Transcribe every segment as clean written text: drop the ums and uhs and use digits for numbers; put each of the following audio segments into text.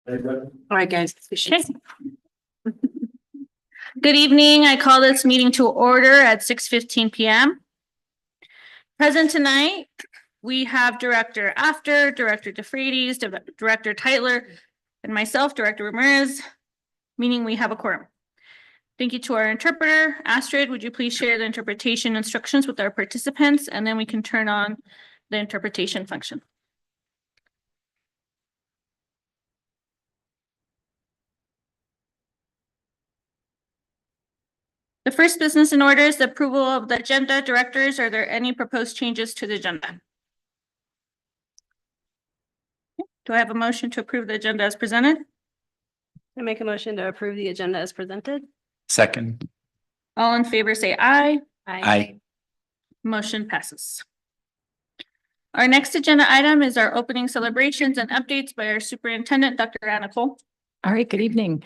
All right, guys. Okay. Good evening. I call this meeting to order at 6:15 p.m. Present tonight, we have Director After, Director DeFreitas, Director Tytler, and myself, Director Ramirez, meaning we have a quorum. Thank you to our interpreter. Astrid, would you please share the interpretation instructions with our participants, and then we can turn on the interpretation function. The first business in order is the approval of the agenda. Directors, are there any proposed changes to the agenda? Do I have a motion to approve the agenda as presented? I make a motion to approve the agenda as presented. Second. All in favor say aye. Aye. Motion passes. Our next agenda item is our opening celebrations and updates by our superintendent, Dr. Anna Cole. All right, good evening.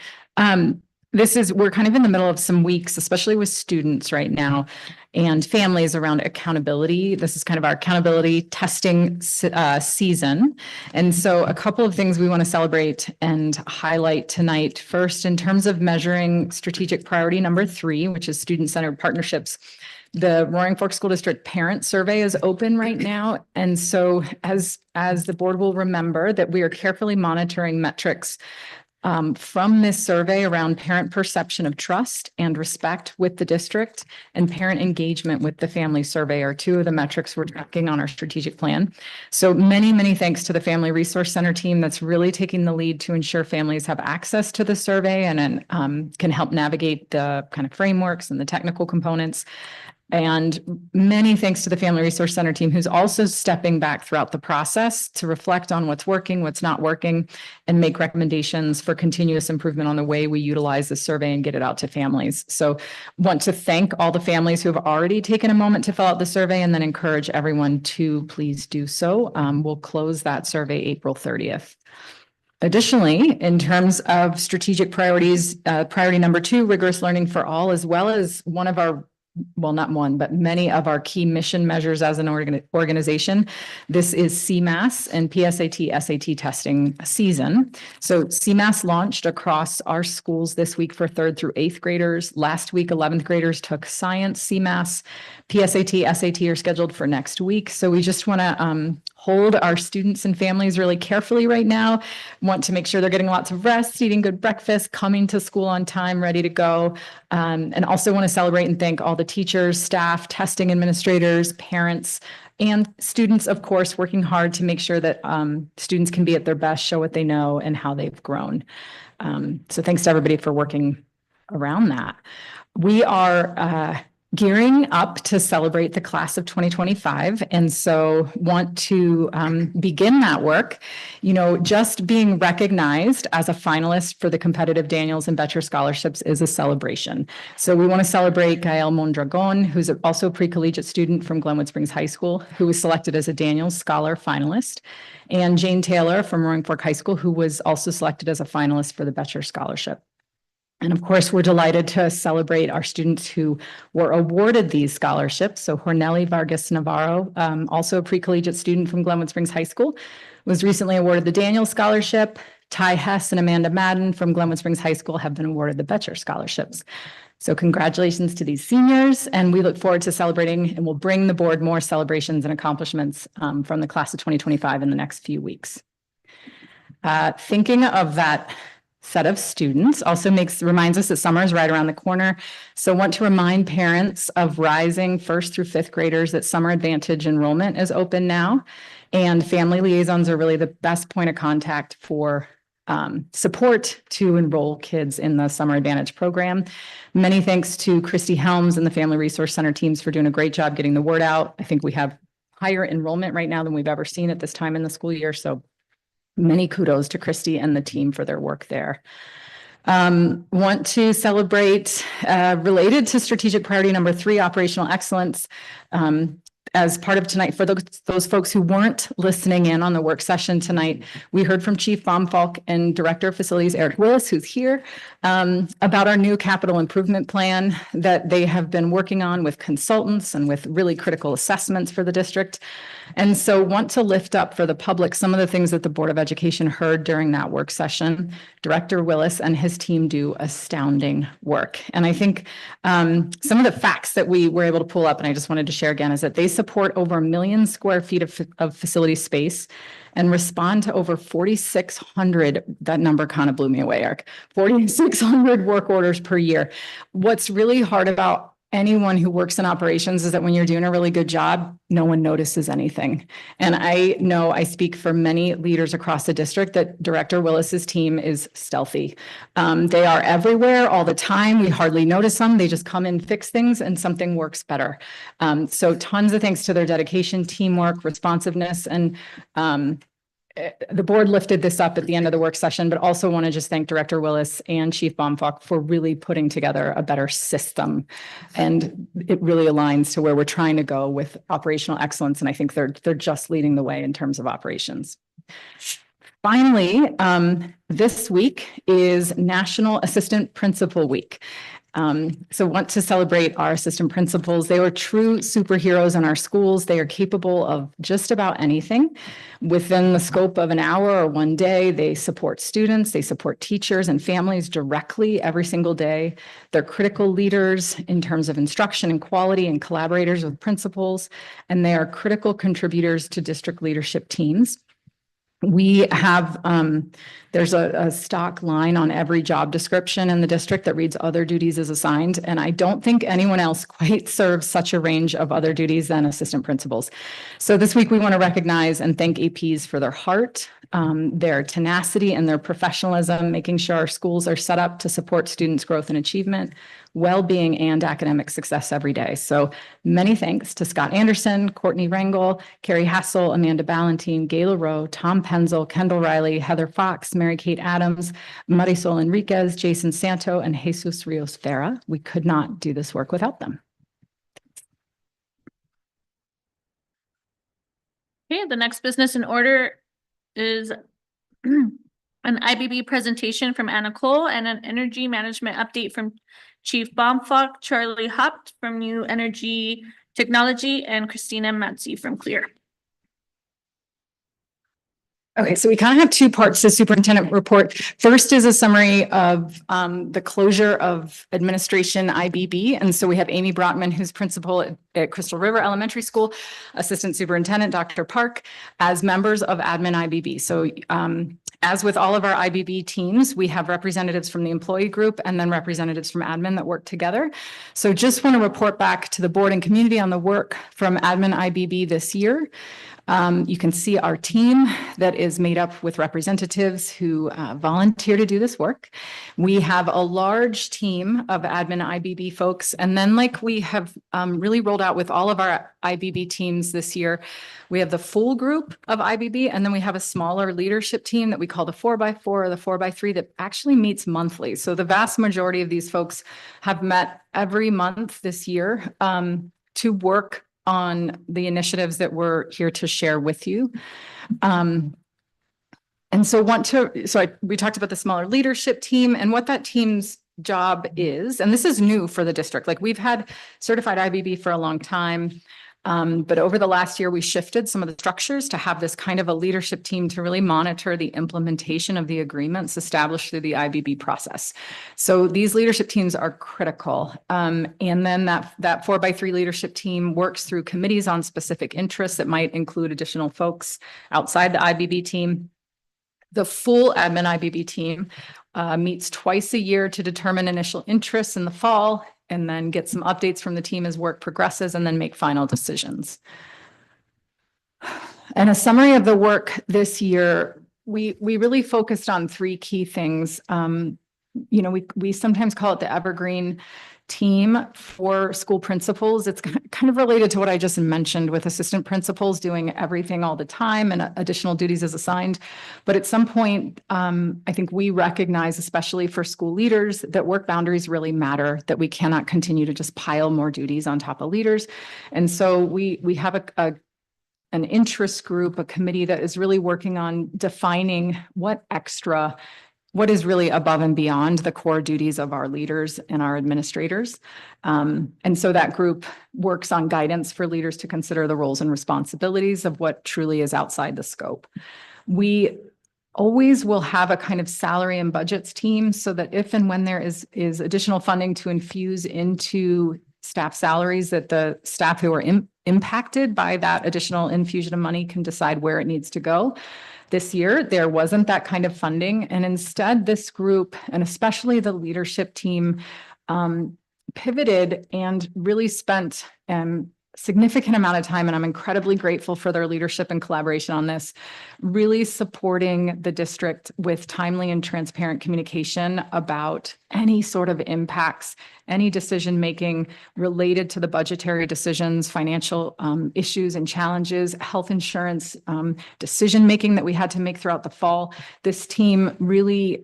We're kind of in the middle of some weeks, especially with students right now and families around accountability. This is kind of our accountability testing season. And so a couple of things we want to celebrate and highlight tonight. First, in terms of measuring strategic priority number 3, which is student-centered partnerships. The Roaring Fork School District Parent Survey is open right now. And so as the board will remember that we are carefully monitoring metrics from this survey around parent perception of trust and respect with the district, and parent engagement with the family survey are 2 of the metrics we're tracking on our strategic plan. So many thanks to the Family Resource Center team that's really taking the lead to ensure families have access to the survey and can help navigate the kind of frameworks and the technical components. And many thanks to the Family Resource Center team, who's also stepping back throughout the process to reflect on what's working, what's not working, and make recommendations for continuous improvement on the way we utilize the survey and get it out to families. So want to thank all the families who have already taken a moment to fill out the survey, and then encourage everyone to please do so. We'll close that survey April 30th. Additionally, in terms of strategic priorities, priority number 2, rigorous learning for all, as well as one of our not one, but many of our key mission measures as an organization. This is CMAS and PSAT, SAT testing season. So CMAS launched across our schools this week for 3rd through 8th graders. Last week, 11th graders took science CMAS. PSAT, SAT are scheduled for next week. So we just want to hold our students and families really carefully right now. Want to make sure they're getting lots of rest, eating good breakfast, coming to school on time, ready to go. And also want to celebrate and thank all the teachers, staff, testing administrators, parents, and students, of course, working hard to make sure that students can be at their best, show what they know and how they've grown. So thanks to everybody for working around that. We are gearing up to celebrate the class of 2025. And so want to begin that work, just being recognized as a finalist for the competitive Daniels and Betcher scholarships is a celebration. So we want to celebrate Gael Mondragon, who's also a pre-collegiate student from Glenwood Springs High School, who was selected as a Daniels Scholar finalist, and Jane Taylor from Roaring Fork High School, who was also selected as a finalist for the Betcher scholarship. And of course, we're delighted to celebrate our students who were awarded these scholarships. So Hornelli Vargas Navarro, also a pre-collegiate student from Glenwood Springs High School, was recently awarded the Daniels Scholarship. Ty Hess and Amanda Madden from Glenwood Springs High School have been awarded the Betcher scholarships. So congratulations to these seniors, and we look forward to celebrating, and we'll bring the board more celebrations and accomplishments from the class of 2025 in the next few weeks. Thinking of that set of students also reminds us that summer is right around the corner. So want to remind parents of rising 1st through 5th graders that Summer Advantage enrollment is open now, and family liaisons are really the best point of contact for support to enroll kids in the Summer Advantage program. Many thanks to Christy Helms and the Family Resource Center teams for doing a great job getting the word out. I think we have higher enrollment right now than we've ever seen at this time in the school year. So many kudos to Christy and the team for their work there. Want to celebrate related to strategic priority number 3, operational excellence. as part of tonight, for those folks who weren't listening in on the work session tonight, we heard from Chief Baumfalk and Director of Facilities Eric Willis, who's here, about our new capital improvement plan that they have been working on with consultants and with really critical assessments for the district. And so want to lift up for the public some of the things that the Board of Education heard during that work session. Director Willis and his team do astounding work. And I think some of the facts that we were able to pull up, and I just wanted to share again, is that they support over 1 million square feet of facility space and respond to over 4,600, that number kind of blew me away, Eric, 4,600 work orders per year. What's really hard about anyone who works in operations is that when you're doing a really good job, no one notices anything. And I know I speak for many leaders across the district that Director Willis's team is stealthy. They are everywhere all the time. We hardly notice them. They just come and fix things and something works better. So tons of thanks to their dedication, teamwork, responsiveness, and the board lifted this up at the end of the work session, but also want to just thank Director Willis and Chief Baumfalk for really putting together a better system. And it really aligns to where we're trying to go with operational excellence. And I think they're just leading the way in terms of operations. Finally, this week is National Assistant Principal Week. So want to celebrate our assistant principals. They are true superheroes in our schools. They are capable of just about anything within the scope of an hour or one day. They support students, they support teachers and families directly every single day. They're critical leaders in terms of instruction and quality and collaborators with principals, and they are critical contributors to district leadership teams. We have, there's a stock line on every job description in the district that reads other duties as assigned. And I don't think anyone else quite serves such a range of other duties than assistant principals. So this week we want to recognize and thank APs for their heart, their tenacity and their professionalism, making sure our schools are set up to support students' growth and achievement, well-being, and academic success every day. So many thanks to Scott Anderson, Courtney Rangel, Carrie Hassel, Amanda Ballantine, Gayla Rowe, Tom Penzel, Kendall Riley, Heather Fox, Mary Kate Adams, Marisol Enriquez, Jason Santo, and Jesus Rios Vera. We could not do this work without them. Okay, the next business in order is an IBB presentation from Anna Cole and an energy management update from Chief Baumfalk, Charlie Hopt from New Energy Technology, and Christina Matzi from Clear. Okay, so we kind of have two parts to superintendent report. First is a summary of the closure of administration IBB. And so we have Amy Brotman, who's principal at Crystal River Elementary School, Assistant Superintendent Dr. Park, as members of admin IBB. So as with all of our IBB teams, we have representatives from the employee group and then representatives from admin that work together. So just want to report back to the board and community on the work from admin IBB this year. You can see our team that is made up with representatives who volunteer to do this work. We have a large team of admin IBB folks. And then like we have really rolled out with all of our IBB teams this year, we have the full group of IBB, and then we have a smaller leadership team that we call the 4x4 or the 4x3 that actually meets monthly. So the vast majority of these folks have met every month this year to work on the initiatives that we're here to share with you. And so we talked about the smaller leadership team and what that team's job is. And this is new for the district. Like we've had certified IBB for a long time. But over the last year, we shifted some of the structures to have this kind of a leadership team to really monitor the implementation of the agreements established through the IBB process. So these leadership teams are critical. And then that 4x3 leadership team works through committees on specific interests that might include additional folks outside the IBB team. The full admin IBB team meets twice a year to determine initial interests in the fall, and then get some updates from the team as work progresses, and then make final decisions. And a summary of the work this year, we really focused on three key things. We sometimes call it the evergreen team for school principals. It's kind of related to what I just mentioned with assistant principals doing everything all the time and additional duties as assigned. But at some point, I think we recognize, especially for school leaders, that work boundaries really matter, that we cannot continue to just pile more duties on top of leaders. And so we have an interest group, a committee that is really working on defining what is really above and beyond the core duties of our leaders and our administrators. And so that group works on guidance for leaders to consider the roles and responsibilities of what truly is outside the scope. We always will have a kind of salary and budgets team so that if and when there is additional funding to infuse into staff salaries, that the staff who are impacted by that additional infusion of money can decide where it needs to go. This year, there wasn't that kind of funding. And instead, this group, and especially the leadership team, pivoted and really spent significant amount of time, and I'm incredibly grateful for their leadership and collaboration on this, really supporting the district with timely and transparent communication about any sort of impacts, any decision-making related to the budgetary decisions, financial issues and challenges, health insurance, decision-making that we had to make throughout the fall. This team really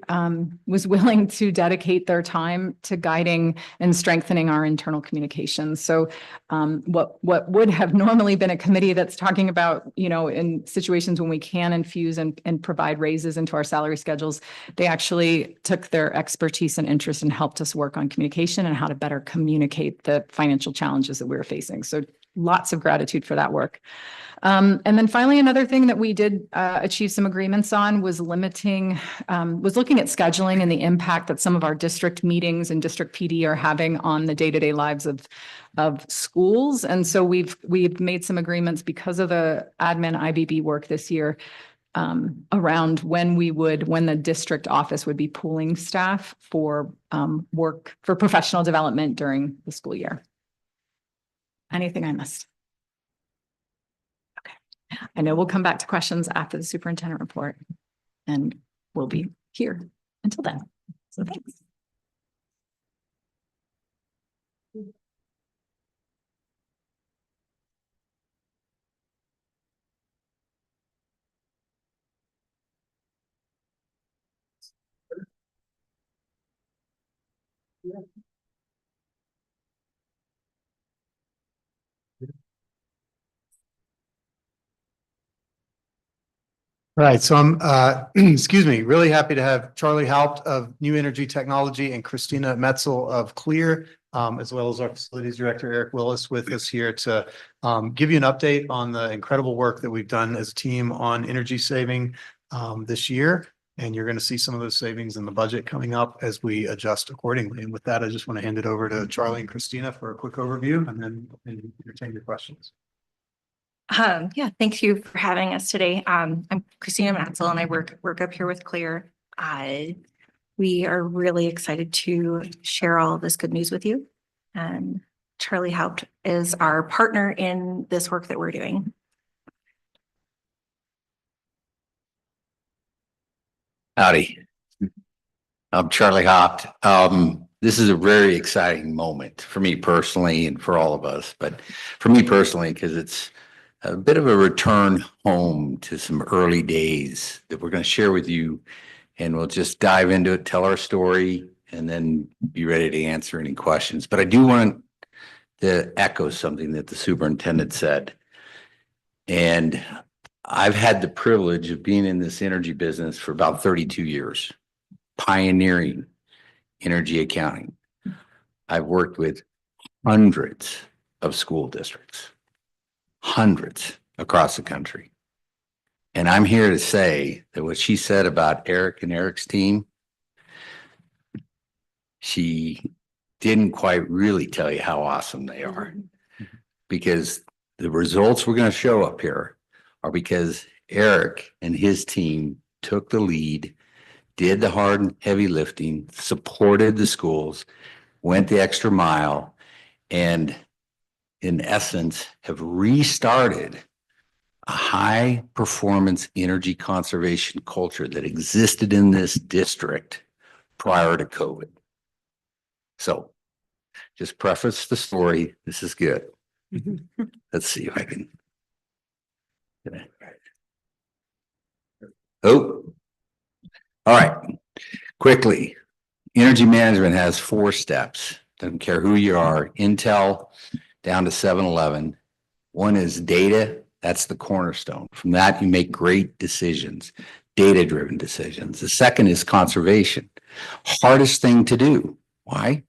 was willing to dedicate their time to guiding and strengthening our internal communications. So what would have normally been a committee that's talking about, in situations when we can infuse and provide raises into our salary schedules, they actually took their expertise and interest and helped us work on communication and how to better communicate the financial challenges that we were facing. So lots of gratitude for that work. And then finally, another thing that we did achieve some agreements on was looking at scheduling and the impact that some of our district meetings and district PD are having on the day-to-day lives of schools. And so we've made some agreements because of the admin IBB work this year around when the district office would be pooling staff for work for professional development during the school year. Anything I missed? Okay. I know we'll come back to questions after the superintendent report, and we'll be here until then. So thanks. Right. So I'm, excuse me, really happy to have Charlie Haupt of New Energy Technology and Christina Metzel of Clear, as well as our facilities director, Eric Willis, with us here to give you an update on the incredible work that we've done as a team on energy saving this year. And you're going to see some of those savings in the budget coming up as we adjust accordingly. And with that, I just want to hand it over to Charlie and Christina for a quick overview and then entertain your questions. Yeah, thank you for having us today. I'm Christina Matzel and I work up here with Clear. We are really excited to share all of this good news with you. And Charlie Haupt is our partner in this work that we're doing. Howdy, I'm Charlie Haupt. This is a very exciting moment for me personally and for all of us, but for me personally, because it's a bit of a return home to some early days that we're going to share with you, and we'll just dive into it, tell our story, and then be ready to answer any questions. But I do want to echo something that the superintendent said. And I've had the privilege of being in this energy business for about 32 years, pioneering energy accounting. I've worked with hundreds of school districts. Hundreds across the country. And I'm here to say that what she said about Eric and Eric's team, she didn't quite really tell you how awesome they are. Because the results we're going to show up here are because Eric and his team took the lead, did the hard and heavy lifting, supported the schools, went the extra mile, and in essence, have restarted a high performance energy conservation culture that existed in this district prior to COVID. So Just preface the story. This is good. Let's see if I can. Oh, all right. Quickly. Energy management has 4 steps. Doesn't care who you are, Intel down to 7-Eleven. One is data. That's the cornerstone. From that, you make great decisions, data-driven decisions. The second is conservation. Hardest thing to do. Why?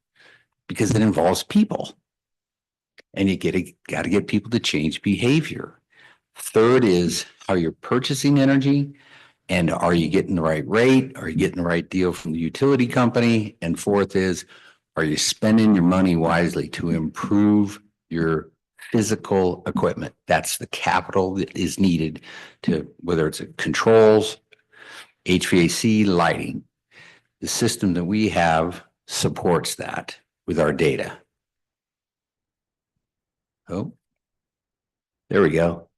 Because it involves people. And you got to get people to change behavior. Third is how you're purchasing energy. And are you getting the right rate? Are you getting the right deal from the utility company? And fourth is, are you spending your money wisely to improve your physical equipment? That's the capital that is needed to, whether it's controls, HVAC, lighting. The system that we have supports that with our data. Oh, there we go.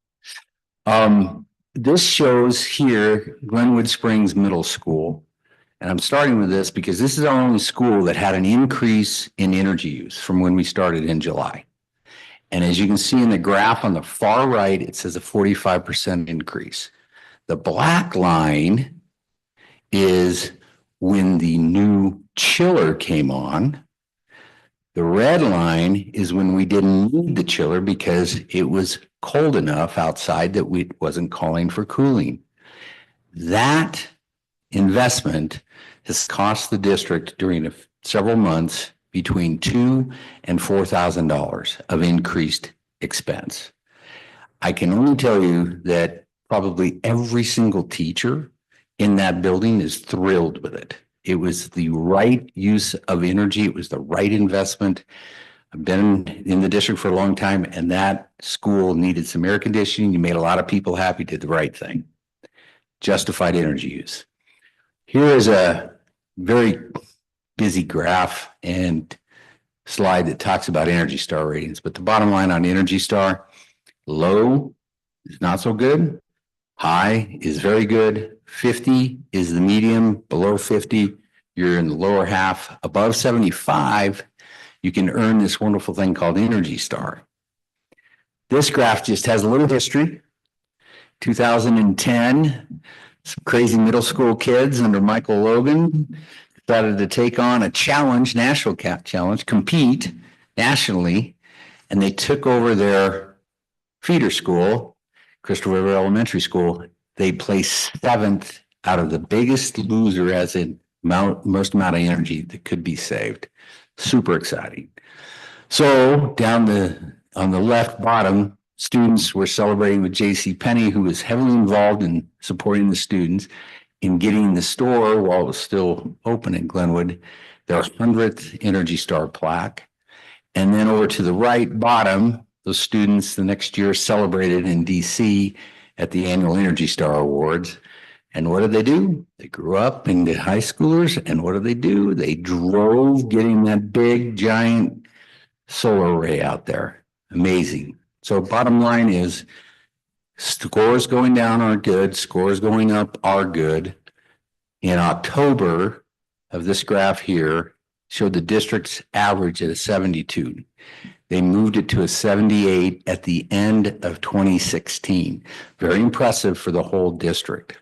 This shows here Glenwood Springs Middle School. And I'm starting with this because this is our only school that had an increase in energy use from when we started in July. And as you can see in the graph on the far right, it says a 45% increase. The black line is when the new chiller came on. The red line is when we didn't need the chiller because it was cold enough outside that we wasn't calling for cooling. That investment has cost the district during several months between $2,000 and $4,000 of increased expense. I can only tell you that probably every single teacher in that building is thrilled with it. It was the right use of energy. It was the right investment. I've been in the district for a long time, and that school needed some air conditioning. You made a lot of people happy, did the right thing. Justified energy use. Here is a very busy graph and slide that talks about Energy Star ratings, but the bottom line on Energy Star, low is not so good, high is very good, 50 is the medium, below 50, you're in the lower half, above 75, you can earn this wonderful thing called Energy Star. This graph just has a little history. 2010, some crazy middle school kids under Michael Logan decided to take on a challenge, national challenge, compete nationally, and they took over their feeder school, Crystal River Elementary School. They placed 7th out of the biggest loser as in most amount of energy that could be saved. Super exciting. So down on the left bottom, students were celebrating with J.C. Penney, who was heavily involved in supporting the students in getting the store while it was still open in Glenwood, their 100th Energy Star plaque. And then over to the right bottom, those students the next year celebrated in DC at the annual Energy Star Awards. And what did they do? They grew up into high schoolers. And what did they do? They drove getting that big, giant solar array out there. Amazing. So bottom line is scores going down aren't good. Scores going up are good. In October of this graph here showed the district's average at a 72. They moved it to a 78 at the end of 2016. Very impressive for the whole district.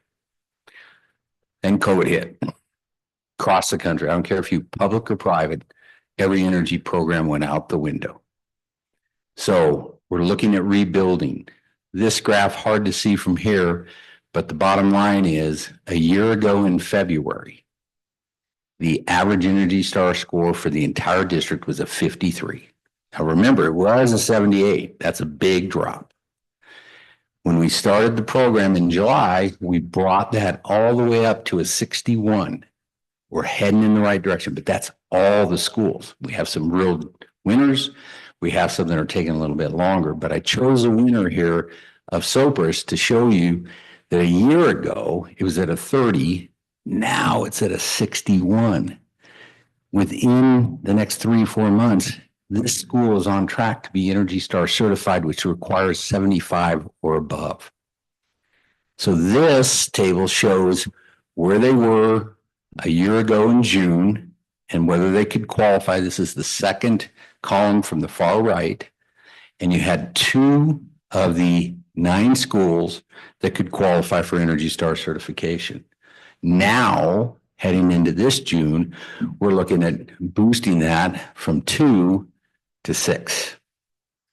Then COVID hit across the country. I don't care if you public or private, every energy program went out the window. So we're looking at rebuilding. This graph hard to see from here, but the bottom line is a year ago in February, the average Energy Star score for the entire district was a 53. Now remember, it was a 78. That's a big drop. When we started the program in July, we brought that all the way up to a 61. We're heading in the right direction, but that's all the schools. We have some real winners. We have some that are taking a little bit longer, but I chose a winner here of Sopris to show you that a year ago, it was at a 30. Now it's at a 61. Within the next 3-4 months, this school is on track to be Energy Star certified, which requires 75 or above. So this table shows where they were a year ago in June and whether they could qualify. This is the second column from the far right. And you had 2 of the 9 schools that could qualify for Energy Star certification. Now, heading into this June, we're looking at boosting that from 2 to 6.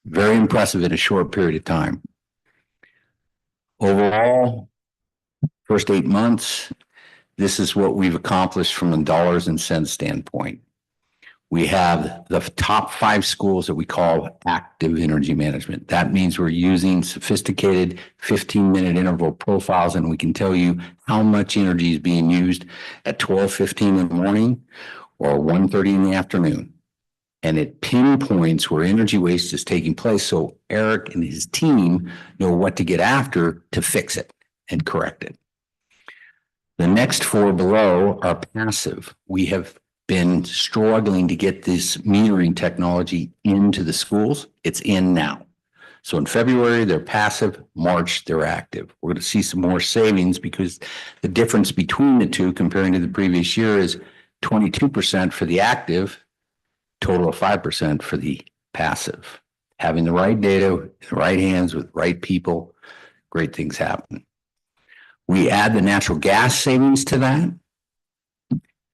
Very impressive in a short period of time. Overall, first 8 months, this is what we've accomplished from a dollars and cents standpoint. We have the top 5 schools that we call active energy management. That means we're using sophisticated 15-minute interval profiles, and we can tell you how much energy is being used at 12:15 in the morning or 1:30 in the afternoon. And it pinpoints where energy waste is taking place, so Eric and his team know what to get after to fix it and correct it. The next 4 below are passive. We have been struggling to get this metering technology into the schools. It's in now. So in February, they're passive. March, they're active. We're going to see some more savings because the difference between the two comparing to the previous year is 22% for the active, total of 5% for the passive. Having the right data, in the right hands with right people, great things happen. We add the natural gas savings to that.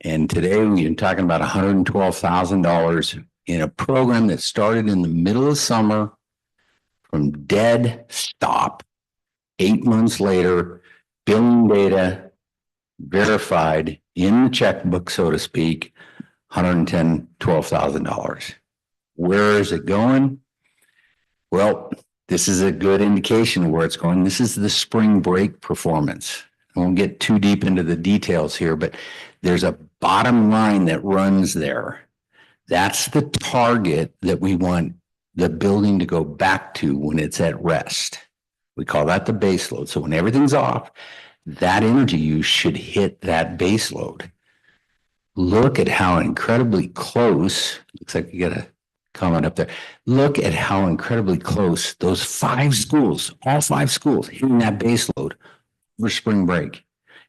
And today we've been talking about $112,000 in a program that started in the middle of summer from dead stop. 8 months later, billing data verified in the checkbook, so to speak, $112,000. Where is it going? Well, this is a good indication of where it's going. This is the spring break performance. I won't get too deep into the details here, but there's a bottom line that runs there. That's the target that we want the building to go back to when it's at rest. We call that the base load. So when everything's off, that energy use should hit that base load. Look at how incredibly close, looks like you got a comment up there. Look at how incredibly close those 5 schools, all 5 schools hitting that base load for spring break.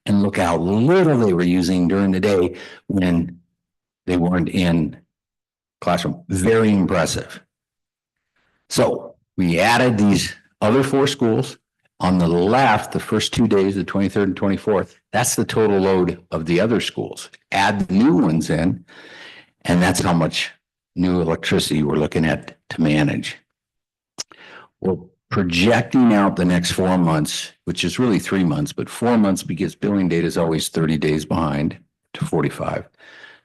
And look how little they were using during the day when they weren't in classroom. Very impressive. So we added these other 4 schools. On the left, the first 2 days, the 23rd and 24th, that's the total load of the other schools. Add the new ones in, and that's how much new electricity we're looking at to manage. We're projecting out the next 4 months, which is really 3 months, but 4 months because billing data is always 30 days behind to 45.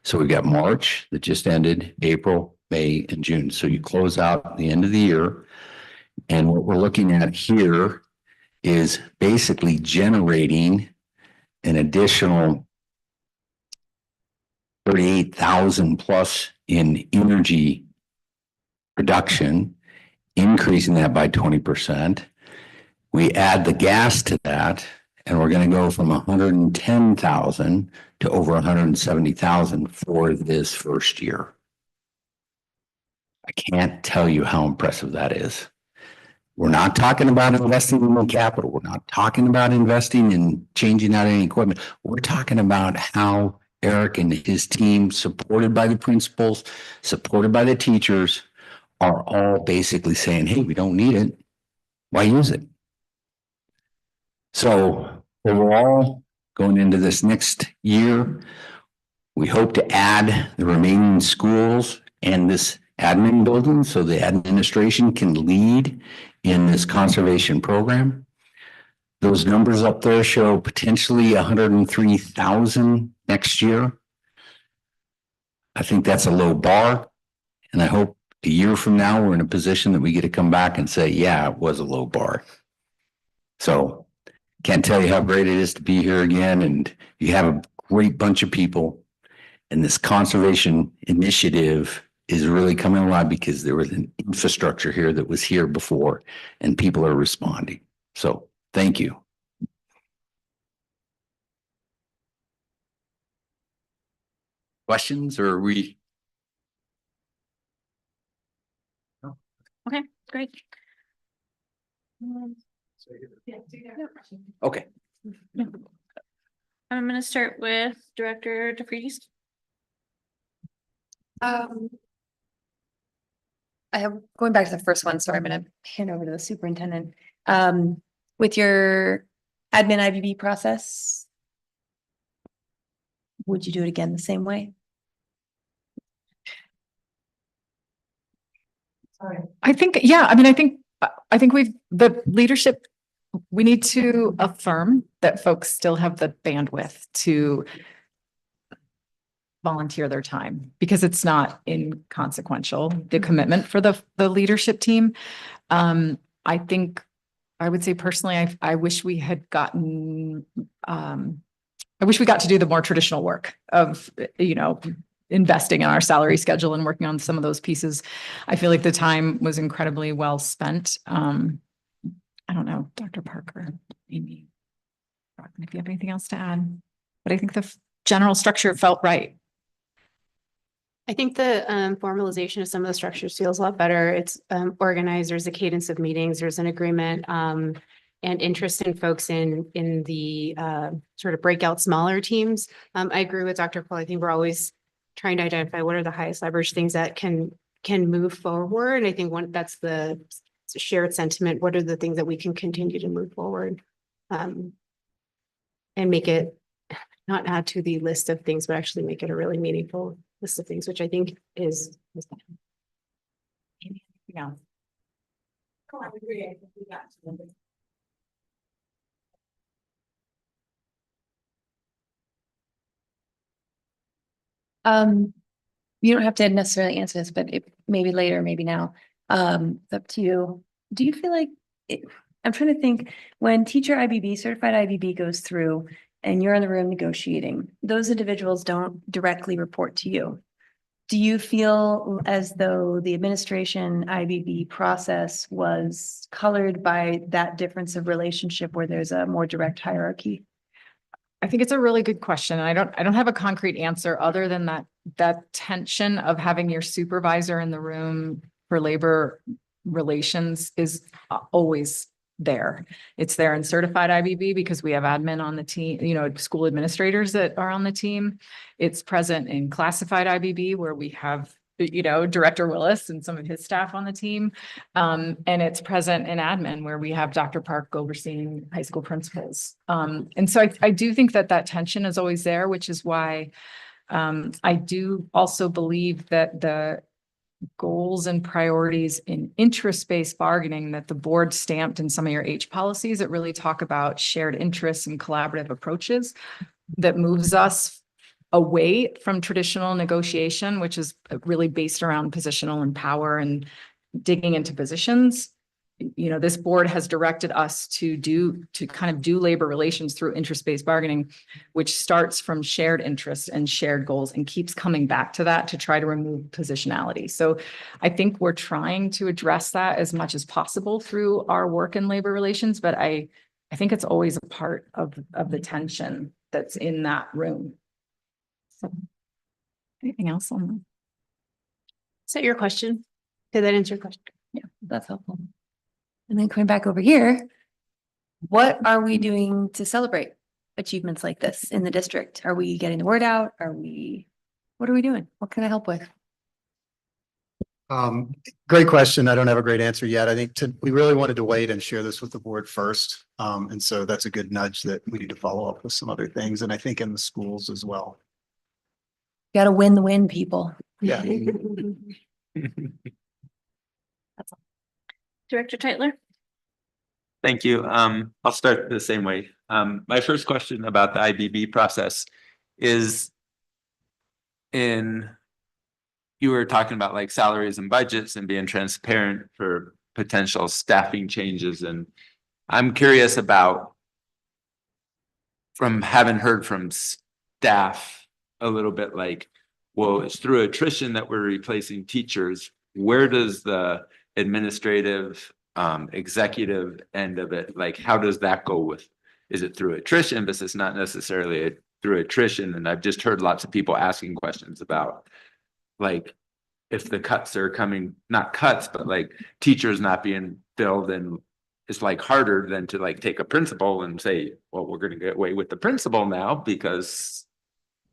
So we've got March that just ended, April, May, and June. So you close out the end of the year. And what we're looking at here is basically generating an additional 38,000 plus in energy production, increasing that by 20%. We add the gas to that, and we're going to go from 110,000 to over 170,000 for this first year. I can't tell you how impressive that is. We're not talking about investing in new capital. We're not talking about investing in changing out any equipment. We're talking about how Eric and his team, supported by the principals, supported by the teachers, are all basically saying, hey, we don't need it. Why use it? So overall, going into this next year, we hope to add the remaining schools and this admin building so the administration can lead in this conservation program. Those numbers up there show potentially 103,000 next year. I think that's a low bar, and I hope a year from now we're in a position that we get to come back and say, yeah, it was a low bar. So can't tell you how great it is to be here again, and you have a great bunch of people, and this conservation initiative is really coming alive because there was an infrastructure here that was here before, and people are responding. So thank you. Questions, or are we? Okay, great. Okay. I'm going to start with Director DeFreitas. Um, I have, going back to the first one, so I'm gonna hand over to the superintendent. With your admin IBB process, would you do it again the same way? I think, yeah, I mean, I think the leadership, we need to affirm that folks still have the bandwidth to volunteer their time because it's not inconsequential, the commitment for the leadership team. I think I would say personally, I wish we had gotten, I wish we got to do the more traditional work of, investing in our salary schedule and working on some of those pieces. I feel like the time was incredibly well spent. I don't know, Dr. Parker, Amy, if you have anything else to add, but I think the general structure felt right. I think the formalization of some of the structures feels a lot better. It's organized, there's a cadence of meetings, there's an agreement and interest in folks in the sort of breakout smaller teams. I agree with Dr. Paul. I think we're always trying to identify what are the highest leverage things that can move forward. And I think that's the shared sentiment. What are the things that we can continue to move forward and make it not add to the list of things, but actually make it a really meaningful list of things, which I think is. Yeah. You don't have to necessarily answer this, but maybe later, maybe now. It's up to you. Do you feel like I'm trying to think when teacher IBB, certified IBB goes through and you're in the room negotiating, those individuals don't directly report to you. Do you feel as though the administration IBB process was colored by that difference of relationship where there's a more direct hierarchy? I think it's a really good question. I don't have a concrete answer other than that tension of having your supervisor in the room for labor relations is always there. It's there in certified IBB because we have admin on the team, school administrators that are on the team. It's present in classified IBB where we have Director Willis and some of his staff on the team. And it's present in admin where we have Dr. Park overseeing high school principals. And so I do think that tension is always there, which is why I do also believe that the goals and priorities in interest-based bargaining that the board stamped in some of your H policies that really talk about shared interests and collaborative approaches that moves us away from traditional negotiation, which is really based around positional and power and digging into positions. This board has directed us to do labor relations through interest-based bargaining, which starts from shared interests and shared goals and keeps coming back to that to try to remove positionality. So I think we're trying to address that as much as possible through our work in labor relations, but I think it's always a part of the tension that's in that room. So anything else on that? Is that your question? Did that answer your question? Yeah, that's helpful. And then coming back over here, what are we doing to celebrate achievements like this in the district? Are we getting the word out? What are we doing? What can I help with? Great question. I don't have a great answer yet. I think we really wanted to wait and share this with the board first. And so that's a good nudge that we need to follow up with some other things. And I think in the schools as well. Got to win the win, people. Yeah. That's all. Director Tyler? Thank you. I'll start the same way. My first question about the IBB process is you were talking about like salaries and budgets and being transparent for potential staffing changes. And I'm curious about, from having heard from staff a little bit like, well, it's through attrition that we're replacing teachers. Where does the administrative executive end of it, like how does that go with, is it through attrition? But it's not necessarily through attrition. And I've just heard lots of people asking questions about like if the cuts are coming, not cuts, but like teachers not being filled, and it's like harder than to like take a principal and say, well, we're going to get away with the principal now because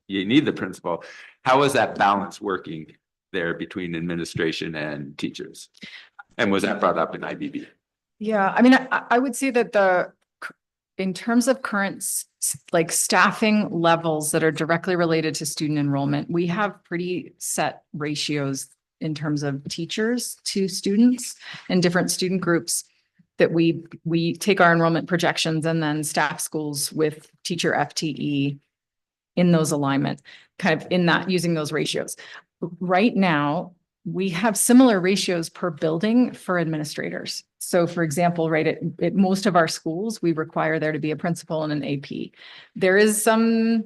you need the principal. How is that balance working there between administration and teachers? And was that brought up in IBB? Yeah, I mean, I would say that in terms of current like staffing levels that are directly related to student enrollment, we have pretty set ratios in terms of teachers to students and different student groups that we take our enrollment projections and then staff schools with teacher FTE in those alignment, kind of in that, using those ratios. Right now, we have similar ratios per building for administrators. So for example, right, at most of our schools, we require there to be a principal and an AP. There is some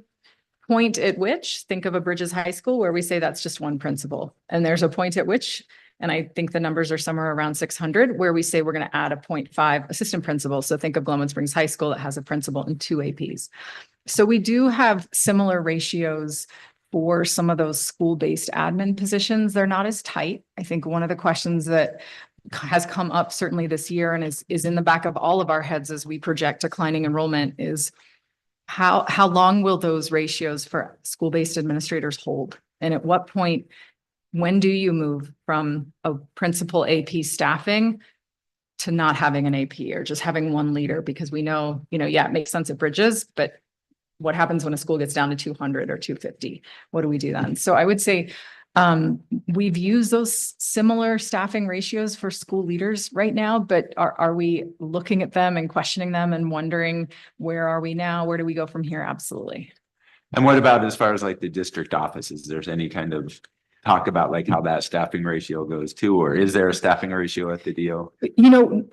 point at which, think of a Bridges High School, where we say that's just one principal. And there's a point at which, and I think the numbers are somewhere around 600, where we say we're going to add a 0.5 assistant principal. So think of Glenwood Springs High School that has a principal and 2 APs. So we do have similar ratios for some of those school-based admin positions. They're not as tight. I think one of the questions that has come up certainly this year and is in the back of all of our heads as we project declining enrollment is how long will those ratios for school-based administrators hold? And at what point, when do you move from a principal AP staffing to not having an AP or just having one leader? Because we know, yeah, it makes sense at Bridges, but what happens when a school gets down to 200 or 250? What do we do then? So I would say we've used those similar staffing ratios for school leaders right now, but are we looking at them and questioning them and wondering, where are we now? Where do we go from here? Absolutely. And what about as far as like the district offices? There's any kind of talk about like how that staffing ratio goes too, or is there a staffing ratio at the DO?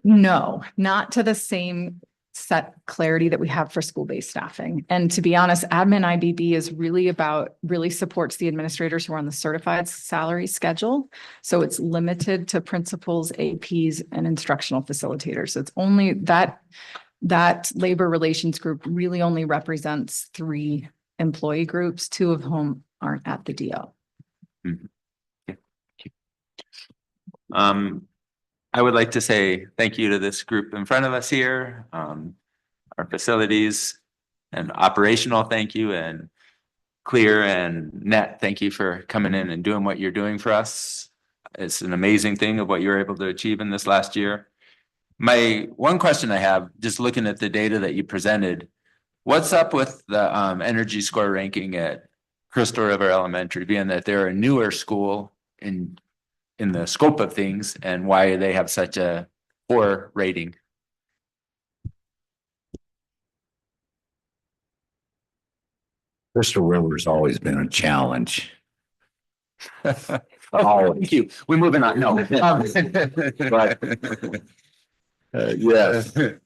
No, not to the same set clarity that we have for school-based staffing. And to be honest, admin IBB is really supports the administrators who are on the certified salary schedule. So it's limited to principals, APs, and instructional facilitators. So it's only that labor relations group really only represents 3 employee groups, 2 of whom aren't at the DO. I would like to say thank you to this group in front of us here, our facilities and operational thank you, and Clear and Net, thank you for coming in and doing what you're doing for us. It's an amazing thing of what you were able to achieve in this last year. My one question I have, just looking at the data that you presented, what's up with the energy score ranking at Crystal River Elementary, being that they're a newer school in the scope of things, and why they have such a poor rating? Crystal River's always been a challenge. Oh, thank you. We're moving on. No. Yes, and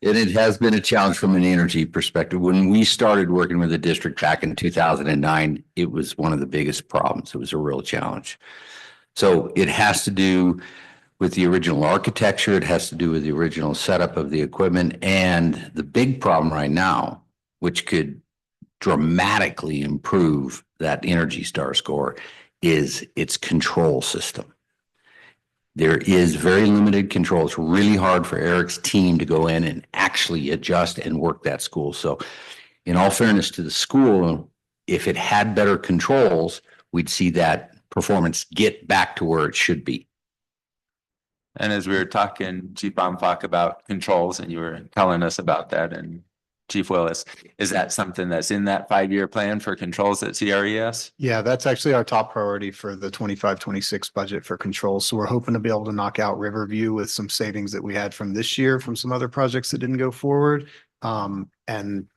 it has been a challenge from an energy perspective. When we started working with the district back in 2009, it was one of the biggest problems. It was a real challenge. So it has to do with the original architecture. It has to do with the original setup of the equipment. And the big problem right now, which could dramatically improve that Energy Star score, is its control system. There is very limited control. It's really hard for Eric's team to go in and actually adjust and work that school. So in all fairness to the school, if it had better controls, we'd see that performance get back to where it should be. And as we were talking, Chief Baumfach, about controls, and you were telling us about that, and Chief Willis, is that something that's in that 5-year plan for controls at CRES? Yeah, that's actually our top priority for the 25-26 budget for controls. So we're hoping to be able to knock out Riverview with some savings that we had from this year from some other projects that didn't go forward. And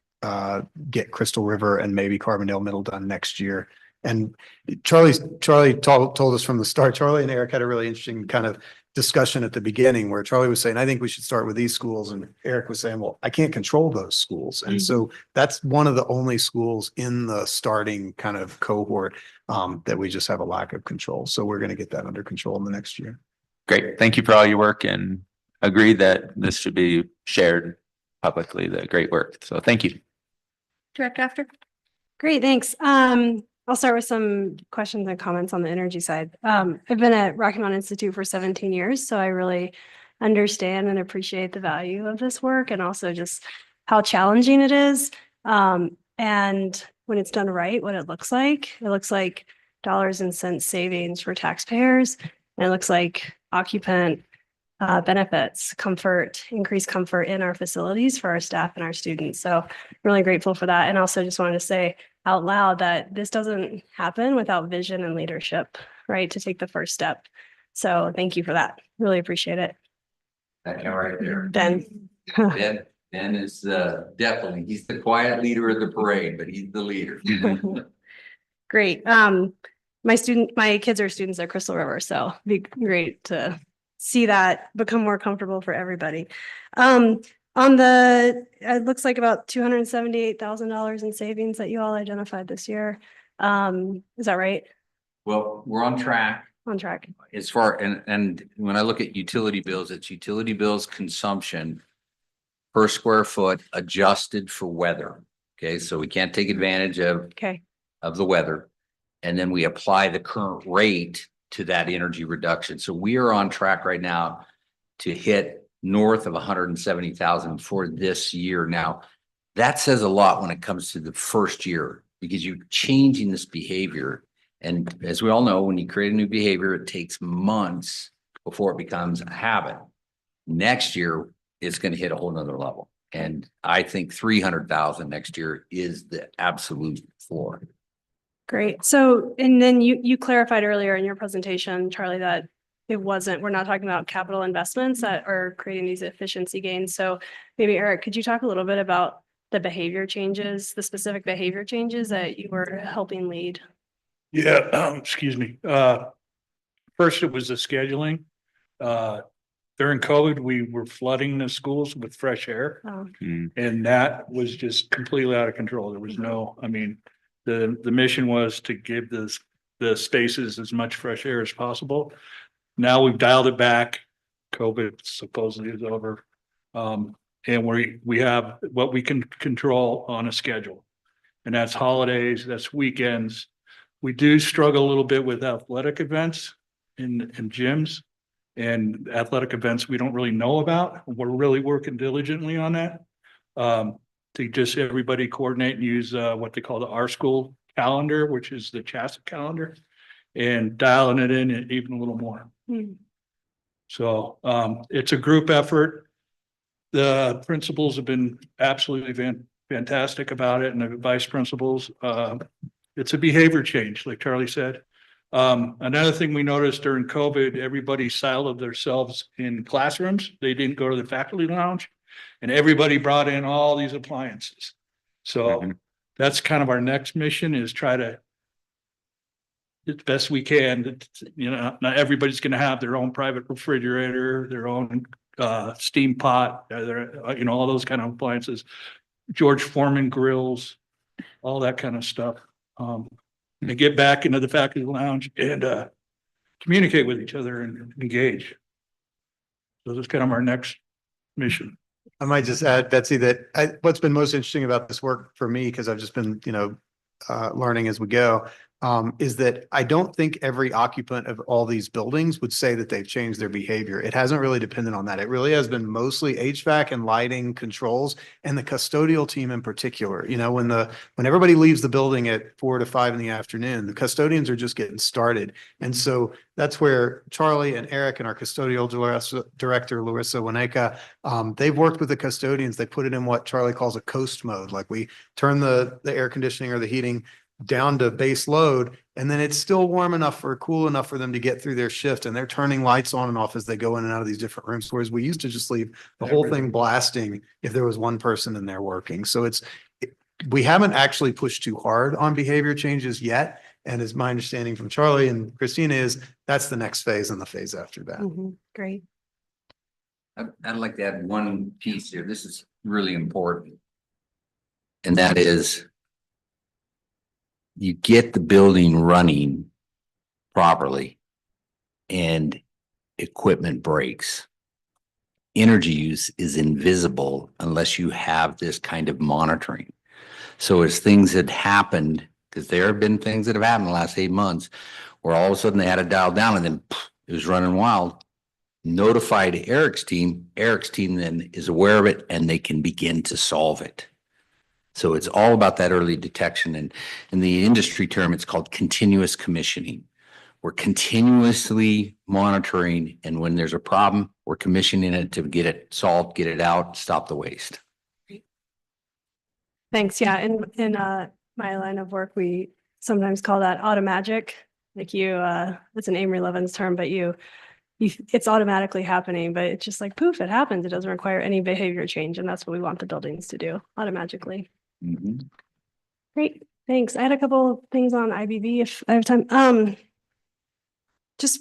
get Crystal River and maybe Carbondale Middle done next year. And Charlie told us from the start, Charlie and Eric had a really interesting kind of discussion at the beginning where Charlie was saying, I think we should start with these schools. And Eric was saying, well, I can't control those schools. And so that's one of the only schools in the starting kind of cohort that we just have a lack of control. So we're going to get that under control in the next year. Great. Thank you for all your work, and agree that this should be shared publicly, the great work. So thank you. Director After. Great, thanks. I'll start with some questions and comments on the energy side. I've been at Rocky Mountain Institute for 17 years, so I really understand and appreciate the value of this work and also just how challenging it is. And when it's done right, what it looks like dollars and cents savings for taxpayers. And it looks like occupant benefits, comfort, increased comfort in our facilities for our staff and our students. So really grateful for that. And also just wanted to say out loud that this doesn't happen without vision and leadership, right? To take the first step. So thank you for that. Really appreciate it. That guy right there. Ben. Ben is definitely, he's the quiet leader of the parade, but he's the leader. Great. My kids are students at Crystal River, so it'd be great to see that become more comfortable for everybody. It looks like about $278,000 in savings that you all identified this year. Is that right? Well, we're on track. On track. As far, and when I look at utility bills, it's utility bills consumption per square foot adjusted for weather. Okay, so we can't take advantage Okay. of the weather. And then we apply the current rate to that energy reduction. So we are on track right now to hit north of 170,000 for this year. Now, that says a lot when it comes to the first year, because you're changing this behavior. And as we all know, when you create a new behavior, it takes months before it becomes a habit. Next year, it's going to hit a whole nother level. And I think 300,000 next year is the absolute floor. Great. So, and then you clarified earlier in your presentation, Charlie, that we're not talking about capital investments that are creating these efficiency gains. So maybe Eric, could you talk a little bit about the behavior changes, the specific behavior changes that you were helping lead? Yeah, excuse me. First, it was the scheduling. During COVID, we were flooding the schools with fresh air. Oh, And that was just completely out of control. There was no, I mean, the mission was to give the spaces as much fresh air as possible. Now we've dialed it back. COVID supposedly is over. And we have what we can control on a schedule. And that's holidays, that's weekends. We do struggle a little bit with athletic events in gyms. And athletic events we don't really know about. We're really working diligently on that. To just everybody coordinate and use what they call the R School calendar, which is the CHASA calendar, and dialing it in even a little more. So it's a group effort. The principals have been absolutely fantastic about it, and the vice principals. It's a behavior change, like Charlie said. Another thing we noticed during COVID, everybody siloed themselves in classrooms. They didn't go to the faculty lounge, and everybody brought in all these appliances. So that's kind of our next mission, is try to, as best we can, you know, not everybody's going to have their own private refrigerator, their own steam pot, you know, all those kind of appliances, George Foreman grills, all that kind of stuff. And get back into the faculty lounge and communicate with each other and engage. So that's kind of our next mission. I might just add, Betsy, that what's been most interesting about this work for me, because I've just been, learning as we go, is that I don't think every occupant of all these buildings would say that they've changed their behavior. It hasn't really depended on that. It really has been mostly HVAC and lighting controls, and the custodial team in particular. You know, when everybody leaves the building at 4 to 5 in the afternoon, the custodians are just getting started. And so that's where Charlie and Eric and our custodial director, Larissa Waneka, they've worked with the custodians. They put it in what Charlie calls a coast mode. Like, we turn the air conditioning or the heating down to base load, and then it's still warm enough or cool enough for them to get through their shift, and they're turning lights on and off as they go in and out of these different rooms. Whereas we used to just leave the whole thing blasting if there was one person in there working. So we haven't actually pushed too hard on behavior changes yet. And as my understanding from Charlie and Christina is, that's the next phase and the phase after that. Great. I'd like to add one piece here. This is really important. And that is, you get the building running properly and equipment breaks. Energy use is invisible unless you have this kind of monitoring. So as things had happened, because there have been things that have happened in the last 8 months, where all of a sudden they had to dial down and then it was running wild. Notified Eric's team then is aware of it and they can begin to solve it. So it's all about that early detection, and in the industry term, it's called continuous commissioning. We're continuously monitoring, and when there's a problem, we're commissioning it to get it solved, get it out, stop the waste. Thanks. Yeah. In my line of work, we sometimes call that automagic. Like it's an Amory Levin's term, but it's automatically happening, but it's just like poof, it happens. It doesn't require any behavior change. And that's what we want the buildings to do automatically. Mhm. Great. Thanks. I had a couple of things on IBB if I have time. Just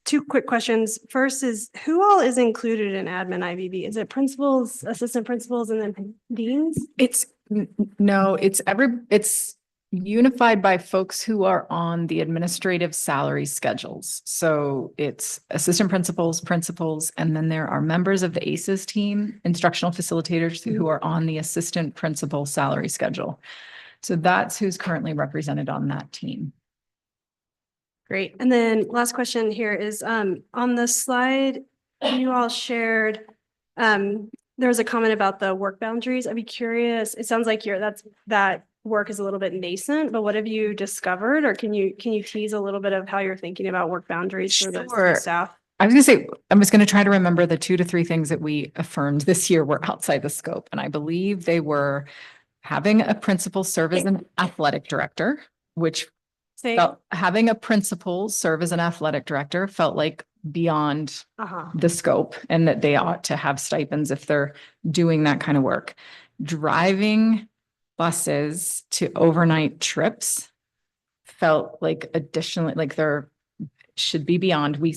two quick questions. First is who all is included in admin IBB? Is it principals, assistant principals, and then deans? No, it's unified by folks who are on the administrative salary schedules. So it's assistant principals, and then there are members of the ACES team, instructional facilitators who are on the assistant principal salary schedule. So that's who's currently represented on that team. Great. And then last question here is on the slide you all shared, there was a comment about the work boundaries. I'd be curious. It sounds like that work is a little bit nascent, but what have you discovered, or can you tease a little bit of how you're thinking about work boundaries for the staff? I was going to try to remember the 2 to 3 things that we affirmed this year were outside the scope. And I believe they were having a principal serve as an athletic director, which having a principal serve as an athletic director felt like beyond the scope, and that they ought to have stipends if they're doing that kind of work. Driving buses to overnight trips felt like additionally, like there should be beyond. We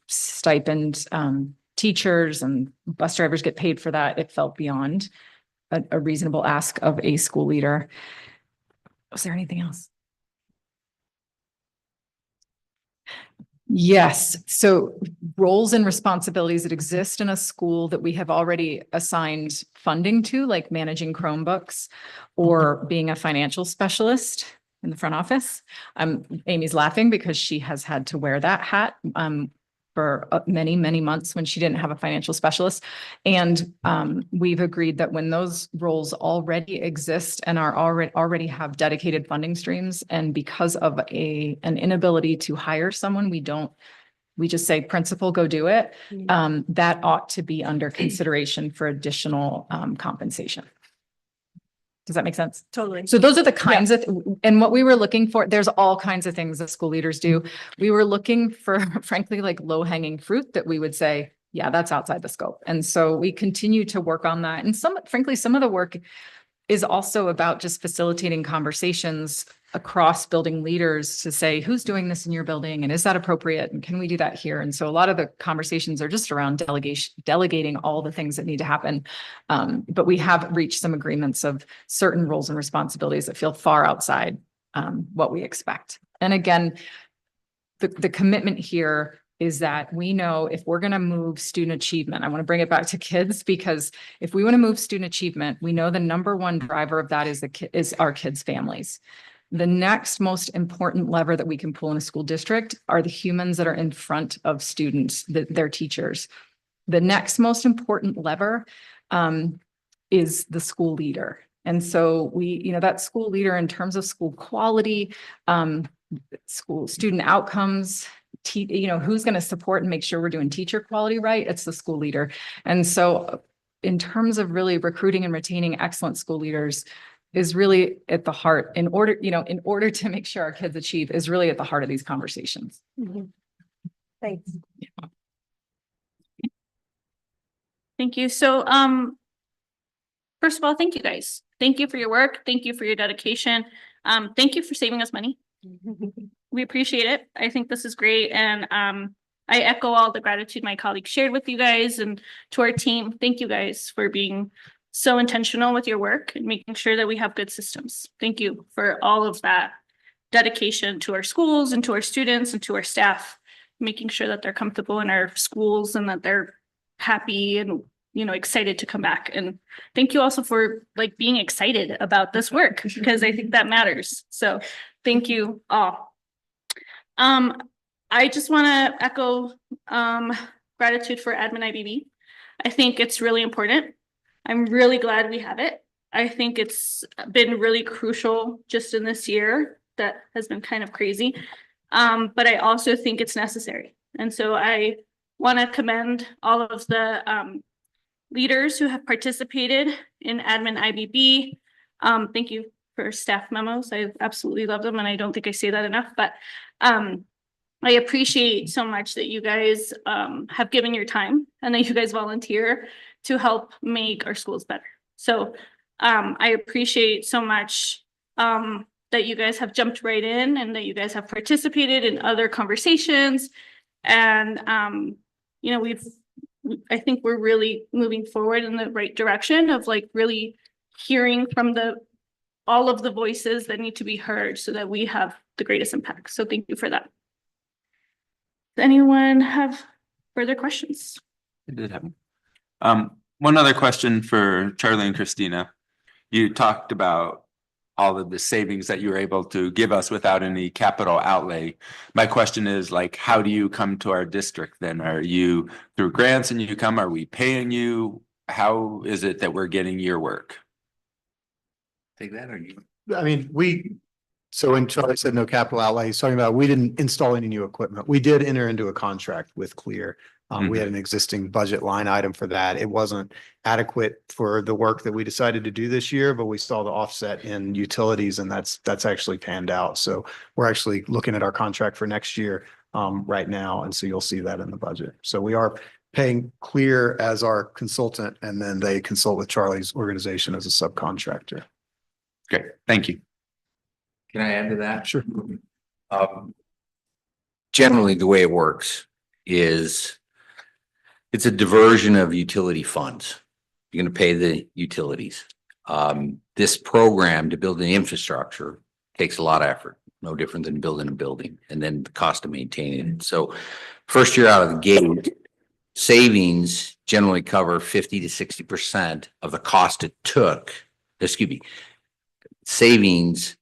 stipend teachers, and bus drivers get paid for that. It felt beyond a reasonable ask of a school leader. Was there anything else? Yes. So roles and responsibilities that exist in a school that we have already assigned funding to, like managing Chromebooks or being a financial specialist in the front office. Amy's laughing because she has had to wear that hat for many, many months when she didn't have a financial specialist. And we've agreed that when those roles already exist and are already have dedicated funding streams, and because of an inability to hire someone, we just say, principal, go do it. That ought to be under consideration for additional compensation. Does that make sense? Totally. So those are the kinds of, and what we were looking for, there's all kinds of things that school leaders do. We were looking for, frankly, like low-hanging fruit that we would say, yeah, that's outside the scope. And so we continue to work on that. And frankly, some of the work is also about just facilitating conversations across building leaders to say, who's doing this in your building, and is that appropriate, and can we do that here? And so a lot of the conversations are just around delegating all the things that need to happen. But we have reached some agreements of certain roles and responsibilities that feel far outside what we expect. And again, the commitment here is that we know if we're going to move student achievement, I want to bring it back to kids, because if we want to move student achievement, we know the number one driver of that is our kids' families. The next most important lever that we can pull in a school district are the humans that are in front of students, their teachers. The next most important lever is the school leader. And so that school leader in terms of school quality, school student outcomes, who's going to support and make sure we're doing teacher quality right? It's the school leader. And so in terms of really recruiting and retaining excellent school leaders is really at the heart, in order to make sure our kids achieve, is really at the heart of these conversations. Thanks. Yeah. Thank you. So, first of all, thank you guys. Thank you for your work. Thank you for your dedication. Thank you for saving us money. We appreciate it. I think this is great. And I echo all the gratitude my colleagues shared with you guys, and to our team. Thank you guys for being so intentional with your work and making sure that we have good systems. Thank you for all of that dedication to our schools and to our students and to our staff, making sure that they're comfortable in our schools and that they're happy and excited to come back. And thank you also for being excited about this work, because I think that matters. So thank you all. I just want to echo gratitude for Admin IBB. I think it's really important. I'm really glad we have it. I think it's been really crucial just in this year that has been kind of crazy. But I also think it's necessary. And so I want to commend all of the leaders who have participated in admin IBB. Thank you for staff memos. I absolutely love them, and I don't think I say that enough, but I appreciate so much that you guys have given your time and that you guys volunteer to help make our schools better. So I appreciate so much that you guys have jumped right in and that you guys have participated in other conversations. And, you know, I think we're really moving forward in the right direction of like really hearing from all of the voices that need to be heard so that we have the greatest impact. So thank you for that. Does anyone have further questions? I did have one other question for Charlie and Christina. You talked about all of the savings that you were able to give us without any capital outlay. My question is like, how do you come to our district then? Are you through grants and you come? Are we paying you? How is it that we're getting your work? Take that or you? I mean, so when Charlie said no capital outlay, he's talking about we didn't install any new equipment. We did enter into a contract with Clear. We had an existing budget line item for that. It wasn't adequate for the work that we decided to do this year, but we saw the offset in utilities and that's actually panned out. So we're actually looking at our contract for next year right now. And so you'll see that in the budget. So we are paying Clear as our consultant, and then they consult with Charlie's organization as a subcontractor. Great, thank you. Can I add to that? Sure. Generally, the way it works is it's a diversion of utility funds. You're going to pay the utilities. This program to build the infrastructure takes a lot of effort, no different than building a building, and then the cost of maintaining it. So first year out of the gate, savings generally cover 50 to 60% of the cost it took. Excuse me. Savings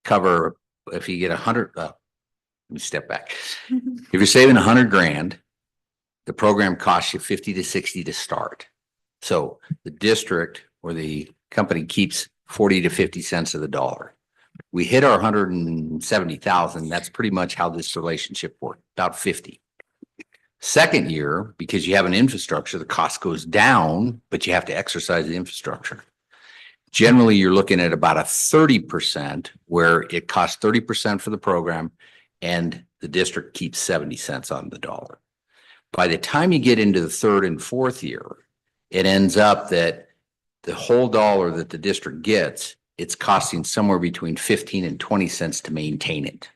cover if you get 100. Let me step back. If you're saving 100 grand, the program costs you 50 to 60 to start. So the district or the company keeps 40 to 50 cents of the dollar. We hit our 170,000. That's pretty much how this relationship worked, about 50. Second year, because you have an infrastructure, the cost goes down, but you have to exercise the infrastructure. Generally, you're looking at about a 30% where it costs 30% for the program and the district keeps 70 cents on the dollar. By the time you get into the third and fourth year, it ends up that the whole dollar that the district gets, it's costing somewhere between 15 and 20 cents to maintain it.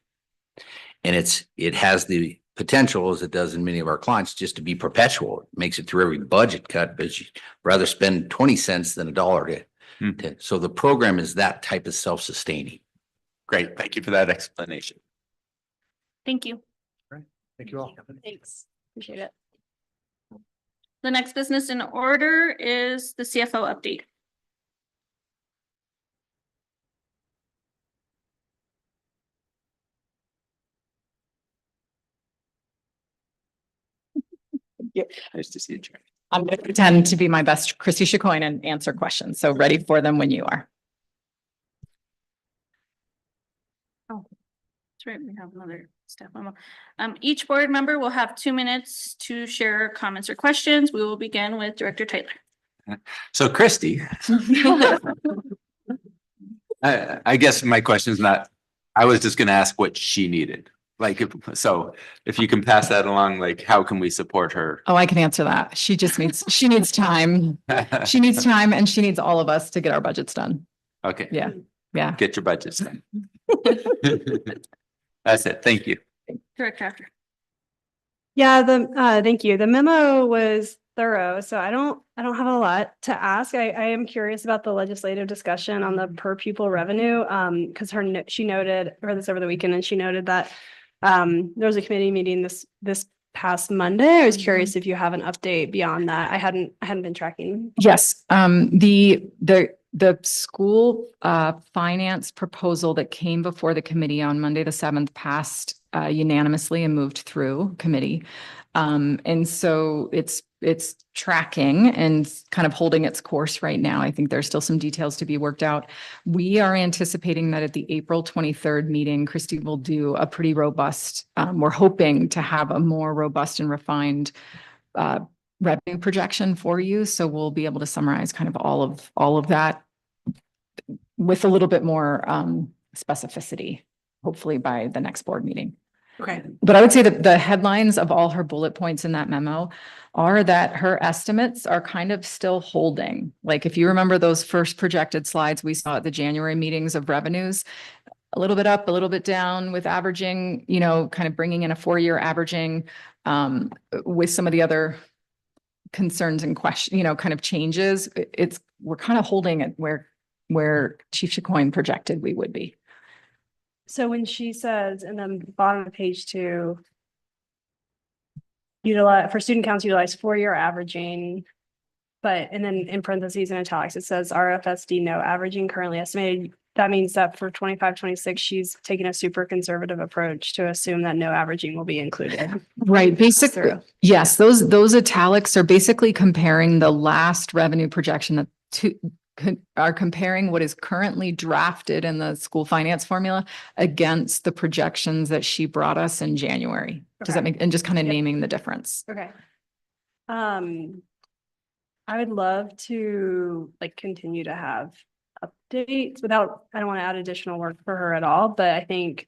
And it has the potential, as it does in many of our clients, just to be perpetual. It makes it through every budget cut, but you'd rather spend 20 cents than a dollar so the program is that type of self-sustaining. Great, thank you for that explanation. Thank you. Thank you all. Thanks. Appreciate it. The next business in order is the CFO update. Nice to see you, Chair. I'm going to pretend to be my best Chrissy Chicoine and answer questions. So ready for them when you are. Oh, that's right. We have another staff memo. Each board member will have 2 minutes to share comments or questions. We will begin with Director Tyler. So Christy, I guess my question is not, I was just going to ask what she needed. Like, if you can pass that along, like, how can we support her? Oh, I can answer that. She needs time. She needs time and she needs all of us to get our budgets done. Okay. Yeah. Yeah. Get your budgets done. That's it. Thank you. Director After. Yeah, thank you. The memo was thorough, so I don't have a lot to ask. I am curious about the legislative discussion on the per pupil revenue. Because she noted, I read this over the weekend, and she noted that there was a committee meeting this past Monday. I was curious if you have an update beyond that. I hadn't been tracking. Yes. The school finance proposal that came before the committee on Monday, the 7th, passed unanimously and moved through committee. And so it's tracking and kind of holding its course right now. I think there's still some details to be worked out. We are anticipating that at the April 23rd meeting, Christy will do a pretty robust, we're hoping to have a more robust and refined revenue projection for you. So we'll be able to summarize kind of all of that with a little bit more specificity, hopefully by the next board meeting. Okay. But I would say that the headlines of all her bullet points in that memo are that her estimates are kind of still holding. Like if you remember those first projected slides we saw at the January meetings of revenues, a little bit up, a little bit down with averaging, you know, kind of bringing in a 4-year averaging with some of the other concerns and question, you know, kind of changes. We're kind of holding it where Chief Chicoine projected we would be. So when she says, and then bottom of page 2, utilize for student counts, utilize 4-year averaging, and then in parentheses and italics, it says RFSD no averaging currently estimated. That means that for 25-26, she's taking a super conservative approach to assume that no averaging will be included. Right. Basically, yes, those italics are basically comparing the last revenue projection are comparing what is currently drafted in the school finance formula against the projections that she brought us in January. Does that make, and just kind of naming the difference. Okay. I would love to continue to have updates without, I don't want to add additional work for her at all, but I think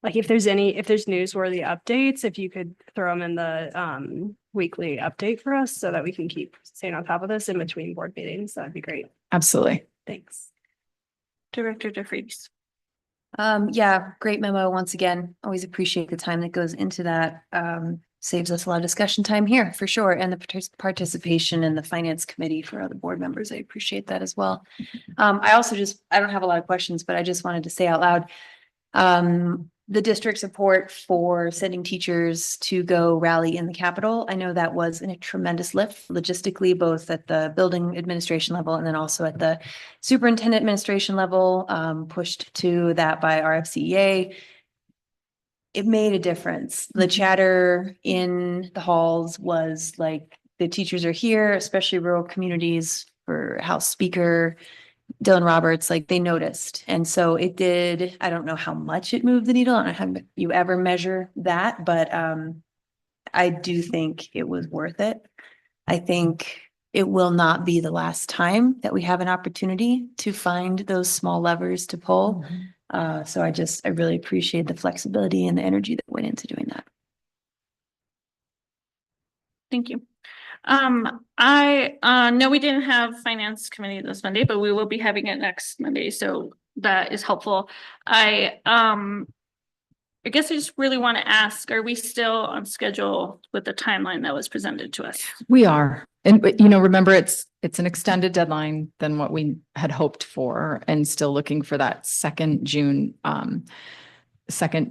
if there's newsworthy updates, if you could throw them in the weekly update for us so that we can keep staying on top of this in between board meetings, that'd be great. Absolutely. Thanks. Director DeFreitas. Yeah, great memo once again. Always appreciate the time that goes into that. Saves us a lot of discussion time here for sure. And the participation in the finance committee for other board members. I appreciate that as well. I also I don't have a lot of questions, but I just wanted to say out loud, the district support for sending teachers to go rally in the Capitol. I know that was a tremendous lift logistically, both at the building administration level and then also at the superintendent administration level, pushed to that by RFCEA. It made a difference. The chatter in the halls was like, the teachers are here, especially rural communities, for House Speaker Dylan Roberts, they noticed. And so it did. I don't know how much it moved the needle. I don't know how you ever measure that, but I do think it was worth it. I think it will not be the last time that we have an opportunity to find those small levers to pull. So I really appreciate the flexibility and the energy that went into doing that. Thank you. I know we didn't have finance committee this Monday, but we will be having it next Monday. So that is helpful. I guess I just really want to ask, are we still on schedule with the timeline that was presented to us? We are. And, remember, it's an extended deadline than what we had hoped for, and still looking for that 2nd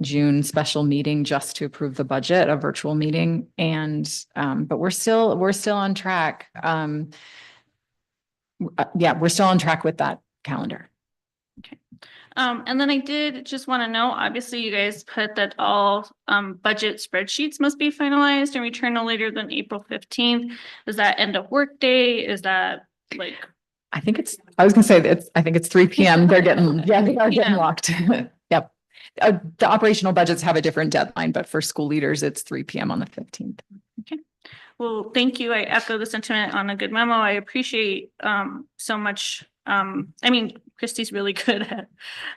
June special meeting just to approve the budget, a virtual meeting. And, but we're still on track. Yeah, we're still on track with that calendar. Okay. And then I did just want to know, obviously you guys put that all budget spreadsheets must be finalized and returned no later than April 15th. Is that end of work day? Is that I think it's 3 p.m. They're getting, they are getting locked. Yep. The operational budgets have a different deadline, but for school leaders, it's 3 p.m. on the 15th. Okay. Well, thank you. I echo the sentiment on a good memo. I appreciate so much. Christy's really good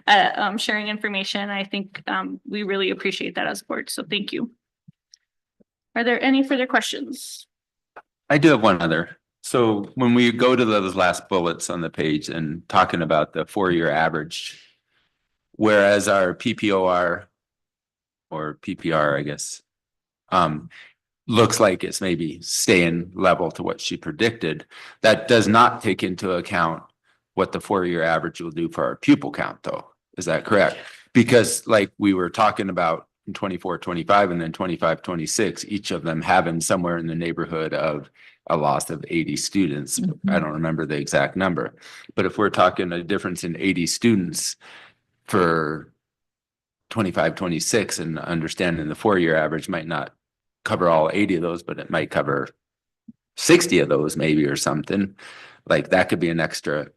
at sharing information. I think we really appreciate that as a board. So thank you. Are there any further questions? I do have one other. So when we go to those last bullets on the page and talking about the 4-year average, whereas our PPOR or PPR, I guess, looks like it's maybe staying level to what she predicted, that does not take into account what the 4-year average will do for our pupil count, though. Is that correct? Because we were talking about in 24-25 and then 25-26, each of them having somewhere in the neighborhood of a loss of 80 students. I don't remember the exact number, but if we're talking a difference in 80 students for 25-26 and understanding the 4-year average might not cover all 80 of those, but it might cover 60 of those maybe or something. Like that could be an extra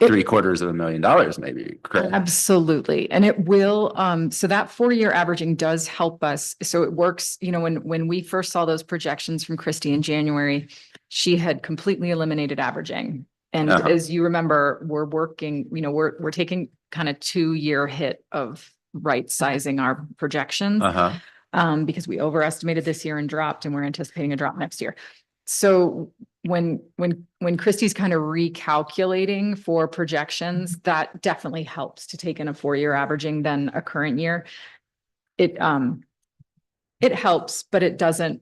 $750,000 maybe, correct? Absolutely. And it will, so that 4-year averaging does help us. So it works, you know, when we first saw those projections from Christy in January, she had completely eliminated averaging. And as you remember, we're working, you know, we're taking kind of 2-year hit of right sizing our projections. Because we overestimated this year and dropped, and we're anticipating a drop next year. So when Christy's kind of recalculating for projections, that definitely helps to take in a 4-year averaging than a current year. It helps, but it doesn't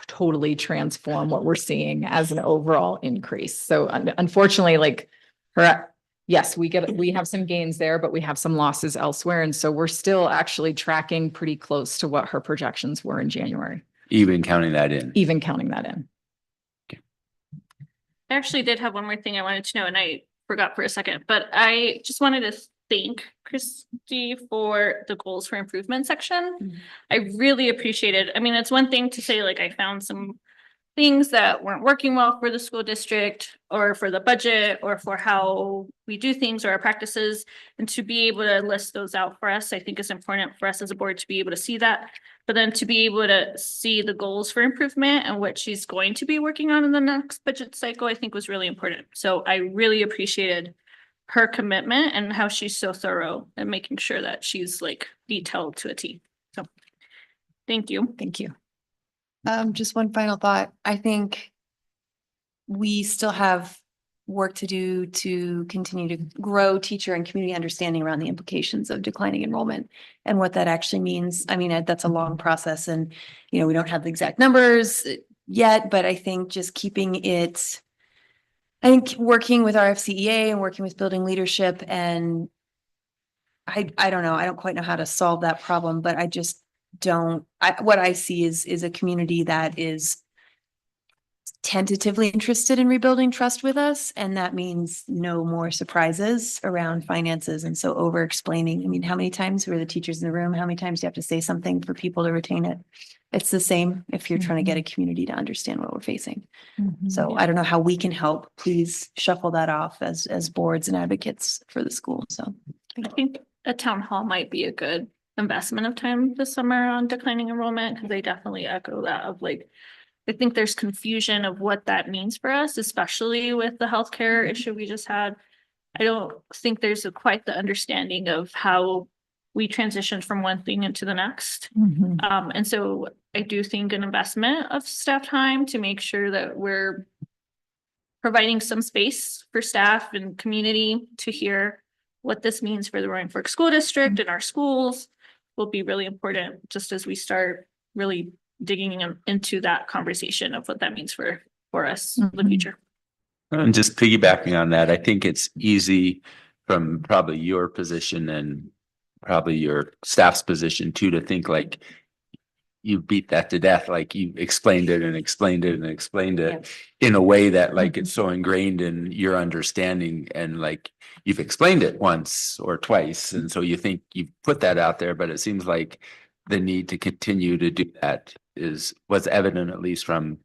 totally transform what we're seeing as an overall increase. So unfortunately, like yes, we have some gains there, but we have some losses elsewhere. And so we're still actually tracking pretty close to what her projections were in January. Even counting that in. Even counting that in. I actually did have one more thing I wanted to know, and I forgot for a second, but I just wanted to thank Christy for the goals for improvement section. I really appreciate it. I mean, it's one thing to say, like, I found some things that weren't working well for the school district or for the budget or for how we do things or our practices, and to be able to list those out for us, I think is important for us as a board to be able to see that. But then to be able to see the goals for improvement and what she's going to be working on in the next budget cycle, I think was really important. So I really appreciated her commitment and how she's so thorough and making sure that she's like detailed to a T. So thank you. Thank you. Just one final thought. I think we still have work to do to continue to grow teacher and community understanding around the implications of declining enrollment and what that actually means. I mean, that's a long process, and, you know, we don't have the exact numbers yet, but I think just keeping it, I think working with RFCEA and working with building leadership, and I don't know, I don't quite know how to solve that problem, but I just what I see is a community that is tentatively interested in rebuilding trust with us. And that means no more surprises around finances. And so over explaining, I mean, how many times were the teachers in the room? How many times do you have to say something for people to retain it? It's the same if you're trying to get a community to understand what we're facing. So I don't know how we can help. Please shuffle that off as boards and advocates for the school. So I think a town hall might be a good investment of time this summer on declining enrollment, because they definitely echo that of like, I think there's confusion of what that means for us, especially with the healthcare issue we just had. I don't think there's quite the understanding of how we transitioned from one thing into the next. And so I do think an investment of staff time to make sure that we're providing some space for staff and community to hear what this means for the Roaring Fork School District and our schools will be really important, just as we start really digging into that conversation of what that means for us in the future. And just piggybacking on that, I think it's easy from probably your position and probably your staff's position too, to think like you beat that to death, like you explained it and explained it and explained it in a way that like it's so ingrained in your understanding, and like you've explained it once or twice. And so you think you've put that out there, but it seems like the need to continue to do that was evident, at least from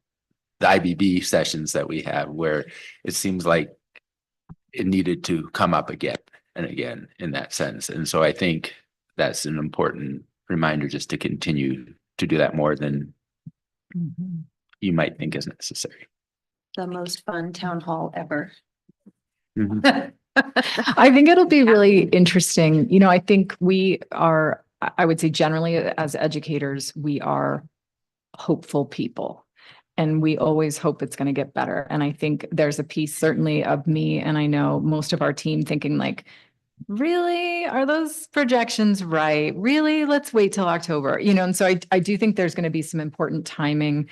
the IBB sessions that we have, where it seems like it needed to come up again and again in that sense. And so I think that's an important reminder, just to continue to do that more than you might think is necessary. the most fun town hall ever. I think it'll be really interesting. You know, I think I would say generally as educators, we are hopeful people, and we always hope it's going to get better. And I think there's a piece certainly of me, and I know most of our team, thinking like, really, are those projections right? Really? Let's wait till October, you know? And so I do think there's going to be some important timing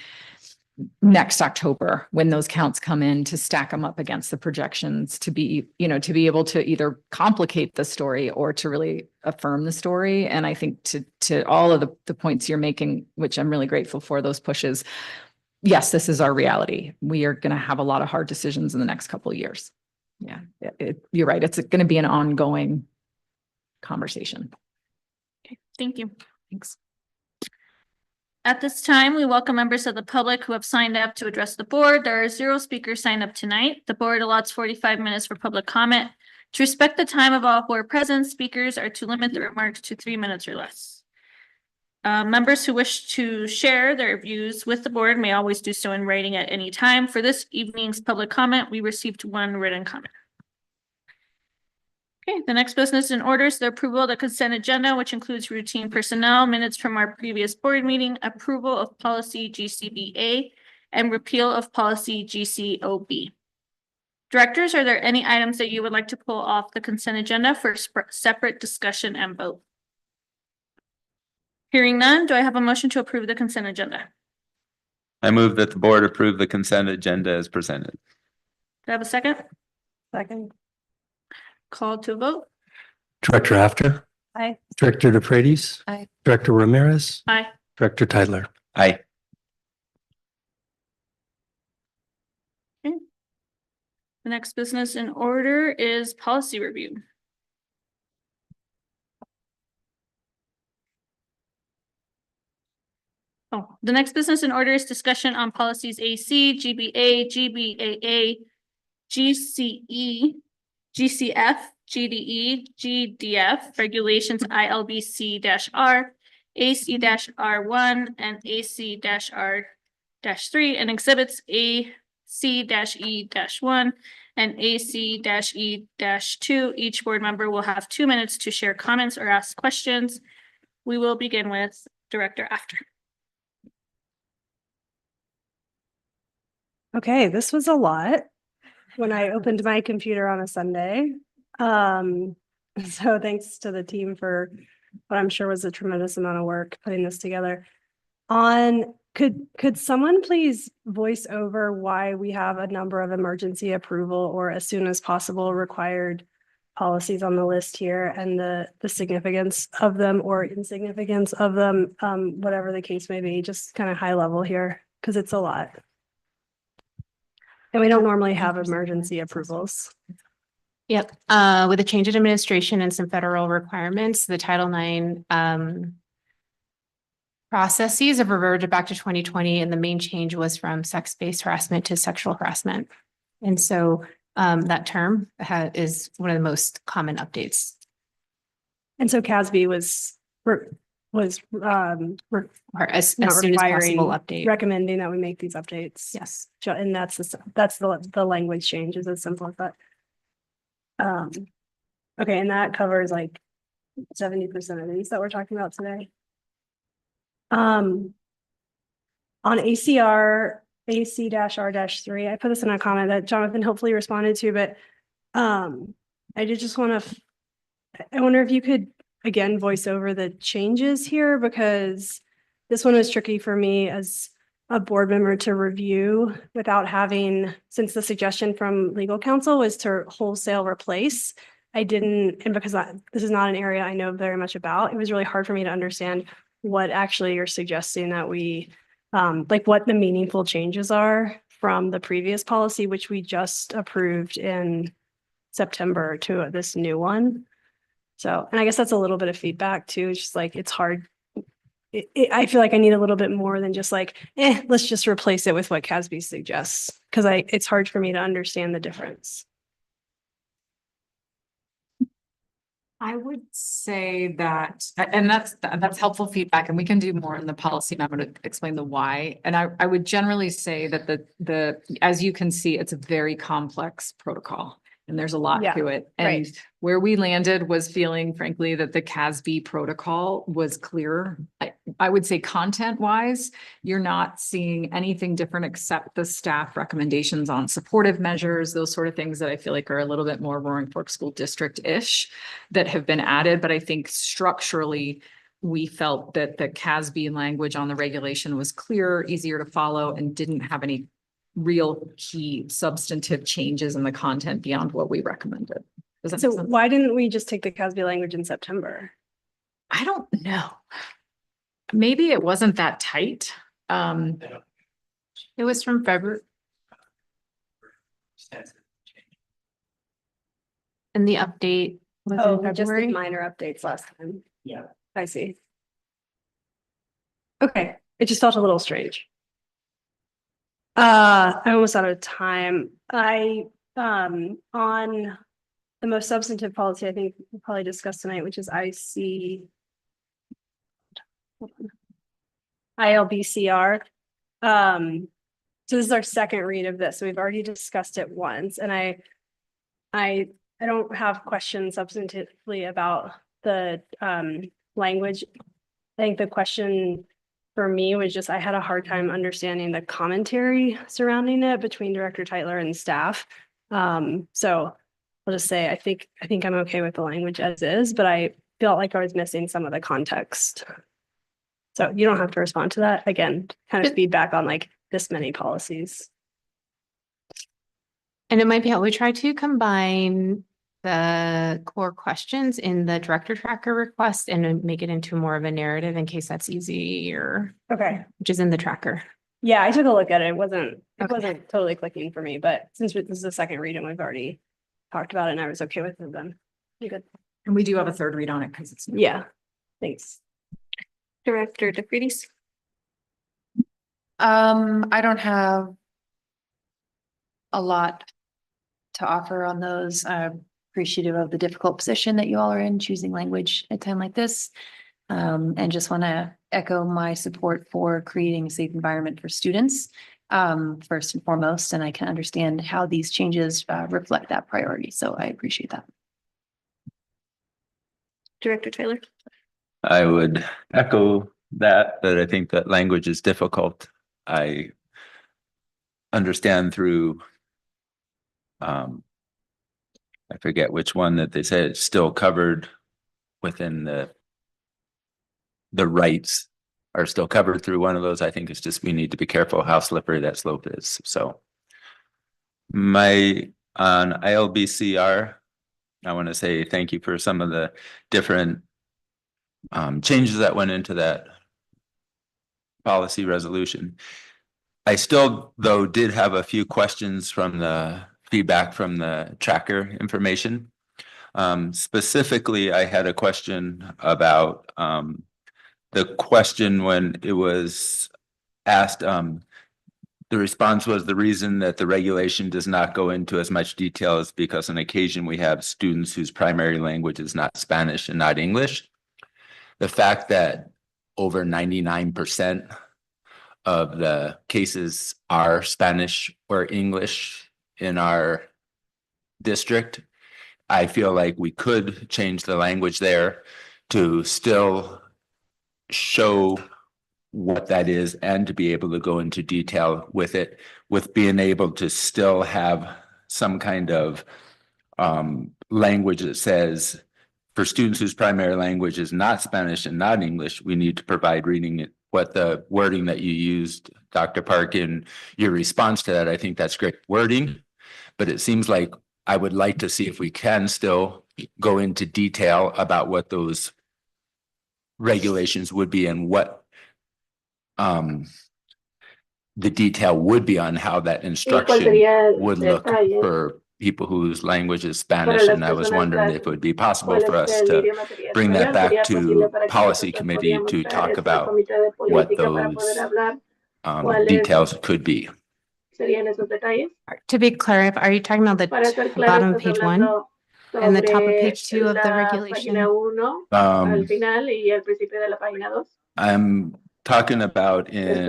next October when those counts come in, to stack them up against the projections, to be able to either complicate the story or to really affirm the story. And I think to all of the points you're making, which I'm really grateful for, those pushes, yes, this is our reality. We are going to have a lot of hard decisions in the next couple of years. Yeah, you're right. It's going to be an ongoing conversation. Okay, thank you. Thanks. At this time, we welcome members of the public who have signed up to address the board. There are 0 speakers signed up tonight. The board allots 45 minutes for public comment. To respect the time of all who are present, speakers are to limit their remarks to 3 minutes or less. Members who wish to share their views with the board may always do so in writing at any time. For this evening's public comment, we received 1 written comment. Okay, the next business in order is the approval of the consent agenda, which includes routine personnel, minutes from our previous board meeting, approval of policy GCBA, and repeal of policy GCOB. Directors, are there any items that you would like to pull off the consent agenda for separate discussion and vote? Hearing none, do I have a motion to approve the consent agenda? I move that the board approve the consent agenda as presented. Do I have a second? Second. Call to vote? Director After. Aye. Director DeFreitas. Aye. Director Ramirez. Aye. Director Tyler. Aye. The next business in order is policy review. Oh, the next business in order is discussion on policies AC, GBA, GBAA, GCE, GCF, GDE, GDF, regulations ILBC-R, AC-R1, and AC-R-3, and exhibits AC-E-1 and AC-E-2. Each board member will have 2 minutes to share comments or ask questions. We will begin with Director After. Okay, this was a lot when I opened my computer on a Sunday. So thanks to the team for what I'm sure was a tremendous amount of work putting this together. Could someone please voice over why we have a number of emergency approval or as soon as possible required policies on the list here and the significance of them or insignificance of them, whatever the case may be, just kind of high level here, because it's a lot. And we don't normally have emergency approvals. Yep, with a change in administration and some federal requirements, the Title IX processes have reverted back to 2020, and the main change was from sex-based harassment to sexual harassment. And so that term is one of the most common updates. And so CASB was Or as not soon as requiring, possible update. recommending that we make these updates. Yes. And that's the language change is as simple as that. Okay, and that covers like 70% of these that we're talking about today. On ACR, AC-R-3, I put this in a comment that Jonathan hopefully responded to, but I did just want to, I wonder if you could again voice over the changes here, because this one was tricky for me as a board member to review without having, since the suggestion from legal counsel was to wholesale replace. I didn't, and because this is not an area I know very much about, it was really hard for me to understand what actually you're suggesting that we, like what the meaningful changes are from the previous policy, which we just approved in September to this new one. So, and I guess that's a little bit of feedback too. It's just like, it's hard. I feel like I need a little bit more than just like, let's just replace it with what CASB suggests. Cause it's hard for me to understand the difference. I would say that, and that's helpful feedback, and we can do more in the policy memo to explain the why. And I would generally say that as you can see, it's a very complex protocol. And there's a lot Yeah, to it. And right. where we landed was feeling frankly that the CASB protocol was clearer. I would say content wise, you're not seeing anything different except the staff recommendations on supportive measures, those sort of things that I feel like are a little bit more Roaring Fork School District-ish that have been added. But I think structurally, we felt that the CASB language on the regulation was clearer, easier to follow, and didn't have any real key substantive changes in the content beyond what we recommended. Does that So make sense? why didn't we just take the CASB language in September? I don't know. Maybe it wasn't that tight. It was from February. And the update was in Just the February. minor updates last time. Yeah. I see. Okay, it just felt a little strange. I'm almost out of time. On the most substantive policy, I think we'll probably discuss tonight, which is ILBCR. So this is our second read of this. So we've already discussed it once, and I don't have questions substantively about the language. I think the question for me was just, I had a hard time understanding the commentary surrounding it between Director Tyler and staff. So I'll just say, I think I'm okay with the language as is, but I felt like I was missing some of the context. So you don't have to respond to that. Again, kind of feedback on like this many policies. And it might be how we try to combine the core questions in the director tracker request and then make it into more of a narrative in case that's easier, Okay. which is in the tracker. Yeah, I took a look at it. It wasn't Okay. totally clicking for me, but since this is the second read and we've already talked about it and I was okay with it, then you're good. And we do have a third read on it because it's. Yeah, thanks. Director DeFreitas. I don't have a lot to offer on those. I'm appreciative of the difficult position that you all are in, choosing language at a time like this. And just want to echo my support for creating a safe environment for students, first and foremost, and I can understand how these changes reflect that priority. So I appreciate that. Director Taylor. I would echo that I think that language is difficult. I understand through, I forget which one that they said it's still covered within the rights are still covered through one of those. I think it's just, we need to be careful how slippery that slope is. So on ILBCR, I want to say thank you for some of the different changes that went into that policy resolution. I still, though, did have a few questions from the feedback from the tracker information. Specifically, I had a question about the question when it was asked, the response was the reason that the regulation does not go into as much detail is because on occasion we have students whose primary language is not Spanish and not English. The fact that over 99% of the cases are Spanish or English in our district, I feel like we could change the language there to still show what that is and to be able to go into detail with it, with being able to still have some kind of language that says for students whose primary language is not Spanish and not English, we need to provide reading it. What the wording that you used, Dr. Park, in your response to that, I think that's great wording, but it seems like I would like to see if we can still go into detail about what those regulations would be and what the detail would be on how that instruction would look for people whose language is Spanish. And I was wondering if it would be possible for us to bring that back to policy committee to talk about what those details could be. To be clear, are you talking about the bottom of page 1 and the top of page 2 of the regulation? I'm talking about in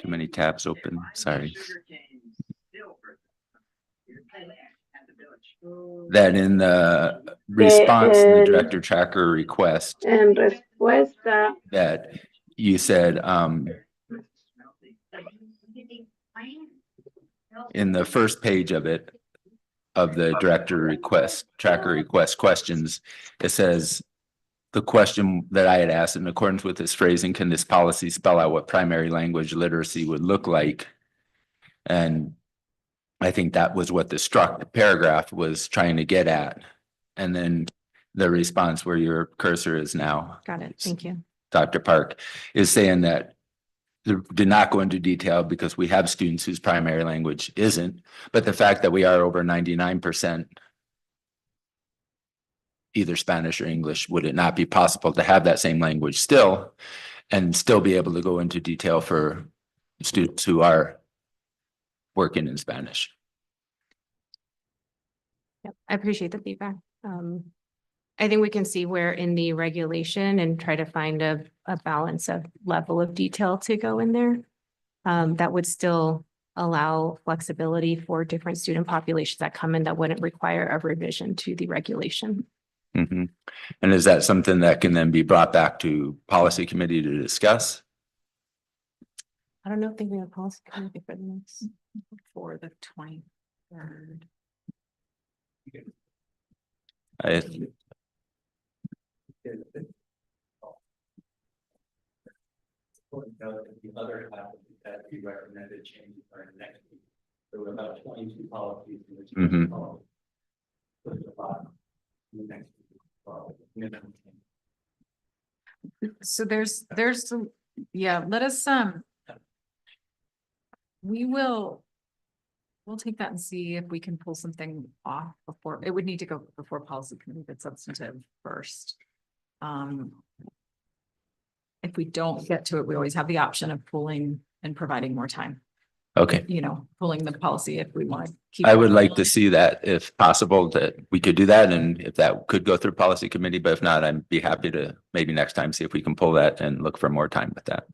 too many tabs open, sorry. That in the response to the director tracker request that you said in the first page of it, of the director request, tracker request questions, it says the question that I had asked, in accordance with this phrasing, can this policy spell out what primary language literacy would look like? And I think that was what the struck paragraph was trying to get at. And then the response where your cursor is now. Got it. Thank you. Dr. Park is saying that did not go into detail because we have students whose primary language isn't, but the fact that we are over 99% either Spanish or English, would it not be possible to have that same language still and still be able to go into detail for students who are working in Spanish? Yep, I appreciate the feedback. I think we can see where in the regulation and try to find a balance of level of detail to go in there. That would still allow flexibility for different student populations that come in that wouldn't require a revision to the regulation. Mhm. And is that something that can then be brought back to policy committee to discuss? I don't know, thinking of policy committee for the next. For the 23rd. I, The other half of that we recommended changes are next week. There were about 22 policies. Mhm. So there's some, yeah, let us, we'll take that and see if we can pull something off before, it would need to go before policy committee, but substantive first. If we don't get to it, we always have the option of pulling and providing more time, okay. pulling the policy if we want to keep. I would like to see that if possible, that we could do that. And if that could go through policy committee, but if not, I'd be happy to maybe next time see if we can pull that and look for more time with that.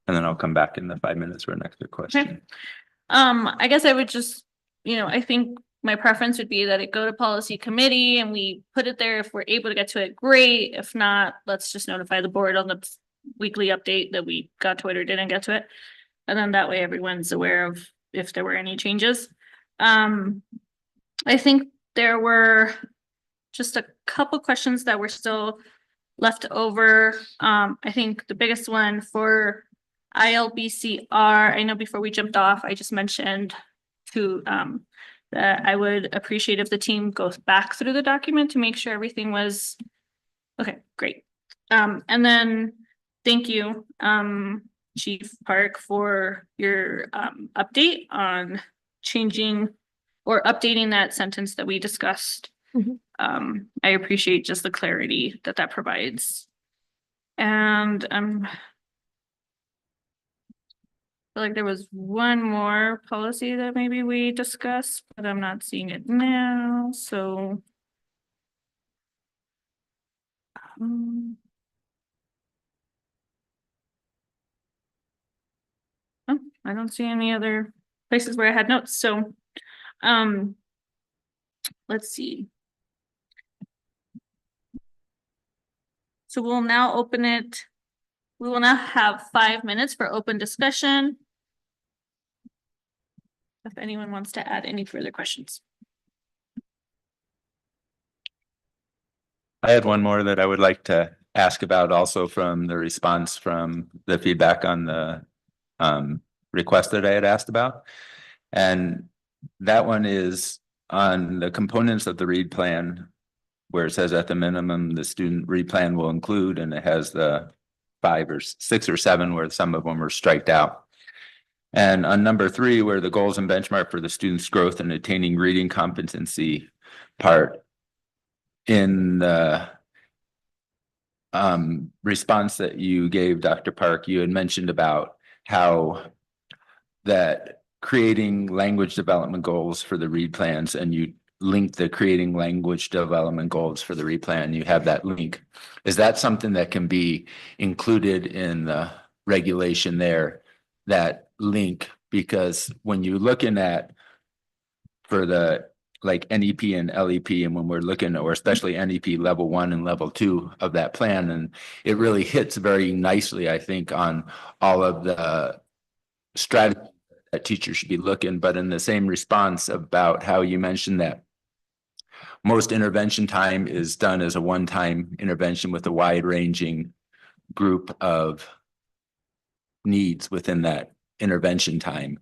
And then I'll come back in the 5 minutes for an extra question. I guess I would just, I think my preference would be that it go to policy committee and we put it there. If we're able to get to it, great. If not, let's just notify the board on the weekly update that we got to it or didn't get to it. And then that way everyone's aware of if there were any changes. I think there were just a couple questions that were still left over. I think the biggest one for ILBCR, I know before we jumped off, I just mentioned to that I would appreciate if the team goes back through the document to make sure everything was okay, great. And then thank you, Chief Park, for your update on changing or updating that sentence that we discussed. Mhm. I appreciate just the clarity that that provides. And I feel like there was one more policy that maybe we discussed, but I'm not seeing it now, so. Oh, I don't see any other places where I had notes, so, let's see. So we'll now open it. We will now have 5 minutes for open discussion. If anyone wants to add any further questions. I had one more that I would like to ask about also from the response from the feedback on the request that I had asked about. And that one is on the components of the read plan, where it says at the minimum, the student read plan will include, and it has the 5 or 6 or 7 where some of them were striked out. And on number 3, where the goals and benchmark for the student's growth and attaining reading competency part, in the response that you gave, Dr. Park, you had mentioned about how that creating language development goals for the read plans, and you link the creating language development goals for the read plan, you have that link. Is that something that can be included in the regulation there, that link? Because when you're looking at for the like NEP and LEP, and when we're looking, or especially NEP level 1 and level 2 of that plan, and it really hits very nicely, I think, on all of the strategies that teachers should be looking. But in the same response about how you mentioned that most intervention time is done as a one-time intervention with a wide-ranging group of needs within that intervention time.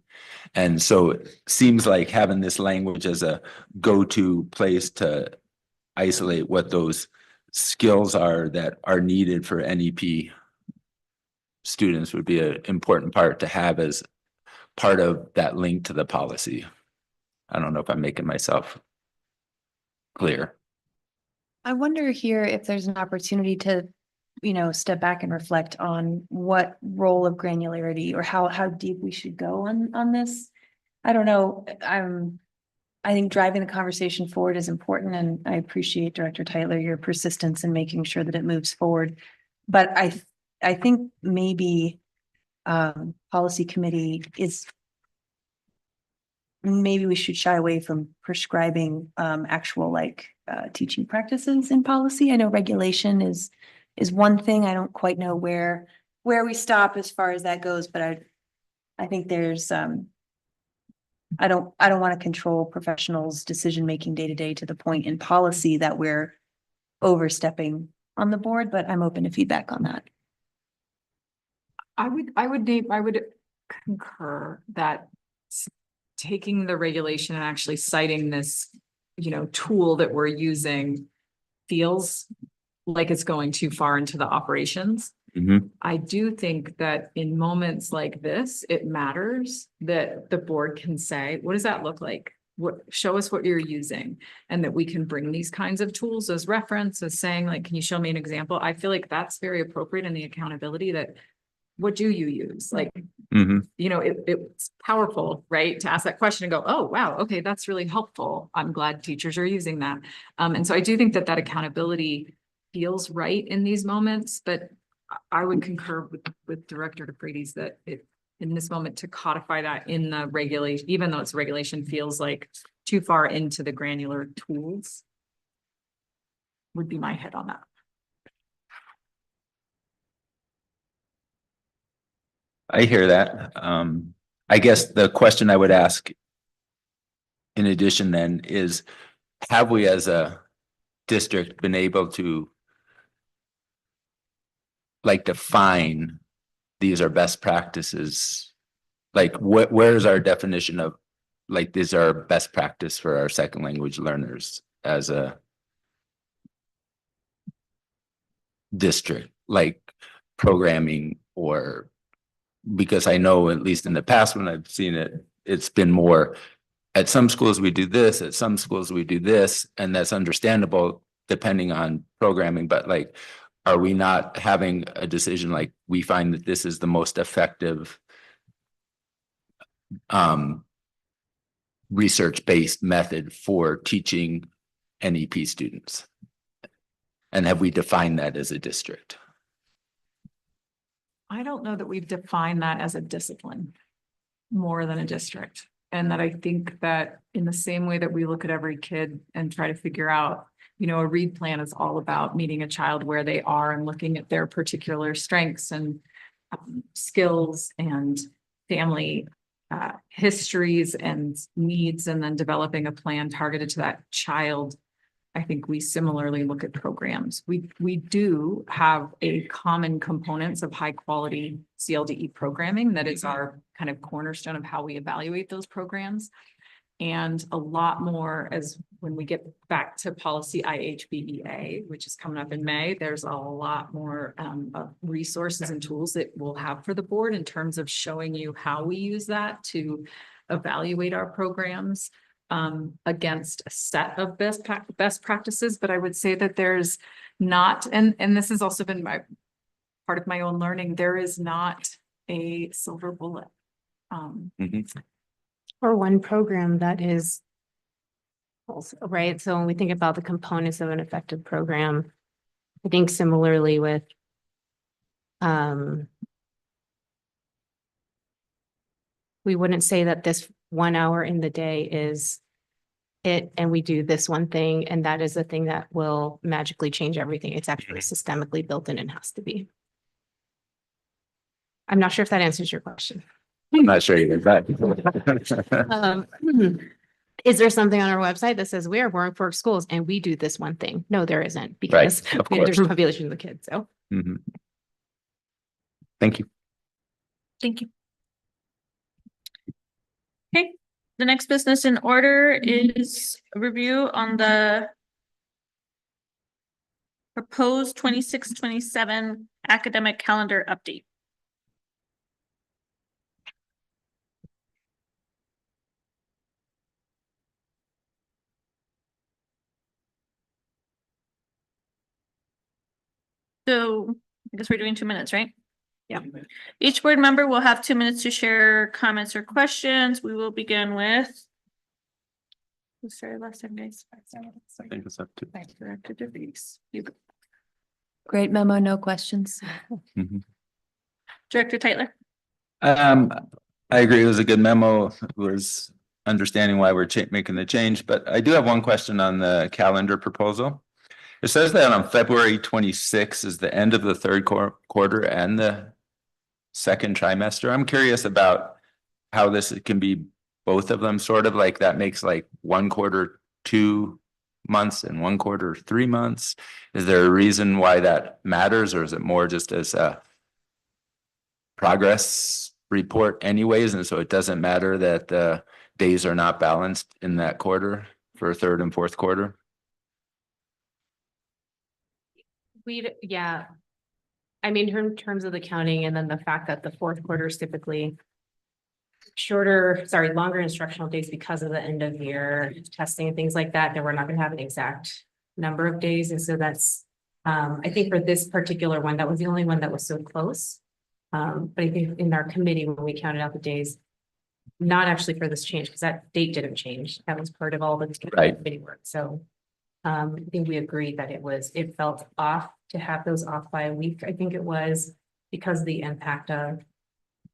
And so it seems like having this language as a go-to place to isolate what those skills are that are needed for NEP students would be an important part to have as part of that link to the policy. I don't know if I'm making myself Clear. I wonder here if there's an opportunity to, step back and reflect on what role of granularity or how deep we should go on this. I don't know. I think driving the conversation forward is important, and I appreciate Director Tyler, your persistence in making sure that it moves forward. But I think maybe policy committee maybe we should shy away from prescribing actual teaching practices in policy. I know regulation is one thing. I don't quite know where we stop as far as that goes, but I think there's I don't want to control professionals' decision-making day to day to the point in policy that we're overstepping on the board, but I'm open to feedback on that. I would concur that taking the regulation and actually citing this, tool that we're using feels like it's going too far into the operations. Mhm. I do think that in moments like this, it matters that the board can say, what does that look like? Show us what you're using, and that we can bring these kinds of tools as reference, as saying, like, can you show me an example? I feel like that's very appropriate in the accountability that, what do you use? Like, Mhm. it's powerful, right? To ask that question and go, oh, wow, okay, that's really helpful. I'm glad teachers are using that. And so I do think that accountability feels right in these moments, but I would concur with Director DeFreitas that in this moment to codify that in the regulation, even though it's regulation, feels like too far into the granular tools. Would be my head on that. I hear that. I guess the question I would ask in addition then is, have we as a district been able to define these are best practices? Like where's our definition of these are best practice for our second language learners as a district, like programming, or because I know at least in the past when I've seen it, it's been more at some schools we do this, at some schools we do this, and that's understandable depending on programming, but are we not having a decision we find that this is the most effective research-based method for teaching NEP students? And have we defined that as a district? I don't know that we've defined that as a discipline more than a district. And that I think that in the same way that we look at every kid and try to figure out, a read plan is all about meeting a child where they are and looking at their particular strengths and skills and family histories and needs, and then developing a plan targeted to that child. I think we similarly look at programs. We do have a common components of high quality CLDE programming that is our kind of cornerstone of how we evaluate those programs. And a lot more as when we get back to policy IHBEA, which is coming up in May, there's a lot more of resources and tools that we'll have for the board in terms of showing you how we use that to evaluate our programs against a set of best practices. But I would say that there's not, and this has also been part of my own learning, there is not a silver bullet. Or one program that is also, right? So when we think about the components of an effective program, I think similarly with we wouldn't say that this 1 hour in the day is it, and we do this one thing, and that is the thing that will magically change everything. It's actually systemically built in and has to be. I'm not sure if that answers your question. I'm not sure either, but Is there something on our website that says we are Warren Fork Schools and we do this one thing? No, there isn't, because Right, of course. there's a population of the kids. So Mhm. Thank you. Thank you. Okay, the next business in order is a review on the proposed 26-27 academic calendar update. So I guess we're doing 2 minutes, right? Yeah. Each board member will have 2 minutes to share comments or questions. We will begin with. Who started last time, guys? I think it's up to. Director DeVries. Great memo, no questions. Director Tyler. I agree. It was a good memo. It was understanding why we're making the change, but I do have one question on the calendar proposal. It says that on February 26th is the end of the third quarter and the second trimester. I'm curious about how this can be both of them, sort of like that makes like 1 quarter 2 months and 1 quarter 3 months. Is there a reason why that matters, or is it more just as a progress report anyways, and so it doesn't matter that the days are not balanced in that quarter for third and fourth quarter? Yeah. I mean, in terms of the counting and then the fact that the fourth quarter is typically longer instructional days because of the end of year testing and things like that, then we're not gonna have an exact number of days. And so that's, I think for this particular one, that was the only one that was so close. But I think in our committee, when we counted out the days, not actually for this change, because that date didn't change. That was part of all the committee work. So I think we agreed that it felt off to have those off by a week. I think it was because of the impact of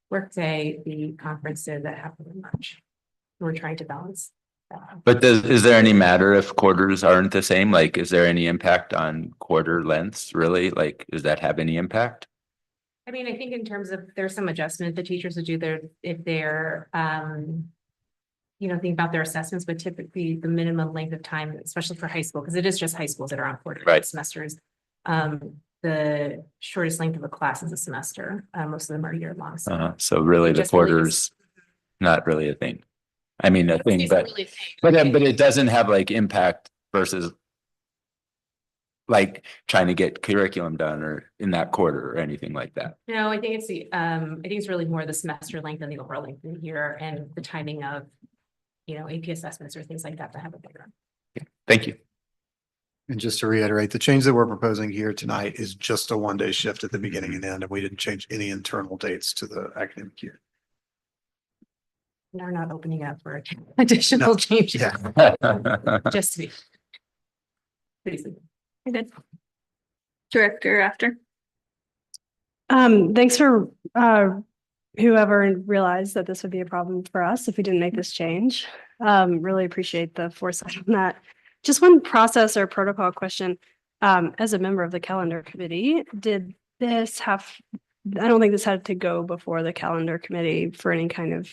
workday, the conferences that happened in March. We're trying to balance that. But is there any matter if quarters aren't the same? Like, is there any impact on quarter lengths, really? Like, does that have any impact? I mean, I think in terms of, there's some adjustment the teachers would do there if they're, think about their assessments, but typically the minimum length of time, especially for high school, because it is just high schools that are on quarter semesters. The shortest length of a class is a semester. Most of them are year long. So really the quarters, not really a thing. I mean, a thing, but it doesn't have like impact versus like trying to get curriculum done or in that quarter or anything like that. No, I think it's really more the semester length and the overall length in here and the timing of, AP assessments or things like that have a bigger. Thank you. And just to reiterate, the change that we're proposing here tonight is just a 1-day shift at the beginning and end, and we didn't change any internal dates to the academic year. We're not opening up for additional changes. Yeah. Just to be pretty simple. Good. Director after. Thanks for whoever realized that this would be a problem for us if we didn't make this change. Really appreciate the foresight on that. Just one process or protocol question. As a member of the calendar committee, did this have, I don't think this had to go before the calendar committee for any kind of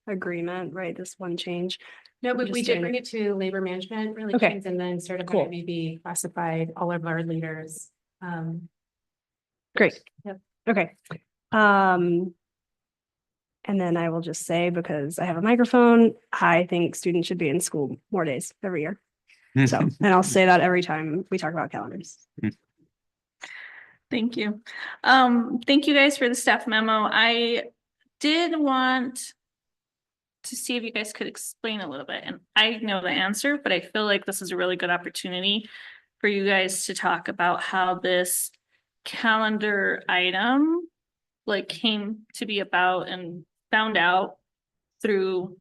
agreement, right? This one change. No, but we did bring it to labor management relations and then certified maybe classified all of our leaders. Great. Yep. Okay. And then I will just say, because I have a microphone, I think students should be in school more days every year. So, and I'll say that every time we talk about calendars. Thank you. Thank you guys for the staff memo. I did want to see if you guys could explain a little bit, and I know the answer, but I feel like this is a really good opportunity for you guys to talk about how this calendar item came to be about and found out through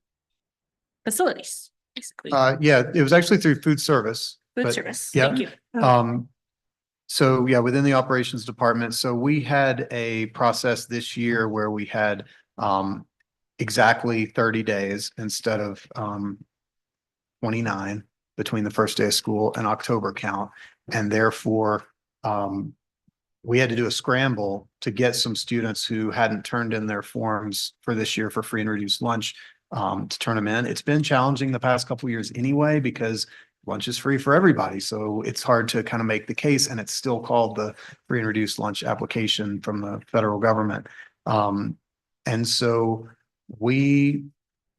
facilities, basically. Yeah, it was actually through food service. Food but service. yeah. Thank you. So yeah, within the operations department. So we had a process this year where we had exactly 30 days instead of 29 between the first day of school and October count. And therefore, we had to do a scramble to get some students who hadn't turned in their forms for this year for free and reduced lunch to turn them in. It's been challenging the past couple of years anyway, because lunch is free for everybody. So it's hard to kind of make the case, and it's still called the free and reduced lunch application from the federal government. And so we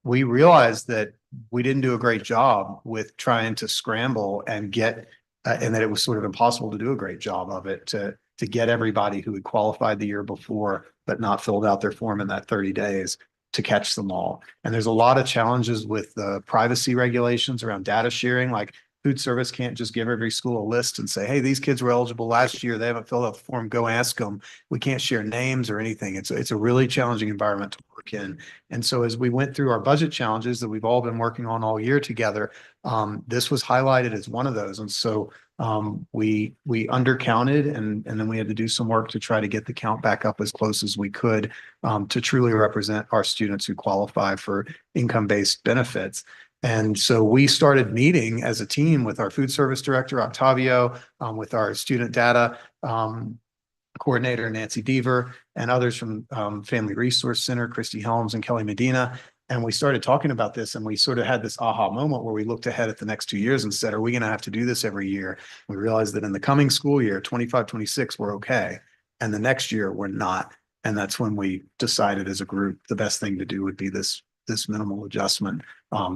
realized that we didn't do a great job with trying to scramble and get, and that it was sort of impossible to do a great job of it to get everybody who had qualified the year before, but not filled out their form in that 30 days to catch them all. And there's a lot of challenges with the privacy regulations around data sharing. Like food service can't just give every school a list and say, hey, these kids were eligible last year. They haven't filled out the form. Go ask them. We can't share names or anything. It's a really challenging environment to work in. And so as we went through our budget challenges that we've all been working on all year together, this was highlighted as one of those. And so we undercounted and then we had to do some work to try to get the count back up as close as we could to truly represent our students who qualify for income-based benefits. And so we started meeting as a team with our food service director, Octavio, with our student data coordinator, Nancy Deaver, and others from Family Resource Center, Christy Helms and Kelly Medina. And we started talking about this and we sort of had this aha moment where we looked ahead at the next 2 years and said, are we going to have to do this every year? We realized that in the coming school year, 25, 26, we're okay. And the next year we're not. And that's when we decided as a group, the best thing to do would be this minimal adjustment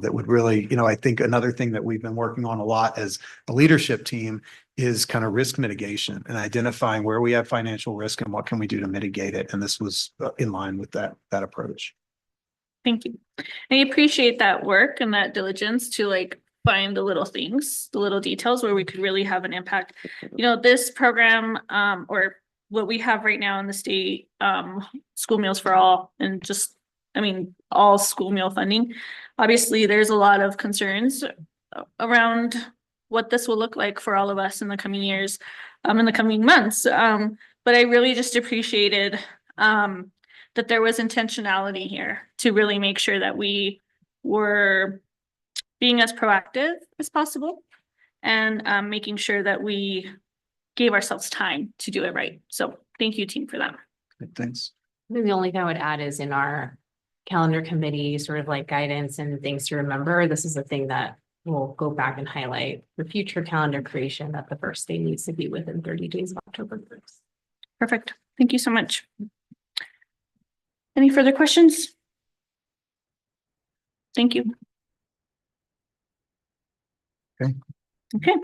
that would really, I think another thing that we've been working on a lot as a leadership team is kind of risk mitigation and identifying where we have financial risk and what can we do to mitigate it. And this was in line with that approach. Thank you. I appreciate that work and that diligence to like find the little things, the little details where we could really have an impact. This program or what we have right now in the state, school meals for all, and just, all school meal funding. Obviously, there's a lot of concerns around what this will look like for all of us in the coming years, in the coming months. But I really just appreciated that there was intentionality here to really make sure that we were being as proactive as possible and making sure that we gave ourselves time to do it right. So thank you, team, for that. Thanks. I think the only thing I would add is in our calendar committee, sort of like guidance and things to remember, this is a thing that we'll go back and highlight for future calendar creation, that the first day needs to be within 30 days of October 1st. Perfect. Thank you so much. Any further questions? Thank you. Okay.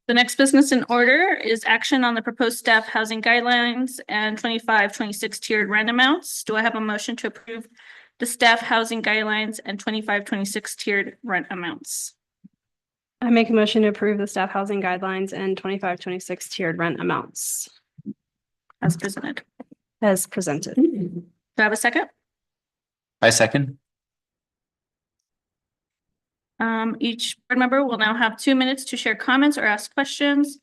The next business in order is action on the proposed staff housing guidelines and 25-26 tiered rent amounts. Do I have a motion to approve the staff housing guidelines and 25-26 tiered rent amounts? I make a motion to approve the staff housing guidelines and 25-26 tiered rent amounts As presented. as presented. Do I have a second? I second. Each board member will now have 2 minutes to share comments or ask questions.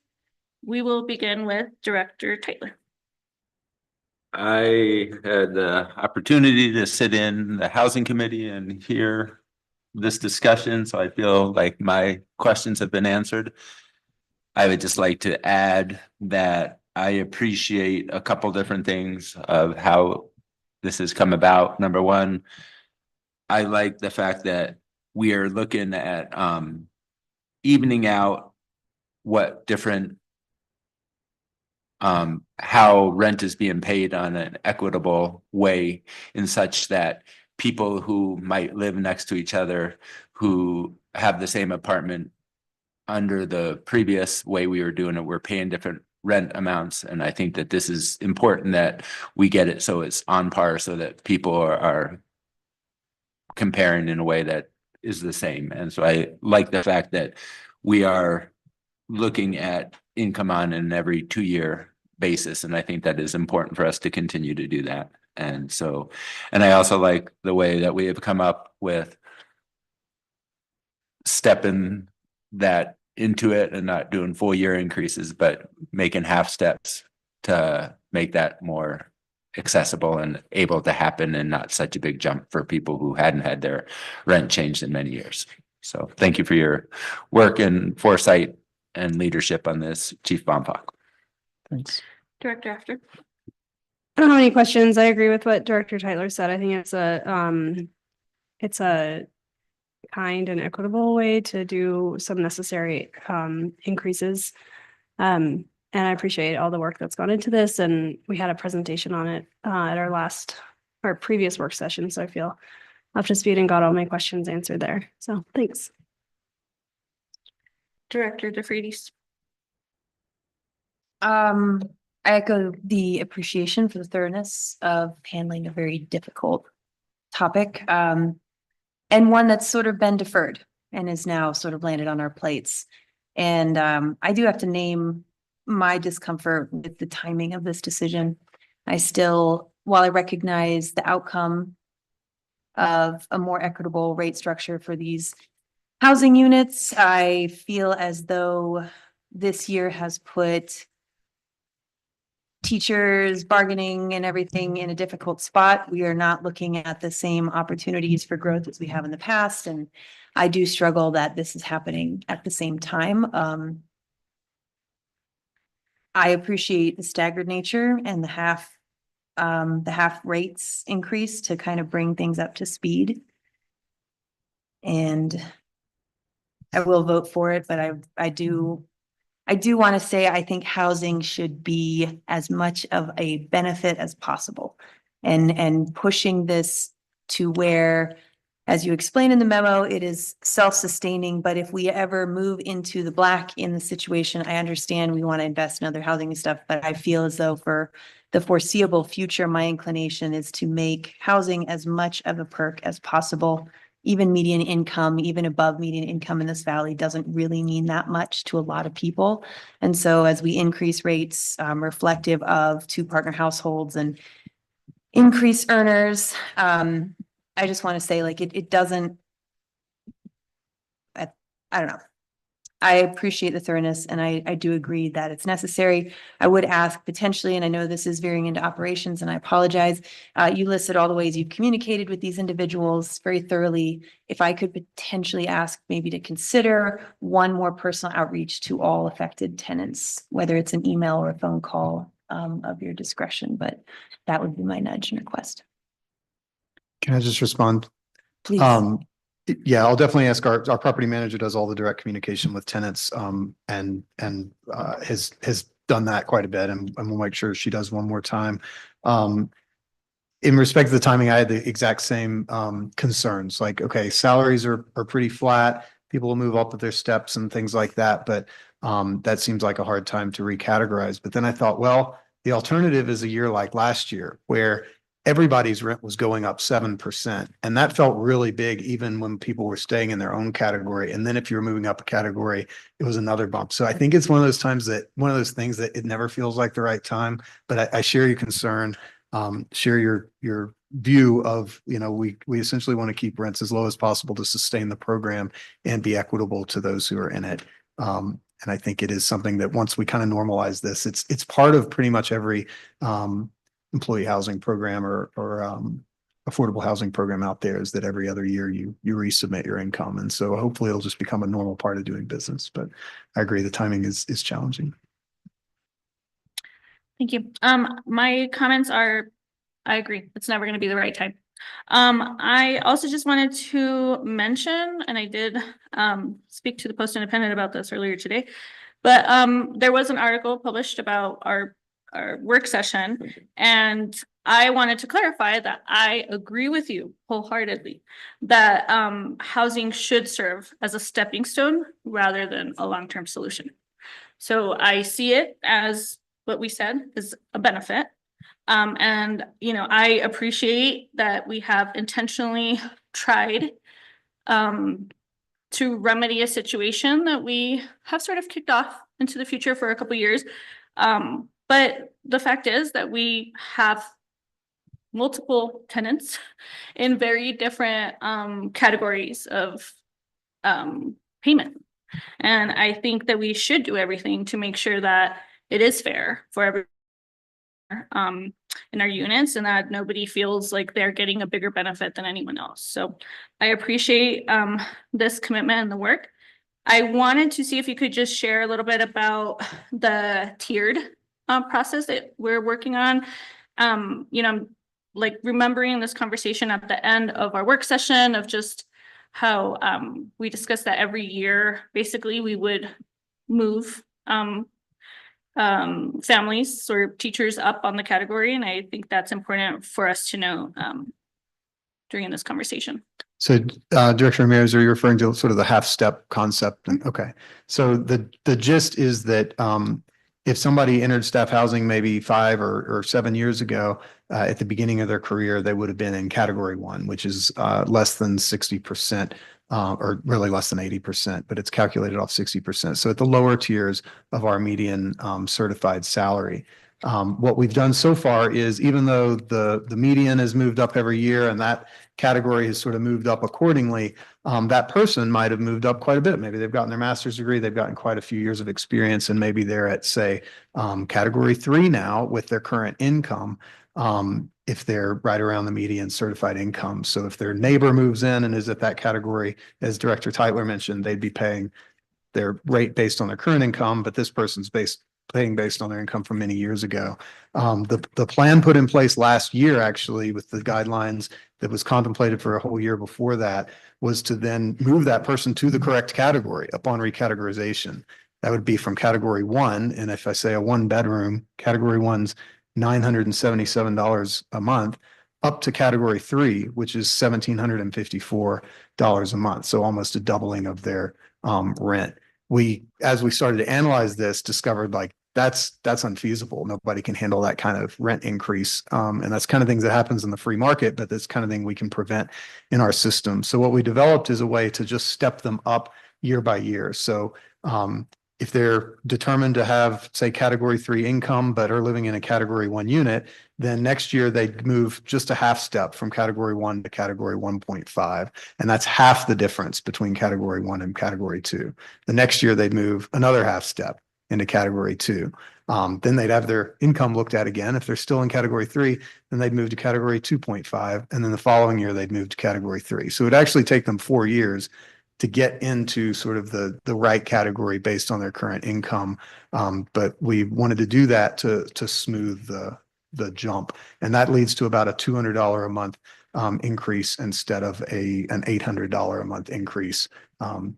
We will begin with Director Tytler. I had the opportunity to sit in the housing committee and hear this discussion, so I feel like my questions have been answered. I would just like to add that I appreciate a couple different things of how this has come about. Number one, I like the fact that we are looking at evening out what different how rent is being paid on an equitable way, in such that people who might live next to each other who have the same apartment under the previous way we were doing it, we're paying different rent amounts. And I think that this is important that we get it so it's on par, so that people are comparing in a way that is the same. And so I like the fact that we are looking at income on an every 2-year basis. And I think that is important for us to continue to do that. And so, and I also like the way that we have come up with stepping that into it and not doing full year increases, but making half steps to make that more accessible and able to happen, and not such a big jump for people who hadn't had their rent changed in many years. So thank you for your work and foresight and leadership on this, Chief Bomfok. Thanks. Director After. I don't have any questions. I agree with what Director Tytler said. I think it's a kind and equitable way to do some necessary increases. And I appreciate all the work that's gone into this. And we had a presentation on it at our previous work session. So I feel up to speed and got all my questions answered there. So thanks. Director DeFreitas. I echo the appreciation for the thoroughness of handling a very difficult topic, and one that's sort of been deferred and is now sort of landed on our plates. And I do have to name my discomfort with the timing of this decision. I still, while I recognize the outcome of a more equitable rate structure for these housing units, I feel as though this year has put teachers, bargaining and everything in a difficult spot. We are not looking at the same opportunities for growth as we have in the past. And I do struggle that this is happening at the same time. I appreciate the staggered nature and the half rates increase to kind of bring things up to speed. And I will vote for it, but I do want to say, I think housing should be as much of a benefit as possible. And pushing this to where, as you explain in the memo, it is self-sustaining, but if we ever move into the black in the situation, I understand we want to invest in other housing and stuff, but I feel as though for the foreseeable future, my inclination is to make housing as much of a perk as possible. Even median income, even above median income in this valley doesn't really mean that much to a lot of people. And so as we increase rates reflective of two partner households and increase earners, I just want to say, like, it doesn't, I don't know. I appreciate the thoroughness and I do agree that it's necessary. I would ask potentially, and I know this is veering into operations and I apologize. You listed all the ways you've communicated with these individuals very thoroughly. If I could potentially ask maybe to consider one more personal outreach to all affected tenants, whether it's an email or a phone call of your discretion, but that would be my nudge and request. Can I just respond? Please. Yeah, I'll definitely ask our property manager does all the direct communication with tenants, and has done that quite a bit, and we'll make sure she does one more time. In respect to the timing, I had the exact same concerns, like, okay, salaries are pretty flat. People will move up with their steps and things like that, but that seems like a hard time to recategorize. But then I thought, well, the alternative is a year like last year where everybody's rent was going up 7%. And that felt really big, even when people were staying in their own category. And then if you were moving up a category, it was another bump. So I think it's one of those things that it never feels like the right time, but I share your concern, share your view of, we essentially want to keep rents as low as possible to sustain the program and be equitable to those who are in it. And I think it is something that once we kind of normalize this, it's part of pretty much every, employee housing program or affordable housing program out there, is that every other year you resubmit your income. And so hopefully it'll just become a normal part of doing business. But I agree, the timing is challenging. Thank you. My comments are, I agree, it's never going to be the right time. I also just wanted to mention, and I did speak to the Post Independent about this earlier today, but there was an article published about our work session, and I wanted to clarify that I agree with you wholeheartedly that housing should serve as a stepping stone rather than a long-term solution. So I see it as what we said is a benefit. And I appreciate that we have intentionally tried to remedy a situation that we have sort of kicked off into the future for a couple of years. But the fact is that we have multiple tenants in very different categories of payment. And I think that we should do everything to make sure that it is fair for everyone in our units, and that nobody feels like they're getting a bigger benefit than anyone else. So I appreciate this commitment and the work. I wanted to see if you could just share a little bit about the tiered process that we're working on. I'm like remembering this conversation at the end of our work session of just how we discussed that every year, basically we would move families or teachers up on the category. And I think that's important for us to know during this conversation. So Director Ramirez, are you referring to sort of the half-step concept? Okay. So the gist is that if somebody entered staff housing maybe 5 or 7 years ago, at the beginning of their career, they would have been in category one, which is less than 60%. Or really less than 80%, but it's calculated off 60%. So at the lower tiers of our median certified salary. What we've done so far is, even though the median has moved up every year and that category has sort of moved up accordingly, that person might have moved up quite a bit. Maybe they've gotten their master's degree, they've gotten quite a few years of experience, and maybe they're at, say, category 3 now with their current income. If they're right around the median certified income. So if their neighbor moves in and is at that category, as Director Tytler mentioned, they'd be paying their rate based on their current income, but this person's paying based on their income from many years ago. The plan put in place last year, actually, with the guidelines that was contemplated for a whole year before that, was to then move that person to the correct category upon recategorization. That would be from category 1. And if I say a 1-bedroom, category 1's $977 a month, up to category 3, which is $1,754 a month. So almost a doubling of their rent. As we started to analyze this, discovered like that's unfeasible. Nobody can handle that kind of rent increase. And that's kind of things that happens in the free market, but that's kind of thing we can prevent in our system. So what we developed is a way to just step them up year by year. So if they're determined to have, say, category 3 income, but are living in a category 1 unit, then next year they'd move just a half step from category 1 to category 1.5. And that's half the difference between category 1 and category 2. The next year they'd move another half step into category 2. Then they'd have their income looked at again. If they're still in category 3, then they'd move to category 2.5. And then the following year they'd move to category 3. So it'd actually take them 4 years to get into sort of the right category based on their current income. But we wanted to do that to smooth the jump. And that leads to about a $200 a month increase instead of an $800 a month increase,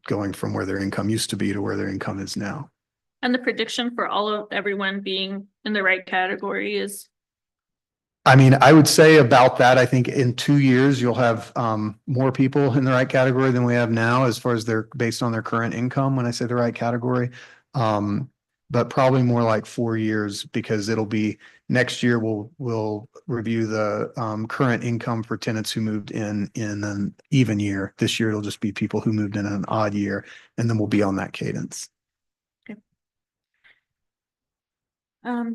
going from where their income used to be to where their income is now. And the prediction for everyone being in the right category is? I mean, I would say about that. I think in 2 years, you'll have more people in the right category than we have now, as far as they're based on their current income, when I say the right category. But probably more like 4 years, because it'll be next year, we'll review the current income for tenants who moved in an even year. This year, it'll just be people who moved in an odd year, and then we'll be on that cadence. Okay.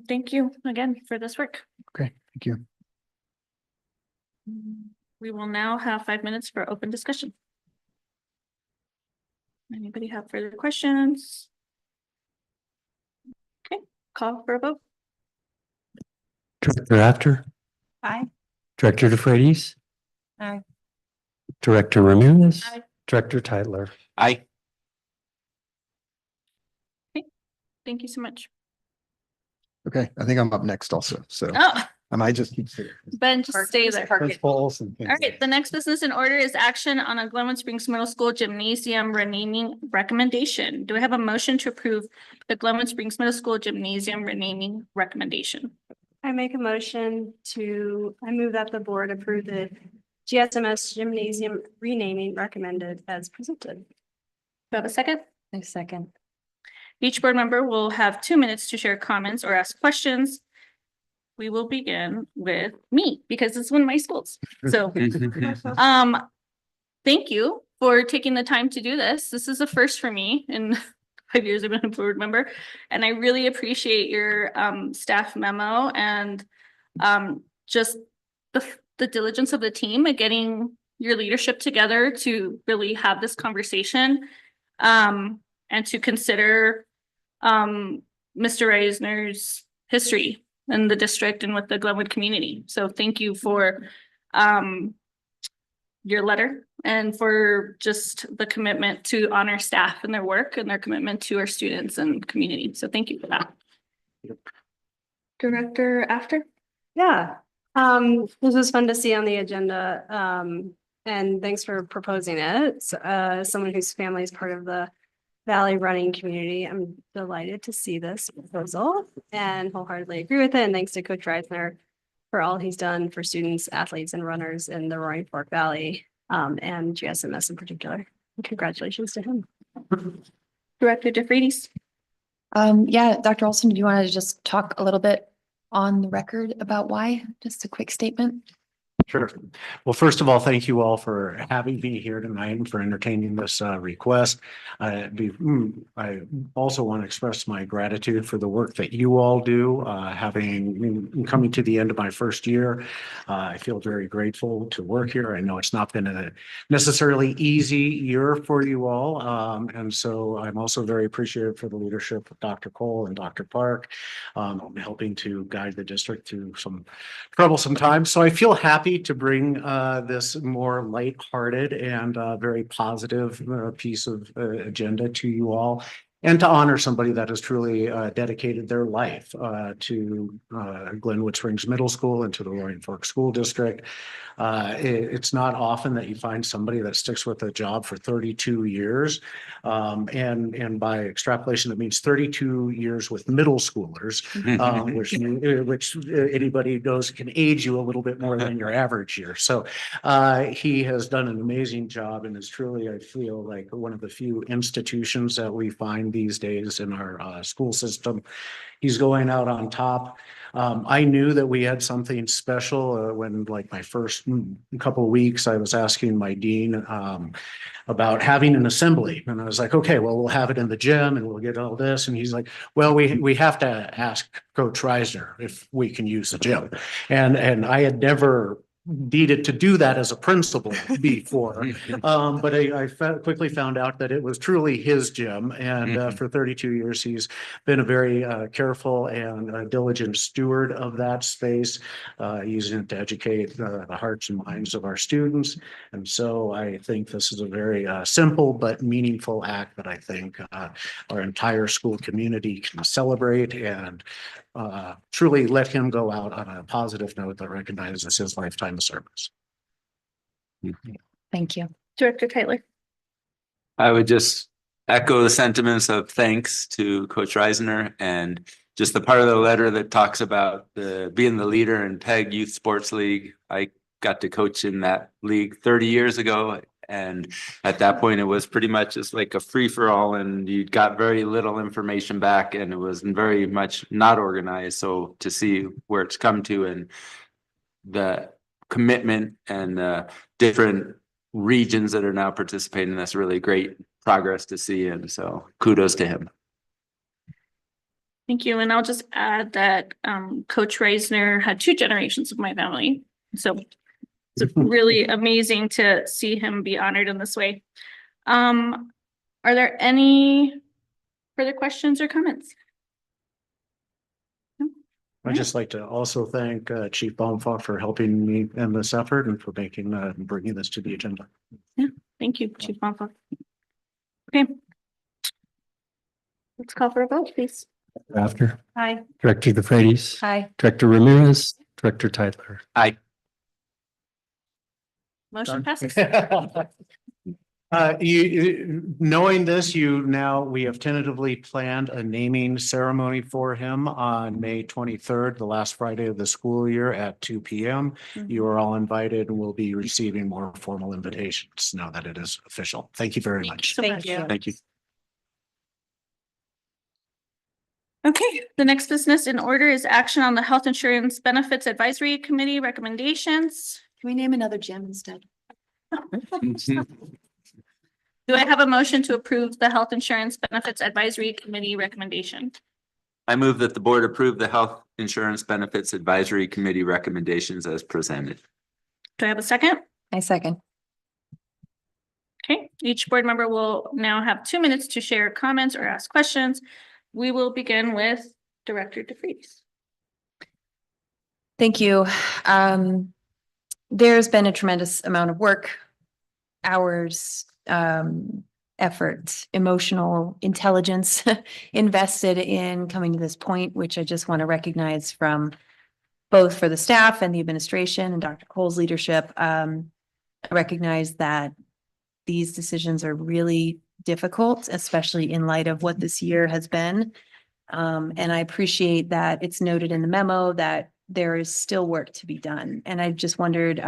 Thank you again for this work. Okay, thank you. We will now have 5 minutes for open discussion. Anybody have further questions? Okay, call for a vote. Director After. Aye. Director DeFreitas. Aye. Director Ramirez. Aye. Director Tytler. Aye. Thank you so much. Okay, I think I'm up next also, so Oh, I might just keep saying. Ben, just stay there. Principal Olson. All right, the next business in order is action on a Glenwood Springs Middle School Gymnasium renaming recommendation. Do I have a motion to approve the Glenwood Springs Middle School Gymnasium renaming recommendation? I make a motion I move that the board approve the GSMS gymnasium renaming recommended as presented. Do I have a second? A second. Each board member will have 2 minutes to share comments or ask questions. We will begin with me, because it's one of my schools. So, thank you for taking the time to do this. This is a first for me in 5 years I've been a board member, and I really appreciate your staff memo and just the diligence of the team at getting your leadership together to really have this conversation and to consider Mr. Reisner's history in the district and with the Glenwood community. So thank you for your letter and for just the commitment to honor staff and their work and their commitment to our students and community. So thank you for that. Director After? Yeah, this was fun to see on the agenda. And thanks for proposing it. Someone whose family is part of the Valley running community, I'm delighted to see this proposal and wholeheartedly agree with it. And thanks to Coach Reisner for all he's done for students, athletes, and runners in the Roaring Fork Valley, and GSMS in particular. And congratulations to him. Director DeFreitas? Yeah, Dr. Olson, do you want to just talk a little bit on the record about why? Just a quick statement. Sure. Well, first of all, thank you all for having me here tonight and for entertaining this request. I also want to express my gratitude for the work that you all do. Coming to the end of my first year, I feel very grateful to work here. I know it's not been a necessarily easy year for you all. And so I'm also very appreciative for the leadership of Dr. Cole and Dr. Park, helping to guide the district through some troublesome times. So I feel happy to bring this more lighthearted and very positive piece of agenda to you all, and to honor somebody that has truly dedicated their life to Glenwood Springs Middle School and to the Roaring Fork School District. It's not often that you find somebody that sticks with a job for 32 years. And by extrapolation, that means 32 years with middle schoolers, which anybody knows can age you a little bit more than your average year. So he has done an amazing job and is truly, I feel like, one of the few institutions that we find these days in our school system. He's going out on top. I knew that we had something special when, like, my first couple of weeks, I was asking my dean about having an assembly, and I was like, okay, well, we'll have it in the gym and we'll get all this. And he's like, well, we have to ask Coach Reisner if we can use the gym, and I had never needed to do that as a principal before. But I quickly found out that it was truly his gym. And for 32 years, he's been a very careful and diligent steward of that space, using it to educate the hearts and minds of our students. And so I think this is a very simple but meaningful act that I think our entire school community can celebrate and truly let him go out on a positive note that recognizes his lifetime of service. Thank you. Director Tyler. I would just echo the sentiments of thanks to Coach Reisner, and just the part of the letter that talks about being the leader in PEG Youth Sports League. I got to coach in that league 30 years ago. And at that point, it was pretty much just like a free for all, and you got very little information back, and it was very much not organized. So to see where it's come to and the commitment and different regions that are now participating, that's really great progress to see. And so kudos to him. Thank you. And I'll just add that Coach Reisner had 2 generations of my family. So it's really amazing to see him be honored in this way. Are there any further questions or comments? I'd just like to also thank Chief Baumfalk for helping me in this effort and for bringing this to the agenda. Yeah, thank you, Chief Baumfalk. Okay. Let's call for a vote, please. After Aye. Director DeFreitas. Hi. Director Ramirez. Director Tyler. Aye. Motion passes. Knowing this, we have tentatively planned a naming ceremony for him on May 23rd, the last Friday of the school year at 2 p.m. You are all invited and will be receiving more formal invitations now that it is official. Thank you very much. Thank you. Thank you. Okay, the next business in order is action on the Health Insurance Benefits Advisory Committee recommendations. Can we name another gym instead? Do I have a motion to approve the Health Insurance Benefits Advisory Committee recommendation? I move that the board approve the Health Insurance Benefits Advisory Committee recommendations as presented. Do I have a second? I second. Okay, each board member will now have 2 minutes to share comments or ask questions. We will begin with Director DeFreitas. Thank you. There's been a tremendous amount of work, hours, effort, emotional intelligence invested in coming to this point, which I just want to recognize from both for the staff and the administration and Dr. Cole's leadership. I recognize that these decisions are really difficult, especially in light of what this year has been. And I appreciate that it's noted in the memo that there is still work to be done. And I just wondered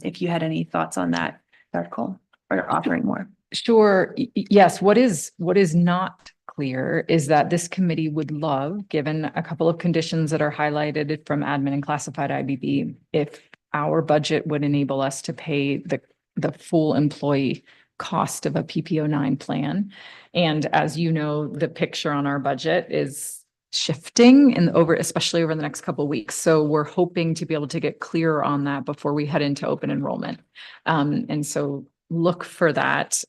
if you had any thoughts on that, Dr. Cole, or offering more. Sure. Yes. What is not clear is that this committee would love, given a couple of conditions that are highlighted from admin and classified IBB, if our budget would enable us to pay the full employee cost of a PPO9 plan. And as you know, the picture on our budget is shifting especially over the next couple of weeks. So we're hoping to be able to get clearer on that before we head into open enrollment. And so look for that.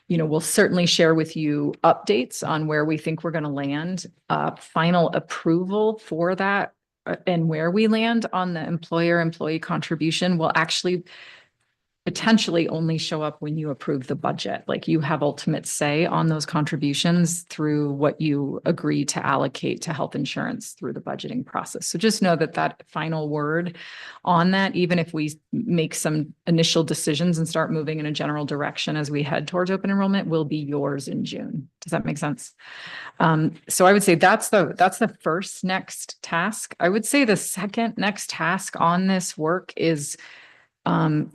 We'll certainly share with you updates on where we think we're going to land. Final approval for that and where we land on the employee contribution will actually potentially only show up when you approve the budget. Like you have ultimate say on those contributions through what you agree to allocate to health insurance through the budgeting process. So just know that final word on that, even if we make some initial decisions and start moving in a general direction as we head towards open enrollment, will be yours in June. Does that make sense? So I would say that's the first next task. I would say the second next task on this work is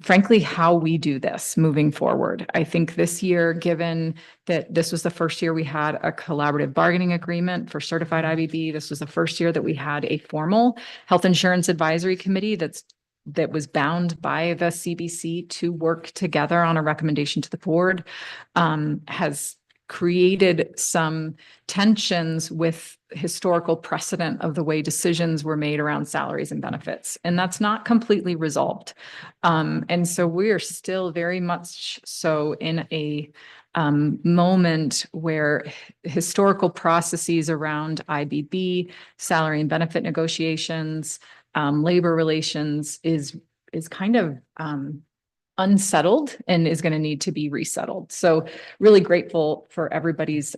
frankly, how we do this moving forward. I think this year, given that this was the first year we had a collaborative bargaining agreement for certified IBB, this was the first year that we had a formal health insurance advisory committee that was bound by the CBC to work together on a recommendation to the board, has created some tensions with historical precedent of the way decisions were made around salaries and benefits. And that's not completely resolved. And so we are still very much so in a moment where historical processes around IBB, salary and benefit negotiations, labor relations is kind of unsettled and is going to need to be resettled. So really grateful for everybody's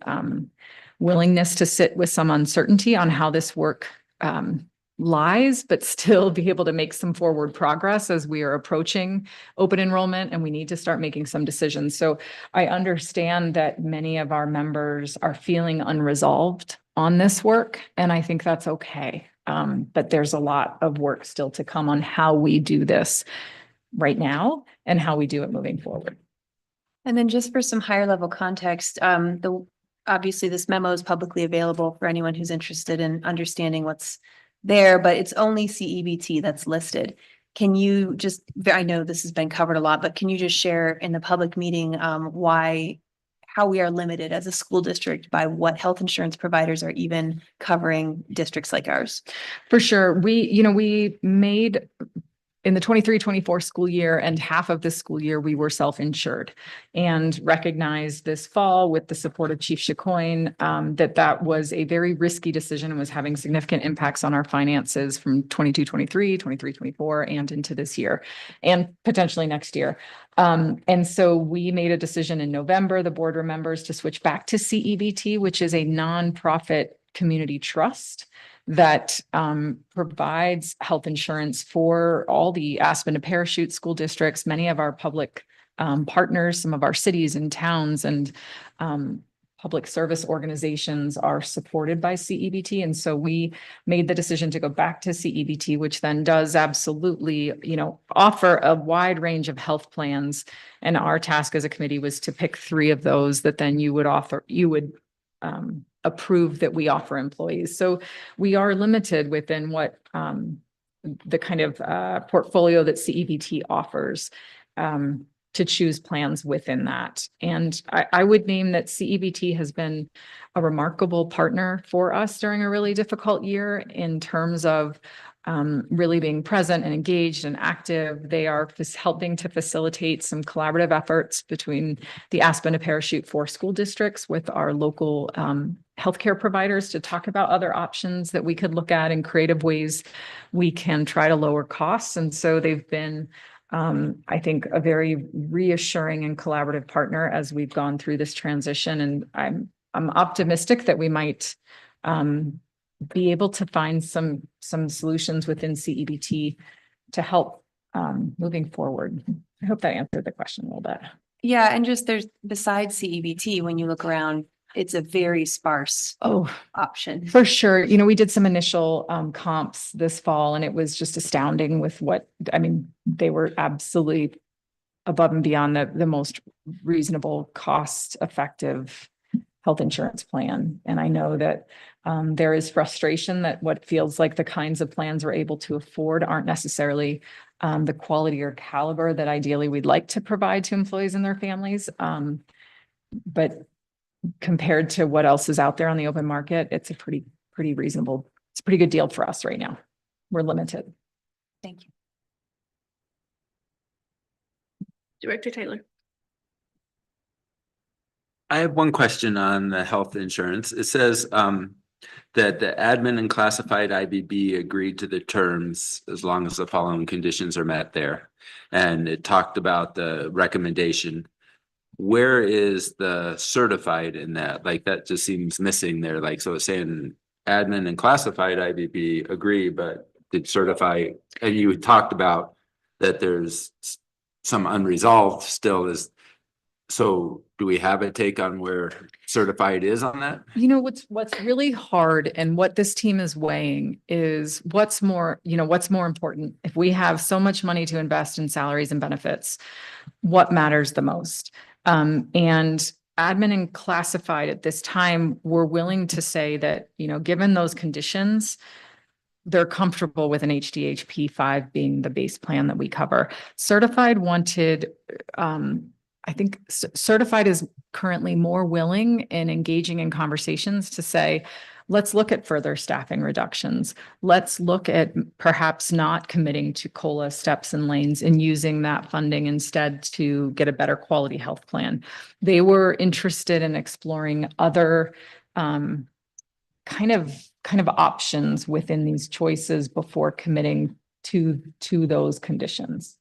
willingness to sit with some uncertainty on how this work lies, but still be able to make some forward progress as we are approaching open enrollment and we need to start making some decisions. So I understand that many of our members are feeling unresolved on this work, and I think that's okay. But there's a lot of work still to come on how we do this right now and how we do it moving forward. And then just for some higher level context, obviously this memo is publicly available for anyone who's interested in understanding what's there, but it's only CEBT that's listed. Can you just, I know this has been covered a lot, but can you just share in the public meeting how we are limited as a school district by what health insurance providers are even covering districts like ours? For sure. We made in the 23-24 school year and half of this school year, we were self-insured and recognized this fall with the support of Chief Chicoine that was a very risky decision and was having significant impacts on our finances from 22-23, 23-24, and into this year and potentially next year. And so we made a decision in November, the board remembers, to switch back to CEBT, which is a nonprofit community trust that provides health insurance for all the Aspen to Parachute school districts, many of our public partners, some of our cities and towns and public service organizations are supported by CEBT. And so we made the decision to go back to CEBT, which then does absolutely, offer a wide range of health plans. And our task as a committee was to pick 3 of those that then you would approve that we offer employees. So we are limited within what the kind of portfolio that CEBT offers to choose plans within that. And I would name that CEBT has been a remarkable partner for us during a really difficult year in terms of really being present and engaged and active. They are helping to facilitate some collaborative efforts between the Aspen to Parachute 4 school districts with our local healthcare providers to talk about other options that we could look at in creative ways we can try to lower costs. And so they've been, I think, a very reassuring and collaborative partner as we've gone through this transition. And I'm optimistic that we might be able to find some solutions within CEBT to help moving forward. I hope that answered the question a little bit. Yeah, and just besides CEBT, when you look around, it's a very sparse option. For sure. We did some initial comps this fall, and it was just astounding with they were absolutely above and beyond the most reasonable, cost effective health insurance plan. And I know that there is frustration that what feels like the kinds of plans we're able to afford aren't necessarily the quality or caliber that ideally we'd like to provide to employees and their families. But compared to what else is out there on the open market, it's a pretty reasonable, it's a pretty good deal for us right now. We're limited. Thank you. Director Taylor. I have one question on the health insurance. It says that the admin and classified IBB agreed to the terms as long as the following conditions are met there. And it talked about the recommendation. Where is the certified in that? Like, that just seems missing there. Like, so it's saying admin and classified IBB agree, but did certify, and you talked about that there's some unresolved still is. So do we have a take on where certified is on that? You know, what's really hard and what this team is weighing is what's more important. If we have so much money to invest in salaries and benefits, what matters the most? And admin and classified at this time, we're willing to say that, given those conditions, they're comfortable with an HDHP 5 being the base plan that we cover. Certified wanted, I think certified is currently more willing in engaging in conversations to say, let's look at further staffing reductions. Let's look at perhaps not committing to COLA steps and lanes and using that funding instead to get a better quality health plan. They were interested in exploring other kind of options within these choices before committing to those conditions.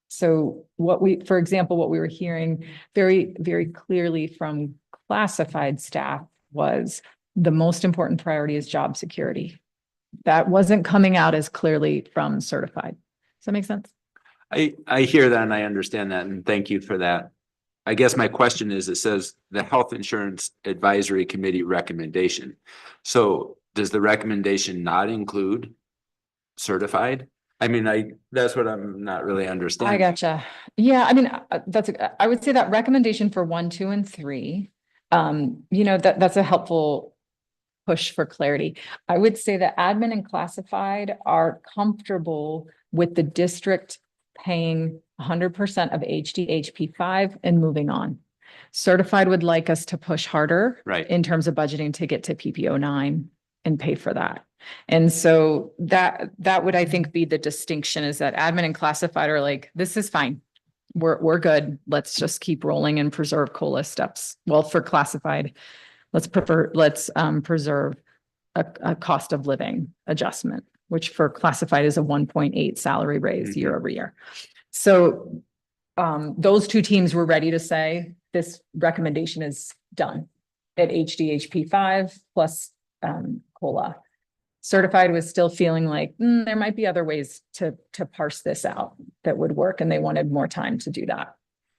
So for example, what we were hearing very, very clearly from classified staff was the most important priority is job security. That wasn't coming out as clearly from certified. Does that make sense? I hear that and I understand that, and thank you for that. I guess my question is, it says the Health Insurance Advisory Committee recommendation. So does the recommendation not include certified? I mean, that's what I'm not really understanding. I gotcha. Yeah, I mean, I would say that recommendation for 1, 2, and 3, that's a helpful push for clarity. I would say that admin and classified are comfortable with the district paying 100% of HDHP 5 and moving on. Certified would like us to push harder, right, in terms of budgeting to get to PPO 9 and pay for that. And so that would, I think, be the distinction, is that admin and classified are like, this is fine. We're good. Let's just keep rolling and preserve COLA steps. Well, for classified, let's preserve a cost of living adjustment, which for classified is a 1.8 salary raise year over year. So those two teams were ready to say this recommendation is done at HDHP 5 plus COLA. Certified was still feeling like there might be other ways to parse this out that would work, and they wanted more time to do that.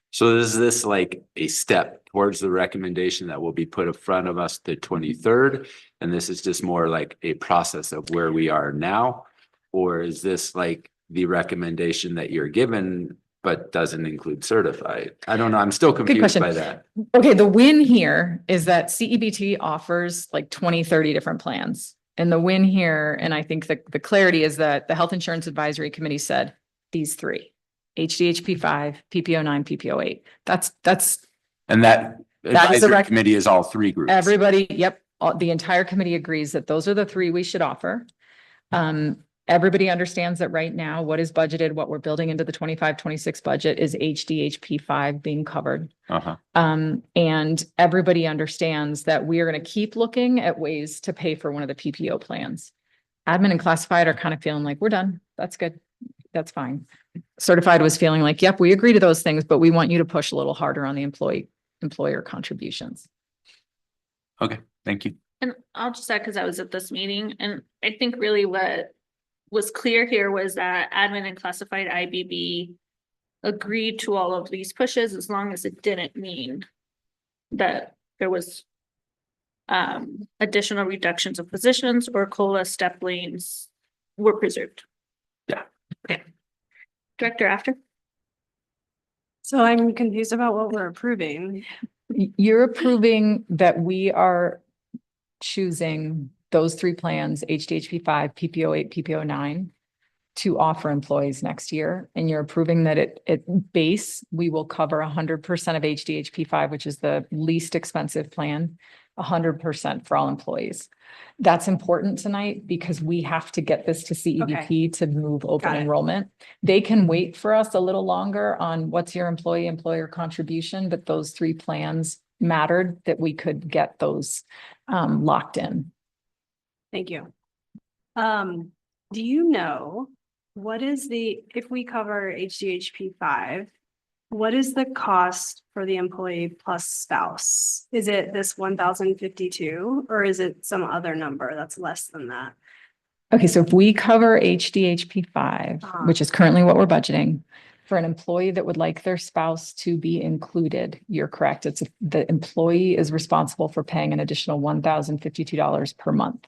So is this like a step towards the recommendation that will be put in front of us the 23rd? And this is just more like a process of where we are now? Or is this like the recommendation that you're given, but doesn't include certified? I don't know. I'm still confused by that. Okay, the win here is that CEBT offers like 20, 30 different plans. And the win here, and I think the clarity is that the Health Insurance Advisory Committee said these 3, HDHP 5, PPO 9, PPO 8. And that advisory committee is all 3 groups. Everybody, yep. The entire committee agrees that those are the 3 we should offer. Everybody understands that right now, what is budgeted, what we're building into the 25-26 budget is HDHP 5 being covered. And everybody understands that we are going to keep looking at ways to pay for one of the PPO plans. Admin and classified are kind of feeling like, we're done. That's good. That's fine. Certified was feeling like, yep, we agree to those things, but we want you to push a little harder on the employer contributions. Okay, thank you. And I'll just add, because I was at this meeting, and I think really what was clear here was that admin and classified IBB agreed to all of these pushes, as long as it didn't mean that there was additional reductions of positions or COLA step lanes were preserved. Yeah. Okay. Director After. So I'm confused about what we're approving. You're approving that we are choosing those three plans, HDHP 5, PPO 8, PPO 9, to offer employees next year. And you're approving that at base, we will cover 100% of HDHP 5, which is the least expensive plan, 100% for all employees. That's important tonight because we have to get this to CEDP to move open Got it. enrollment. They can wait for us a little longer on what's your employer contribution, but those three plans mattered that we could get those locked in. Thank you. Do you know what is if we cover HDHP 5, what is the cost for the employee plus spouse? Is it this 1,052 or is it some other number that's less than that? Okay, so if we cover HDHP 5, which is currently what we're budgeting, for an employee that would like their spouse to be included, you're correct. The employee is responsible for paying an additional $1,052 per month.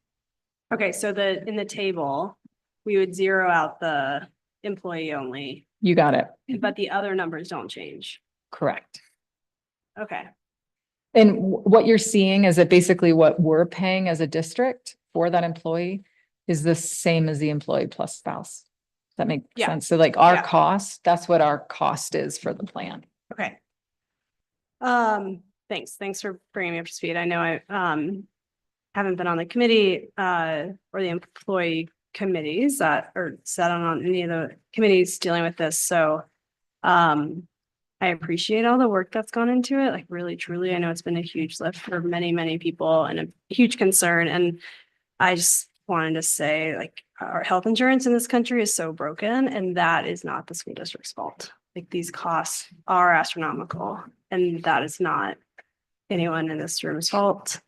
Okay, so in the table, we would zero out the employee only, You got it. but the other numbers don't change. Correct. Okay, And what you're seeing is that basically what we're paying as a district for that employee is the same as the employee plus spouse. Does that make Yeah. sense? So like our Yeah. cost, that's what our cost is for the plan. okay. Thanks for bringing me up to speed. I know I haven't been on the committee or the employee committees that or sat on any of the committees dealing with this. So I appreciate all the work that's gone into it. Like really, truly, I know it's been a huge lift for many, many people and a huge concern. And I just wanted to say, like, our health insurance in this country is so broken, and that is not the school district's fault. Like, these costs are astronomical, and that is not anyone in this room's fault.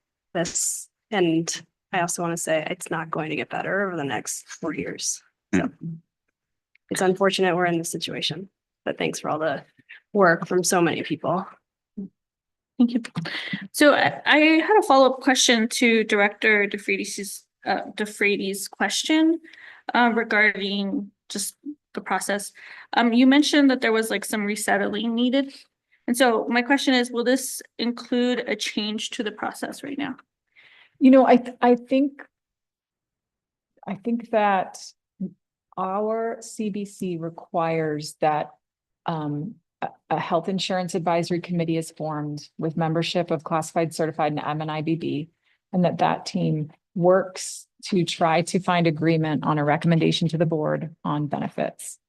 And I also want to say it's not going to get better over the next 4 years. So it's unfortunate we're in this situation, but thanks for all the work from so many people. Thank you. So I had a follow-up question to Director DeFreitas' question regarding just the process. You mentioned that there was like some resettling needed. And so my question is, will this include a change to the process right now? You know, I think that our CBC requires that a health insurance advisory committee is formed with membership of classified, certified, and admin IBB, and that team works to try to find agreement on a recommendation to the board on benefits.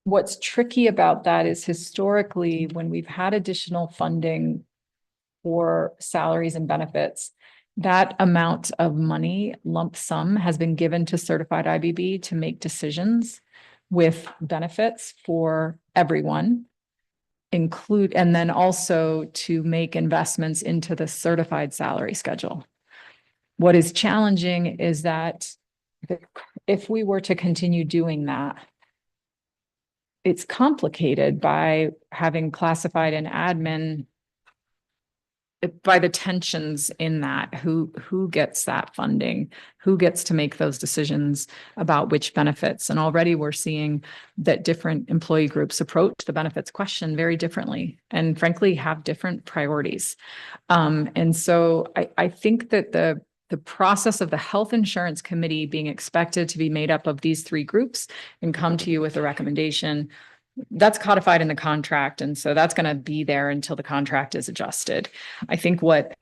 What's tricky about that is historically, when we've had additional funding for salaries and benefits, that amount of money, lump sum, has been given to certified IBB to make decisions with benefits for everyone, and then also to make investments into the certified salary schedule. What is challenging is that if we were to continue doing that, it's complicated by having classified and admin, by the tensions in that, who gets that funding, who gets to make those decisions about which benefits. And already we're seeing that different employee groups approach the benefits question very differently and frankly have different priorities. And so I think that the process of the health insurance committee being expected to be made up of these three groups and come to you with a recommendation, that's codified in the contract. And so that's going to be there until the contract is adjusted. I think what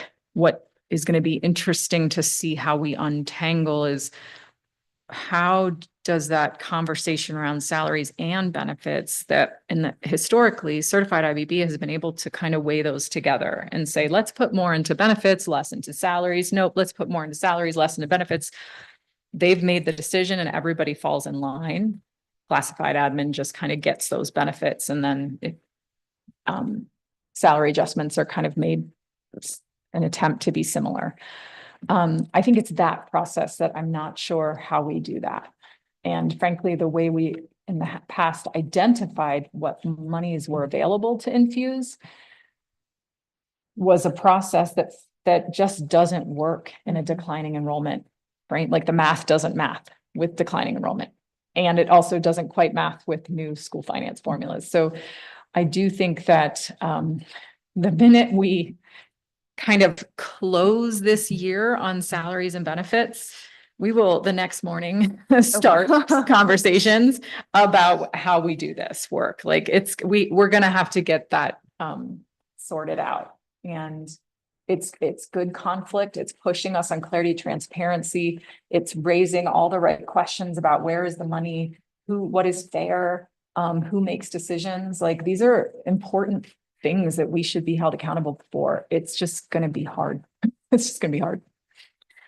is going to be interesting to see how we untangle is how does that conversation around salaries and benefits that historically certified IBB has been able to kind of weigh those together and say, let's put more into benefits, less into salaries. Nope, let's put more into salaries, less into benefits. They've made the decision and everybody falls in line. Classified admin just kind of gets those benefits, and then salary adjustments are kind of made an attempt to be similar. I think it's that process that I'm not sure how we do that. And frankly, the way we in the past identified what monies were available to infuse was a process that just doesn't work in a declining enrollment, right? Like the math doesn't math with declining enrollment. And it also doesn't quite math with new school finance formulas. So I do think that the minute we kind of close this year on salaries and benefits, we will the next morning start conversations about how we do this work. Like we're gonna have to get that sorted out. And it's good conflict. It's pushing us on clarity, transparency. It's raising all the right questions about where is the money, what is fair, who makes decisions. Like these are important things that we should be held accountable for. It's just going to be hard. It's just going to be hard.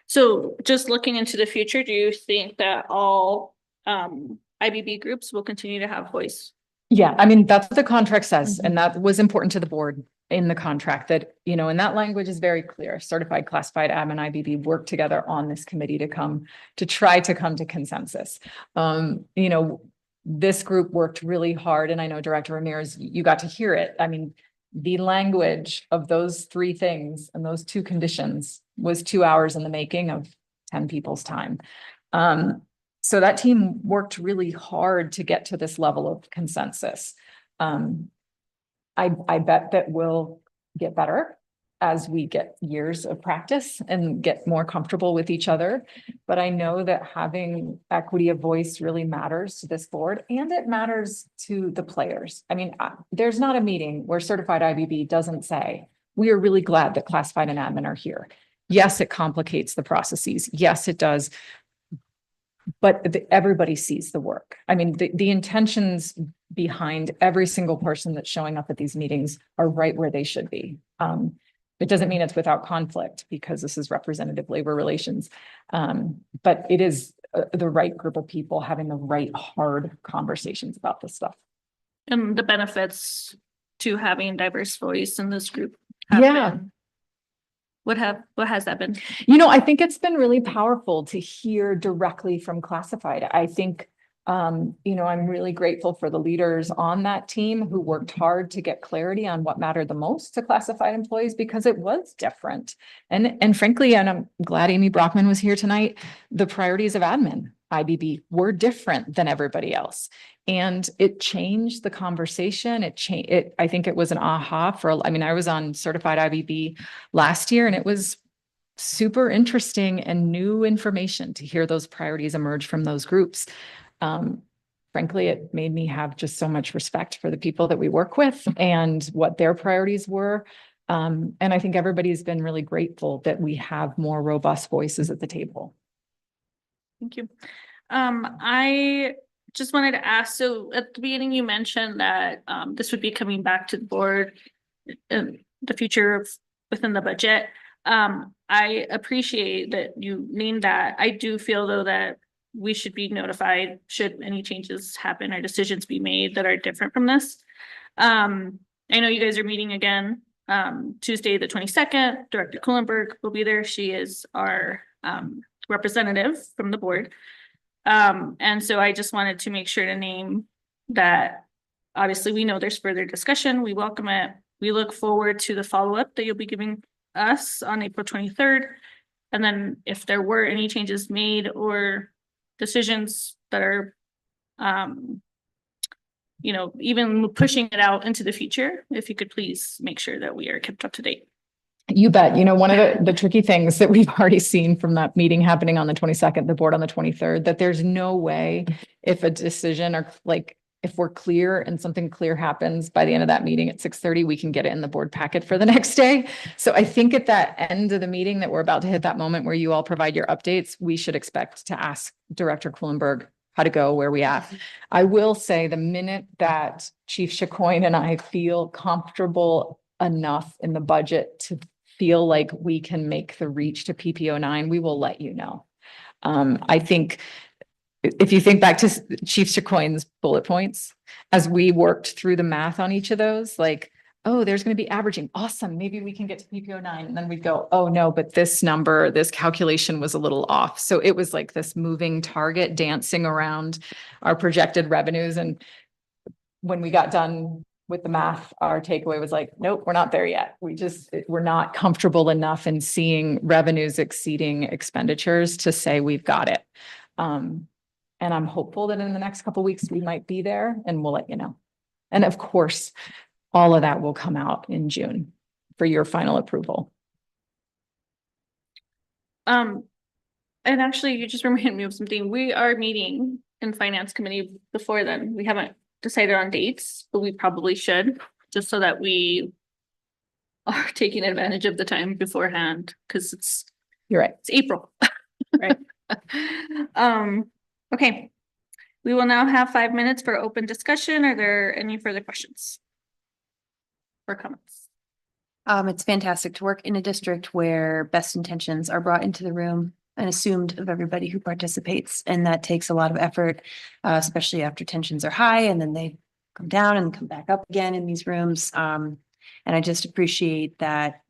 So just looking into the future, do you think that all IBB groups will continue to have voice? Yeah, I mean, that's what the contract says. And that was important to the board in the contract that, you know, and that language is very clear. Certified, classified, admin, IBB work together on this committee to try to come to consensus. You know, this group worked really hard, and I know Director Ramirez, you got to hear it. I mean, the language of those three things and those two conditions was 2 hours in the making of 10 people's time. So that team worked really hard to get to this level of consensus. I bet that we'll get better as we get years of practice and get more comfortable with each other. But I know that having equity of voice really matters to this board, and it matters to the players. I mean, there's not a meeting where certified IBB doesn't say, we are really glad that classified and admin are here. Yes, it complicates the processes. Yes, it does. But everybody sees the work. I mean, the intentions behind every single person that's showing up at these meetings are right where they should be. It doesn't mean it's without conflict because this is representative labor relations. But it is the right group of people having the right hard conversations about this stuff. And the benefits to having diverse voice in this group. Yeah. What has that been? You know, I think it's been really powerful to hear directly from classified. I think, you know, I'm really grateful for the leaders on that team who worked hard to get clarity on what mattered the most to classified employees, because it was different. And frankly, and I'm glad Amy Brockman was here tonight, the priorities of admin IBB were different than everybody else. And it changed the conversation. I think it was an aha I mean, I was on certified IBB last year, and it was super interesting and new information to hear those priorities emerge from those groups. Frankly, it made me have just so much respect for the people that we work with and what their priorities were. And I think everybody's been really grateful that we have more robust voices at the table. Thank you. I just wanted to ask, so at the beginning you mentioned that this would be coming back to the board in the future within the budget. I appreciate that you named that. I do feel though that we should be notified should any changes happen or decisions be made that are different from this. I know you guys are meeting again Tuesday the 22nd. Director Kuhlenberg will be there. She is our representative from the board. And so I just wanted to make sure to name that. Obviously, we know there's further discussion. We welcome it. We look forward to the follow-up that you'll be giving us on April 23rd. And then if there were any changes made or decisions that are, you know, even pushing it out into the future, if you could please make sure that we are kept up to date. You bet. You know, one of the tricky things that we've already seen from that meeting happening on the 22nd, the board on the 23rd, that there's no way if a decision or like if we're clear and something clear happens by the end of that meeting at 6:30, we can get it in the board packet for the next day. So I think at that end of the meeting that we're about to hit that moment where you all provide your updates, we should expect to ask Director Kuhlenberg how to go, where we at. I will say the minute that Chief Chacoin and I feel comfortable enough in the budget to feel like we can make the reach to PPO9, we will let you know. I think if you think back to Chief Chacoin's bullet points, as we worked through the math on each of those, like, oh, there's going to be averaging. Awesome. Maybe we can get to PPO9. And then we'd go, oh no, but this number, this calculation was a little off. So it was like this moving target dancing around our projected revenues. And when we got done with the math, our takeaway was like, nope, we're not there yet. We're not comfortable enough in seeing revenues exceeding expenditures to say we've got it. And I'm hopeful that in the next couple of weeks, we might be there and we'll let you know. And of course, all of that will come out in June for your final approval. And actually, you just reminded me of something. We are meeting in finance committee before then. We haven't decided on dates, but we probably should, just so that we are taking advantage of the time beforehand, because You're right. it's April. Right. Okay. We will now have 5 minutes for open discussion. Are there any further questions or comments? It's fantastic to work in a district where best intentions are brought into the room and assumed of everybody who participates. And that takes a lot of effort, especially after tensions are high and then they come down and come back up again in these rooms. And I just appreciate that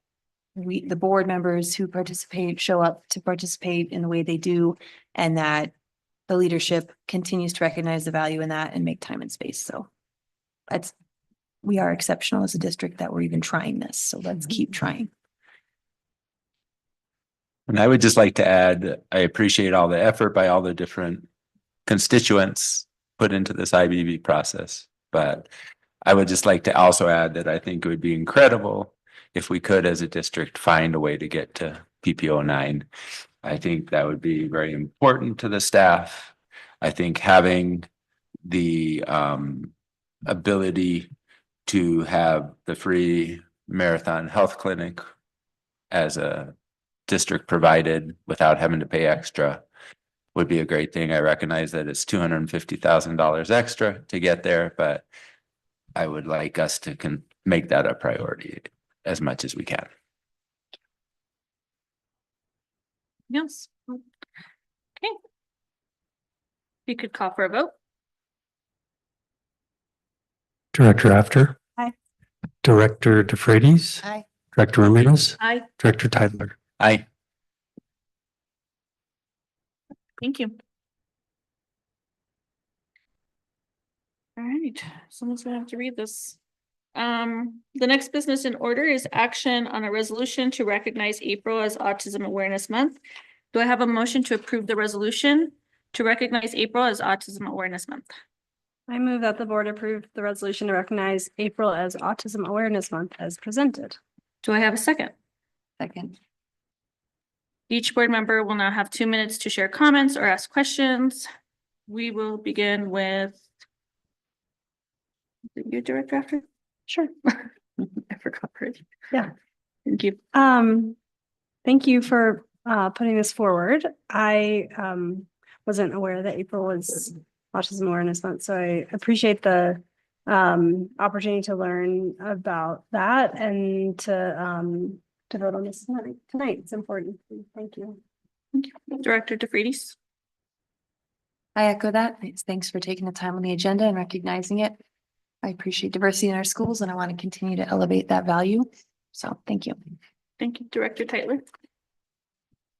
the board members who participate show up to participate in the way they do, and that the leadership continues to recognize the value in that and make time and space. So we are exceptional as a district that we're even trying this. So let's keep trying. And I would just like to add, I appreciate all the effort by all the different constituents put into this IBB process. But I would just like to also add that I think it would be incredible if we could, as a district, find a way to get to PPO 9. I think that would be very important to the staff. I think having the ability to have the free marathon health clinic as a district provided without having to pay extra would be a great thing. I recognize that it's $250,000 extra to get there, but I would like us to make that a priority as much as we can. Yes. Okay. You could call for a vote. Director After. Aye. Director DeFreitas. Aye. Director Ramirez. Aye. Director Tyler. Aye. Thank you. All right, someone's gonna have to read this. The next business in order is action on a resolution to recognize April as Autism Awareness Month. Do I have a motion to approve the resolution to recognize April as Autism Awareness Month? I move that the board approve the resolution to recognize April as Autism Awareness Month as presented. Do I have a second? Second. Each board member will now have 2 minutes to share comments or ask questions. We will begin with your director after. Sure. I forgot already. Yeah. Thank you. Thank you for putting this forward. I wasn't aware that April was Autism Awareness Month, so I appreciate the opportunity to learn about that and to vote on this tonight. It's important. Thank you. Thank you. Director DeFreitas. I echo that. Thanks for taking the time on the agenda and recognizing it. I appreciate diversity in our schools and I want to continue to elevate that value. So thank you. Thank you, Director Tyler.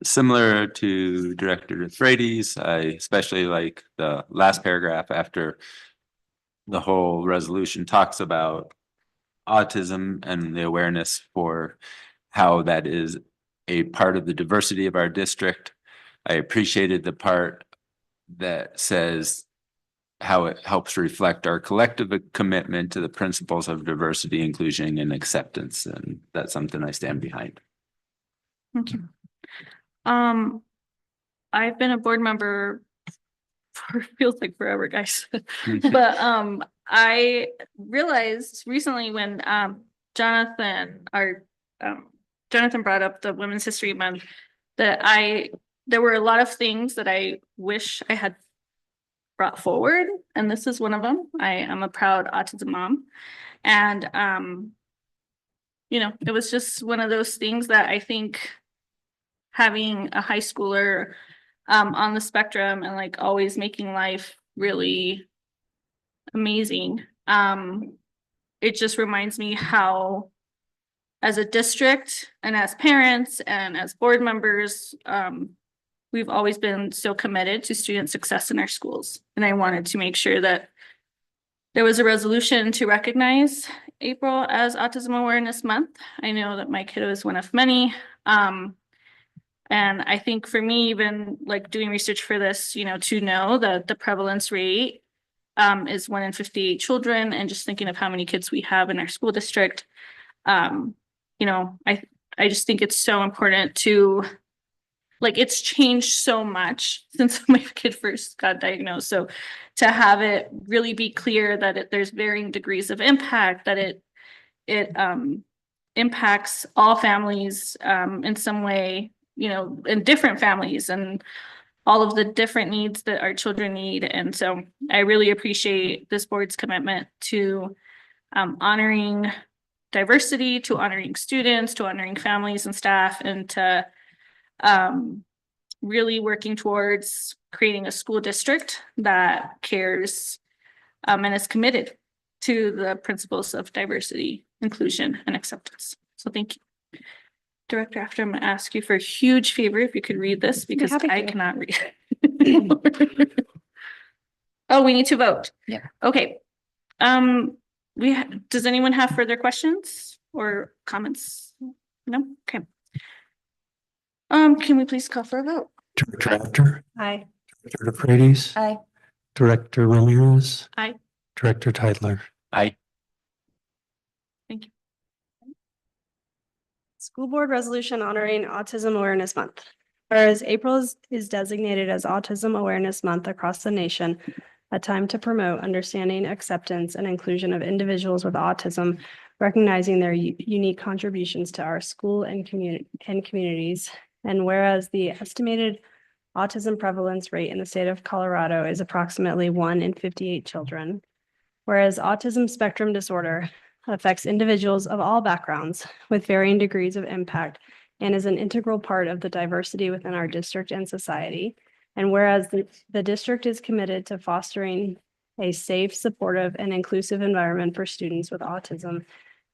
Similar to Director DeFreitas, I especially like the last paragraph after the whole resolution talks about autism and the awareness for how that is a part of the diversity of our district. I appreciated the part that says how it helps reflect our collective commitment to the principles of diversity, inclusion, and acceptance. And that's something I stand behind. Thank you. I've been a board member for feels like forever, guys. But I realized recently when Jonathan brought up the Women's History Month that there were a lot of things that I wish I had brought forward, and this is one of them. I am a proud autism mom, and it was just one of those things that I think having a high schooler on the spectrum and like always making life really amazing, it just reminds me how as a district and as parents and as board members, we've always been so committed to student success in our schools. And I wanted to make sure that there was a resolution to recognize April as Autism Awareness Month. I know that my kiddo is one of many. And I think for me, even like doing research for this, to know that the prevalence rate is 1 in 58 children, and just thinking of how many kids we have in our school district. You know, I just think it's so important to, like, it's changed so much since my kid first got diagnosed. So to have it really be clear that there's varying degrees of impact, that it impacts all families in some way, you know, in different families, and all of the different needs that our children need. And so I really appreciate this board's commitment to honoring diversity, to honoring students, to honoring families and staff, and to really working towards creating a school district that cares and is committed to the principles of diversity, inclusion, and acceptance. So thank you. Director, after I'm going to ask you for a huge favor, if you could read this, because happy I to. cannot read. Oh, we need to vote. Yeah. Okay. Does anyone have further questions or comments? No? Okay. Can we please call for a vote? Director After, Aye. Director DeFreitas, Aye. Director Ramirez. Aye. Director Titler. I, Thank you. School Board Resolution honoring Autism Awareness Month. Whereas April is designated as Autism Awareness Month across the nation, a time to promote understanding, acceptance, and inclusion of individuals with autism, recognizing their unique contributions to our school and communities. And whereas the estimated autism prevalence rate in the state of Colorado is approximately 1 in 58 children. Whereas autism spectrum disorder affects individuals of all backgrounds with varying degrees of impact and is an integral part of the diversity within our district and society. And whereas the district is committed to fostering a safe, supportive, and inclusive environment for students with autism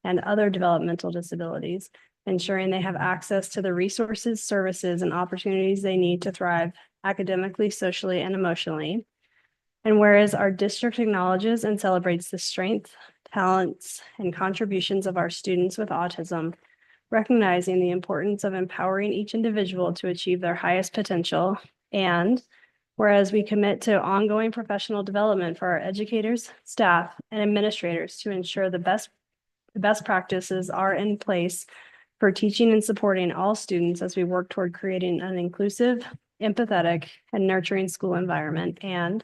and other developmental disabilities, ensuring they have access to the resources, services, and opportunities they need to thrive academically, socially, and emotionally. And whereas our district acknowledges and celebrates the strength, talents, and contributions of our students with autism, recognizing the importance of empowering each individual to achieve their highest potential. And whereas we commit to ongoing professional development for our educators, staff, and administrators to ensure the best practices are in place for teaching and supporting all students as we work toward creating an inclusive, empathetic, and nurturing school environment. And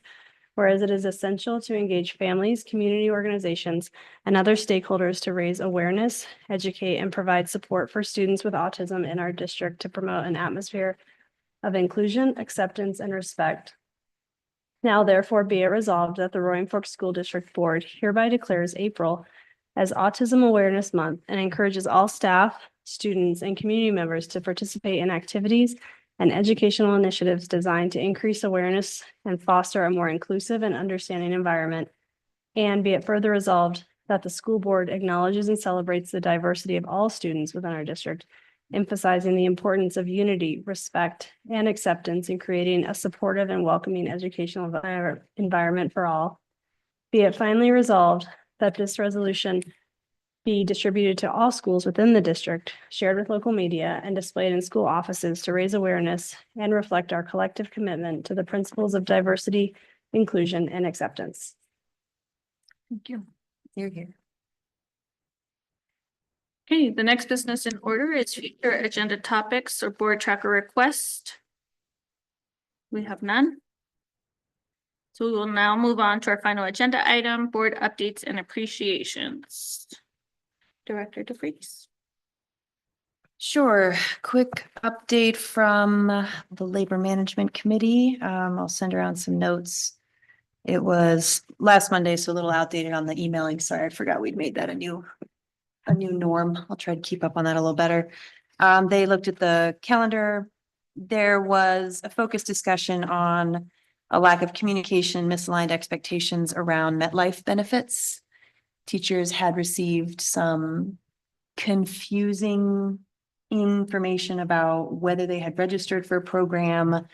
whereas it is essential to engage families, community organizations, and other stakeholders to raise awareness, educate, and provide support for students with autism in our district to promote an atmosphere of inclusion, acceptance, and respect. Now therefore be it resolved that the Roaring Fork School District Board hereby declares April as Autism Awareness Month and encourages all staff, students, and community members to participate in activities and educational initiatives designed to increase awareness and foster a more inclusive and understanding environment. And be it further resolved that the school board acknowledges and celebrates the diversity of all students within our district, emphasizing the importance of unity, respect, and acceptance in creating a supportive and welcoming educational environment for all. Be it finally resolved that this resolution be distributed to all schools within the district, shared with local media, and displayed in school offices to raise awareness and reflect our collective commitment to the principles of diversity, inclusion, and acceptance. Thank you. You're here. Okay, the next business in order is future agenda topics or board tracker request. We have none. So we will now move on to our final agenda item, board updates and appreciations. Director DeFreitas. Sure. Quick update from the Labor Management Committee. I'll send around some notes. It was last Monday, so a little outdated on the emailing. Sorry, I forgot we'd made that a new norm. I'll try to keep up on that a little better. They looked at the calendar. There was a focused discussion on a lack of communication, misaligned expectations around MetLife benefits. Teachers had received some confusing information about whether they had registered for a program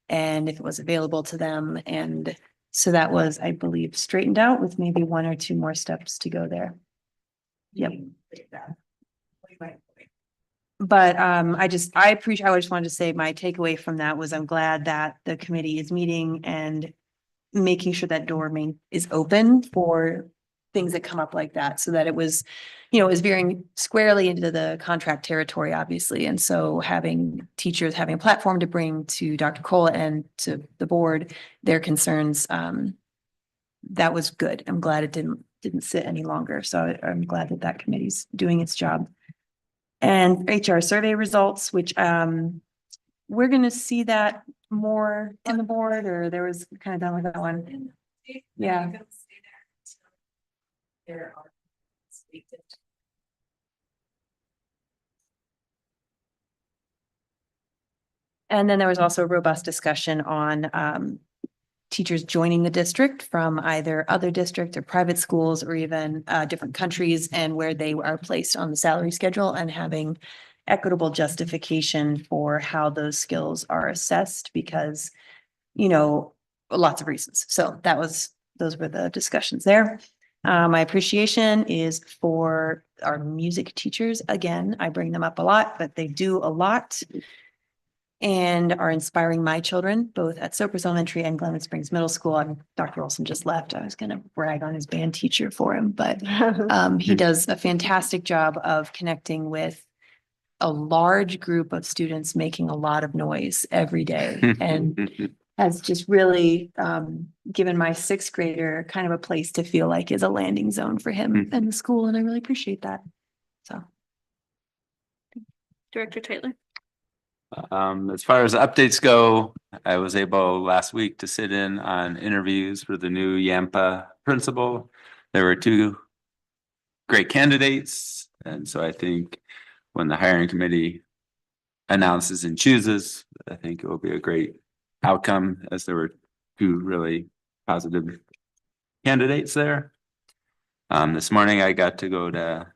and if it was available to them. And so that was, I believe, straightened out with maybe 1 or 2 more steps to go there. Yep. But I just wanted to say my takeaway from that was I'm glad that the committee is meeting and making sure that door is open for things that come up like that, so that it was, it was veering squarely into the contract territory, obviously. And so having teachers having a platform to bring to Dr. Cole and to the board, their concerns, that was good. I'm glad it didn't sit any longer. So I'm glad that that committee's doing its job. And HR survey results, which we're going to see that more on the board, or there was kind of done with that one. Yeah. And then there was also a robust discussion on teachers joining the district from either other districts or private schools, or even different countries, and where they are placed on the salary schedule, and having equitable justification for how those skills are assessed, because, lots of reasons. So those were the discussions there. My appreciation is for our music teachers. Again, I bring them up a lot, but they do a lot and are inspiring my children, both at Soapers Elementary and Glenwood Springs Middle School. And Dr. Olson just left. I was going to brag on his band teacher for him, but he does a fantastic job of connecting with a large group of students, making a lot of noise every day, and has just really given my sixth grader kind of a place to feel like is a landing zone for him and the school. And I really appreciate that. So. Director Tyler. As far as updates go, I was able last week to sit in on interviews for the new Yampa principal. There were 2 great candidates. And so I think when the hiring committee announces and chooses, I think it will be a great outcome, as there were 2 really positive candidates there. This morning I got to go to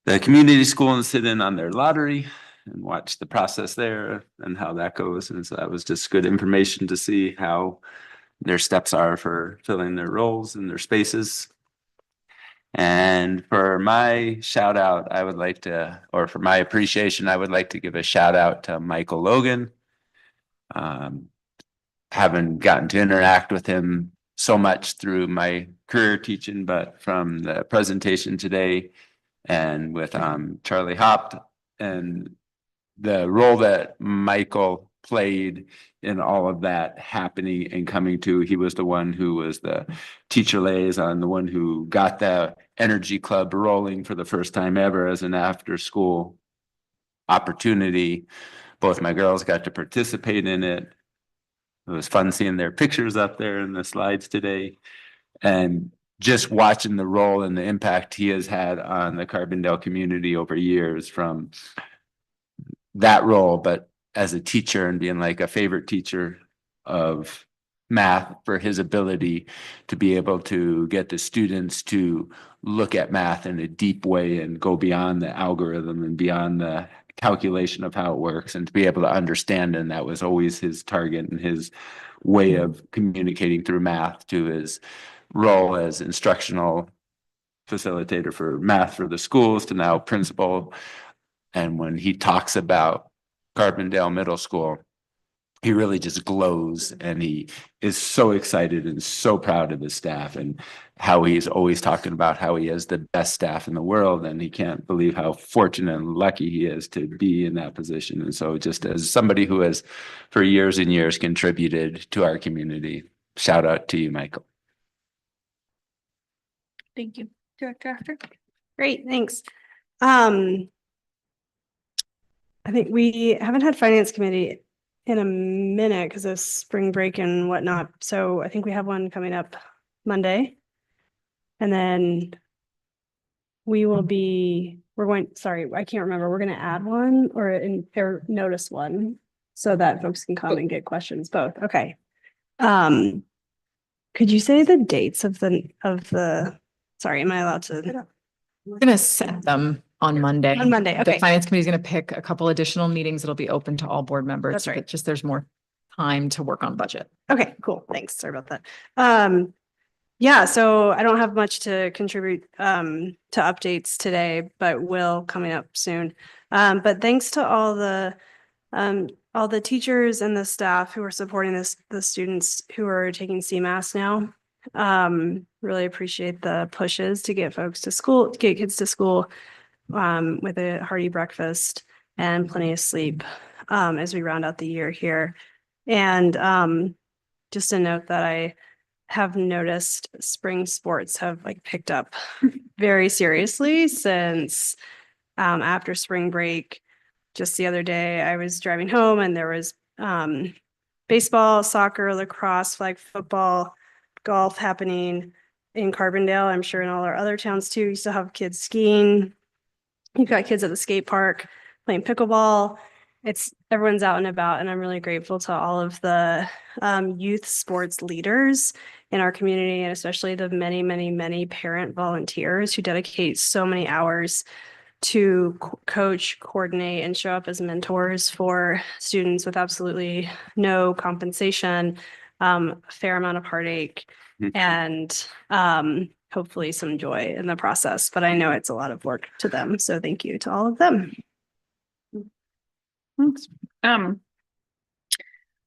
the community school and sit in on their lottery and watch the process there and how that goes. And so that was just good information to see how their steps are for filling their roles and their spaces. And for my shout out, I would like to, or for my appreciation, I would like to give a shout out to Michael Logan. Haven't gotten to interact with him so much through my career teaching, but from the presentation today and with Charlie Hopt, and the role that Michael played in all of that happening and coming to, he was the one who was the teacher liaison, the one who got the energy club rolling for the first time ever as an after school opportunity. Both my girls got to participate in it. It was fun seeing their pictures up there in the slides today, and just watching the role and the impact he has had on the Carbondale community over years, from that role, but as a teacher and being like a favorite teacher of math, for his ability to be able to get the students to look at math in a deep way and go beyond the algorithm and beyond the calculation of how it works, and to be able to understand. And that was always his target and his way of communicating through math, to his role as instructional facilitator for math for the schools, to now principal. And when he talks about Carbondale Middle School, he really just glows, and he is so excited and so proud of his staff, and how he's always talking about how he has the best staff in the world, and he can't believe how fortunate and lucky he is to be in that position. And so, just as somebody who has for years and years contributed to our community, shout out to you, Michael. Thank you. Director After. Great, thanks. I think we haven't had finance committee in a minute because of spring break and whatnot. So I think we have one coming up Monday. And then we're going, sorry, I can't remember. We're going to add one or notice one so that folks can come and get questions, both. Okay. Could you say the dates of the, sorry, am I allowed to? We're going to set them on Monday. On Monday, The okay. finance committee is going to pick a couple additional meetings. It'll be open to all board members. That's right. But just there's more time to work on budget. Okay, cool. Thanks. Sorry about that. Yeah, so I don't have much to contribute to updates today, but will coming up soon. But thanks to all the all the teachers and the staff who are supporting the students who are taking CMAS now. Really appreciate the pushes to get folks to school, to get kids to school, with a hearty breakfast and plenty of sleep, as we round out the year here. And, just a note that I have noticed spring sports have like picked up very seriously since, after spring break. Just the other day, I was driving home and there was baseball, soccer, lacrosse, flag football, golf happening in Carbondale. I'm sure in all our other towns too. You still have kids skiing. You've got kids at the skate park playing pickleball. Everyone's out and about, and I'm really grateful to all of the youth sports leaders in our community, and especially the many, many, many parent volunteers who dedicate so many hours to coach, coordinate, and show up as mentors for students with absolutely no compensation, a fair amount of heartache, and hopefully some joy in the process. But I know it's a lot of work to them. So thank you to all of them. Thanks.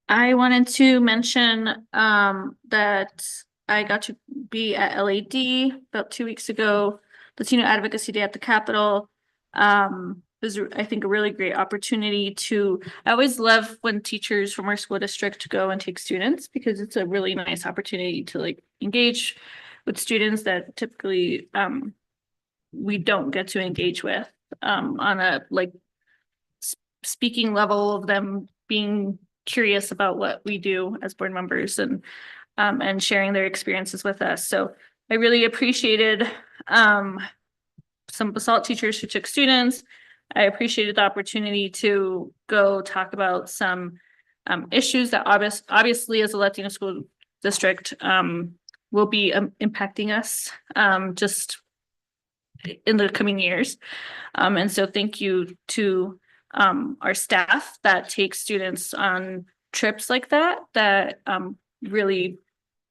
I wanted to mention that I got to be at LAD about 2 weeks ago, Latino Advocacy Day at the Capitol. It was, I think, a really great opportunity I always love when teachers from our school district go and take students, because it's a really nice opportunity to like engage with students that typically we don't get to engage with on a like speaking level of them being curious about what we do as board members and sharing their experiences with us. So I really appreciated some Basalt teachers who took students. I appreciated the opportunity to go talk about some issues that obviously as a Latino school district will be impacting us just in the coming years. And so thank you to our staff that take students on trips like that really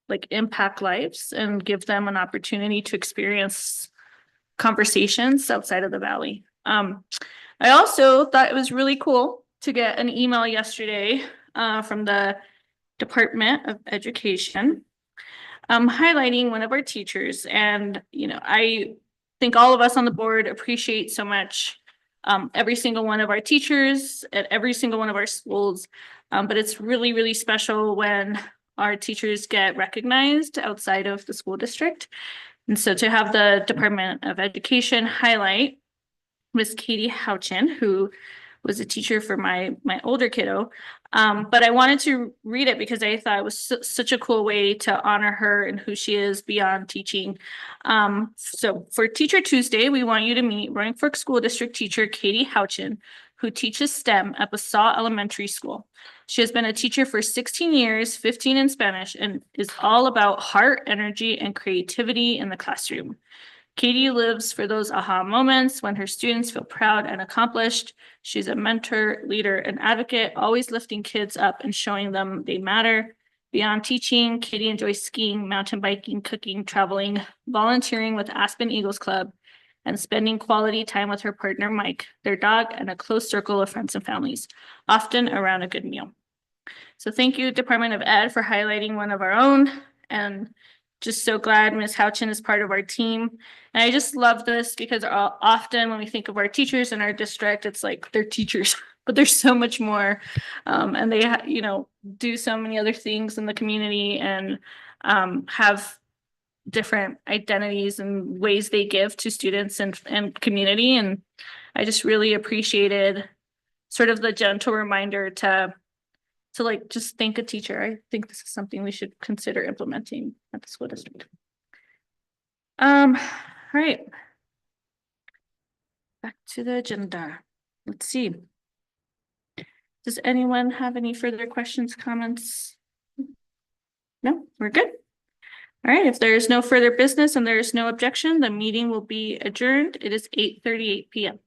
like impact lives and give them an opportunity to experience conversations outside of the Valley. I also thought it was really cool to get an email yesterday from the Department of Education highlighting one of our teachers. And, you know, I think all of us on the board appreciate so much every single one of our teachers at every single one of our schools. But it's really, really special when our teachers get recognized outside of the school district. And so to have the Department of Education highlight Miss Katie Houchin, who was a teacher for my older kiddo. But I wanted to read it because I thought it was such a cool way to honor her and who she is beyond teaching. So for Teacher Tuesday, we want you to meet Roaring Fork School District teacher Katie Houchin, who teaches STEM at Basalt Elementary School. She has been a teacher for 16 years, 15 in Spanish, and is all about heart, energy, and creativity in the classroom. Katie lives for those aha moments when her students feel proud and accomplished. She's a mentor, leader, and advocate, always lifting kids up and showing them they matter. Beyond teaching, Katie enjoys skiing, mountain biking, cooking, traveling, volunteering with Aspen Eagles Club, and spending quality time with her partner, Mike, their dog, and a close circle of friends and families, often around a good meal. So thank you, Department of Ed, for highlighting one of our own, and just so glad Ms. Houchin is part of our team. And I just love this because often when we think of our teachers in our district, it's like they're teachers, but there's so much more. And they, do so many other things in the community and have different identities and ways they give to students and community. And I just really appreciated sort of the gentle reminder to like just thank a teacher. I think this is something we should consider implementing at the school district. All right. Back to the agenda. Let's see. Does anyone have any further questions, comments? No, we're good. All right, if there is no further business and there is no objection, the meeting will be adjourned. It is 8:38 p.m.